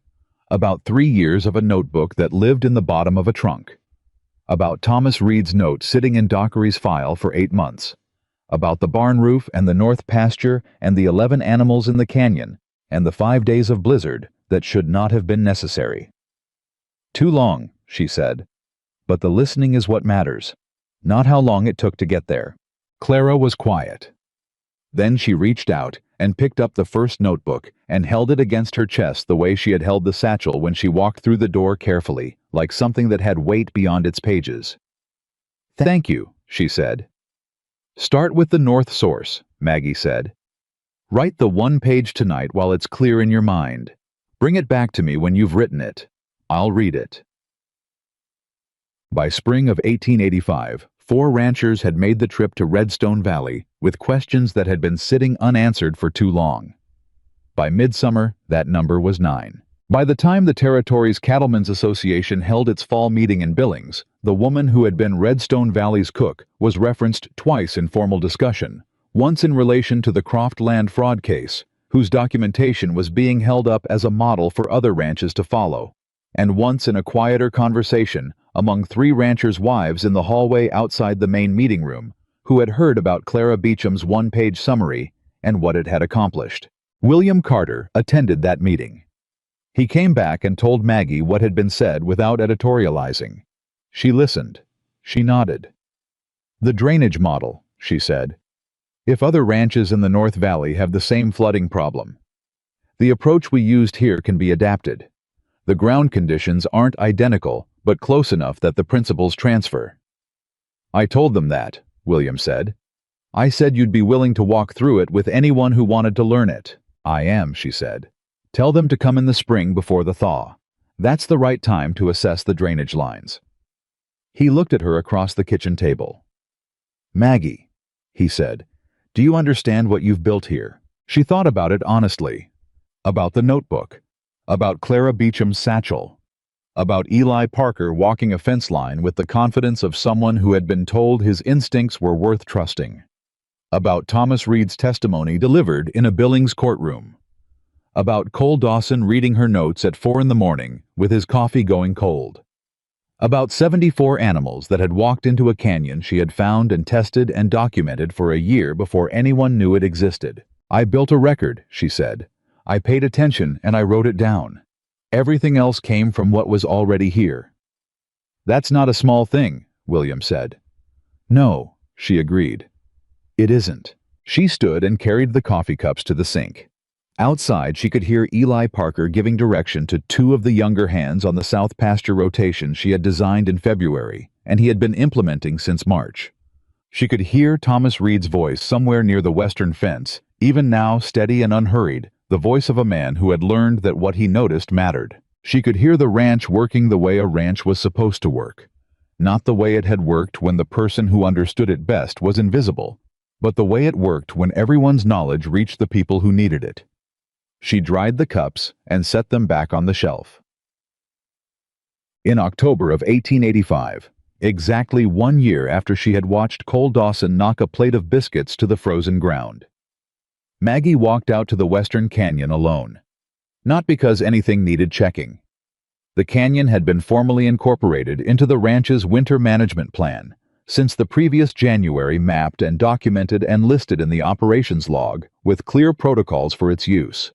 About 3 years of a notebook that lived in the bottom of a trunk. About Thomas Reed's note sitting in Dockery's file for 8 months. About the barn roof and the north pasture and the 11 animals in the canyon and the 5 days of blizzard that should not have been necessary. "Too long," she said. "But the listening is what matters, not how long it took to get there." Clara was quiet. Then she reached out and picked up the first notebook and held it against her chest the way she had held the satchel when she walked through the door, carefully, like something that had weight beyond its pages. "Thank you," she said. "Start with the North source," Maggie said. "Write the 1 page tonight while it's clear in your mind. Bring it back to me when you've written it. I'll read it." By spring of 1885, 4 ranchers had made the trip to Redstone Valley with questions that had been sitting unanswered for too long. By midsummer, that number was 9. By the time the territory's Cattlemen's Association held its fall meeting in Billings, the woman who had been Redstone Valley's cook was referenced twice in formal discussion, once in relation to the Croft land fraud case, whose documentation was being held up as a model for other ranches to follow. And once in a quieter conversation among 3 ranchers' wives in the hallway outside the main meeting room, who had heard about Clara Beecham's one-page summary and what it had accomplished. William Carter attended that meeting. He came back and told Maggie what had been said without editorializing. She listened. She nodded. "The drainage model," she said. "If other ranches in the North Valley have the same flooding problem, the approach we used here can be adapted. The ground conditions aren't identical, but close enough that the principles transfer." "I told them that," William said. "I said you'd be willing to walk through it with anyone who wanted to learn it." "I am," she said. "Tell them to come in the spring before the thaw. That's the right time to assess the drainage lines." He looked at her across the kitchen table. "Maggie," he said, "do you understand what you've built here?" She thought about it honestly. About the notebook. About Clara Beecham's satchel. About Eli Parker walking a fence line with the confidence of someone who had been told his instincts were worth trusting. About Thomas Reed's testimony delivered in a Billings courtroom. About Cole Dawson reading her notes at 4 in the morning with his coffee going cold. About 74 animals that had walked into a canyon she had found and tested and documented for a year before anyone knew it existed. "I built a record," she said. "I paid attention and I wrote it down. Everything else came from what was already here." "That's not a small thing," William said. "No," she agreed. "It isn't." She stood and carried the coffee cups to the sink. Outside, she could hear Eli Parker giving direction to 2 of the younger hands on the south pasture rotation she had designed in February, and he had been implementing since March. She could hear Thomas Reed's voice somewhere near the western fence, even now steady and unhurried, the voice of a man who had learned that what he noticed mattered. She could hear the ranch working the way a ranch was supposed to work. Not the way it had worked when the person who understood it best was invisible, but the way it worked when everyone's knowledge reached the people who needed it. She dried the cups and set them back on the shelf. In October of 1885, exactly 1 year after she had watched Cole Dawson knock a plate of biscuits to the frozen ground, Maggie walked out to the western canyon alone. Not because anything needed checking. The canyon had been formally incorporated into the ranch's winter management plan, since the previous January, mapped and documented and listed in the operations log with clear protocols for its use.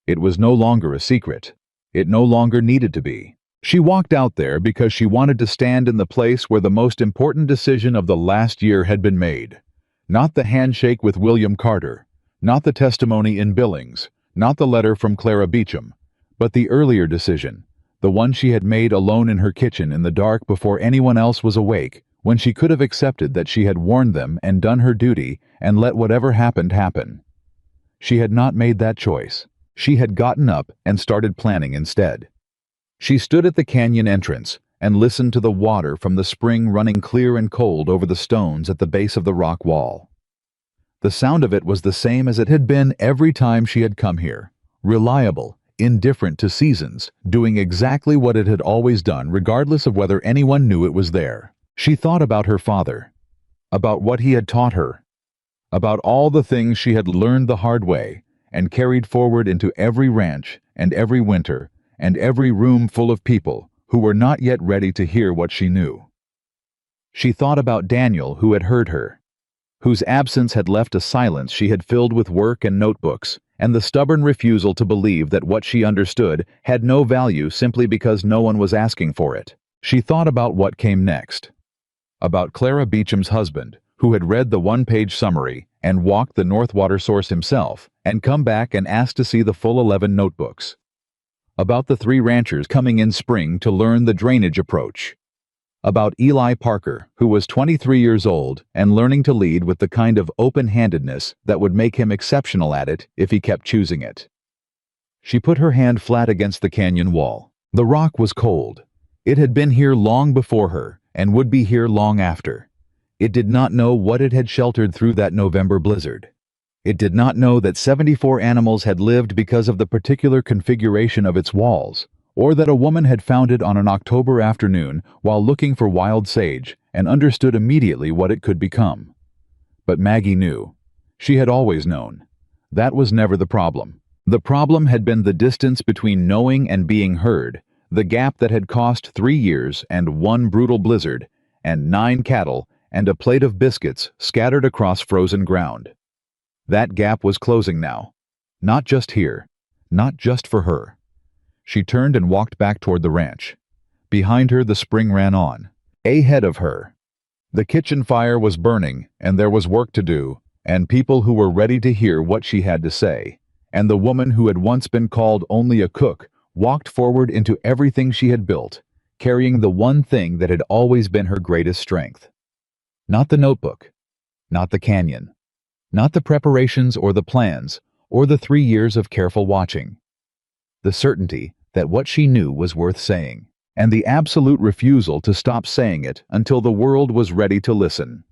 It was no longer a secret. It no longer needed to be. She walked out there because she wanted to stand in the place where the most important decision of the last year had been made. Not the handshake with William Carter, not the testimony in Billings, not the letter from Clara Beecham, but the earlier decision, the one she had made alone in her kitchen in the dark before anyone else was awake, when she could have accepted that she had warned them and done her duty and let whatever happened happen. She had not made that choice. She had gotten up and started planning instead. She stood at the canyon entrance and listened to the water from the spring running clear and cold over the stones at the base of the rock wall. The sound of it was the same as it had been every time she had come here, reliable, indifferent to seasons, doing exactly what it had always done regardless of whether anyone knew it was there. She thought about her father, about what he had taught her, about all the things she had learned the hard way and carried forward into every ranch and every winter and every room full of people who were not yet ready to hear what she knew. She thought about Daniel, who had heard her, whose absence had left a silence she had filled with work and notebooks, and the stubborn refusal to believe that what she understood had no value simply because no one was asking for it. She thought about what came next. About Clara Beecham's husband, who had read the one-page summary and walked the North Water source himself and come back and asked to see the full 11 notebooks. About the 3 ranchers coming in spring to learn the drainage approach. About Eli Parker, who was 23 years old and learning to lead with the kind of open-handedness that would make him exceptional at it if he kept choosing it. She put her hand flat against the canyon wall. The rock was cold. It had been here long before her and would be here long after. It did not know what it had sheltered through that November blizzard. It did not know that 74 animals had lived because of the particular configuration of its walls, or that a woman had found it on an October afternoon while looking for wild sage and understood immediately what it could become. But Maggie knew. She had always known. That was never the problem. The problem had been the distance between knowing and being heard, the gap that had cost 3 years and one brutal blizzard, and 9 cattle, and a plate of biscuits scattered across frozen ground. That gap was closing now. Not just here. Not just for her. She turned and walked back toward the ranch. Behind her, the spring ran on. Ahead of her, the kitchen fire was burning, and there was work to do, and people who were ready to hear what she had to say. And the woman who had once been called only a cook walked forward into everything she had built, carrying the one thing that had always been her greatest strength. Not the notebook, not the canyon, not the preparations or the plans, or the 3 years of careful watching. The certainty that what she knew was worth saying, and the absolute refusal to stop saying it until the world was ready to listen.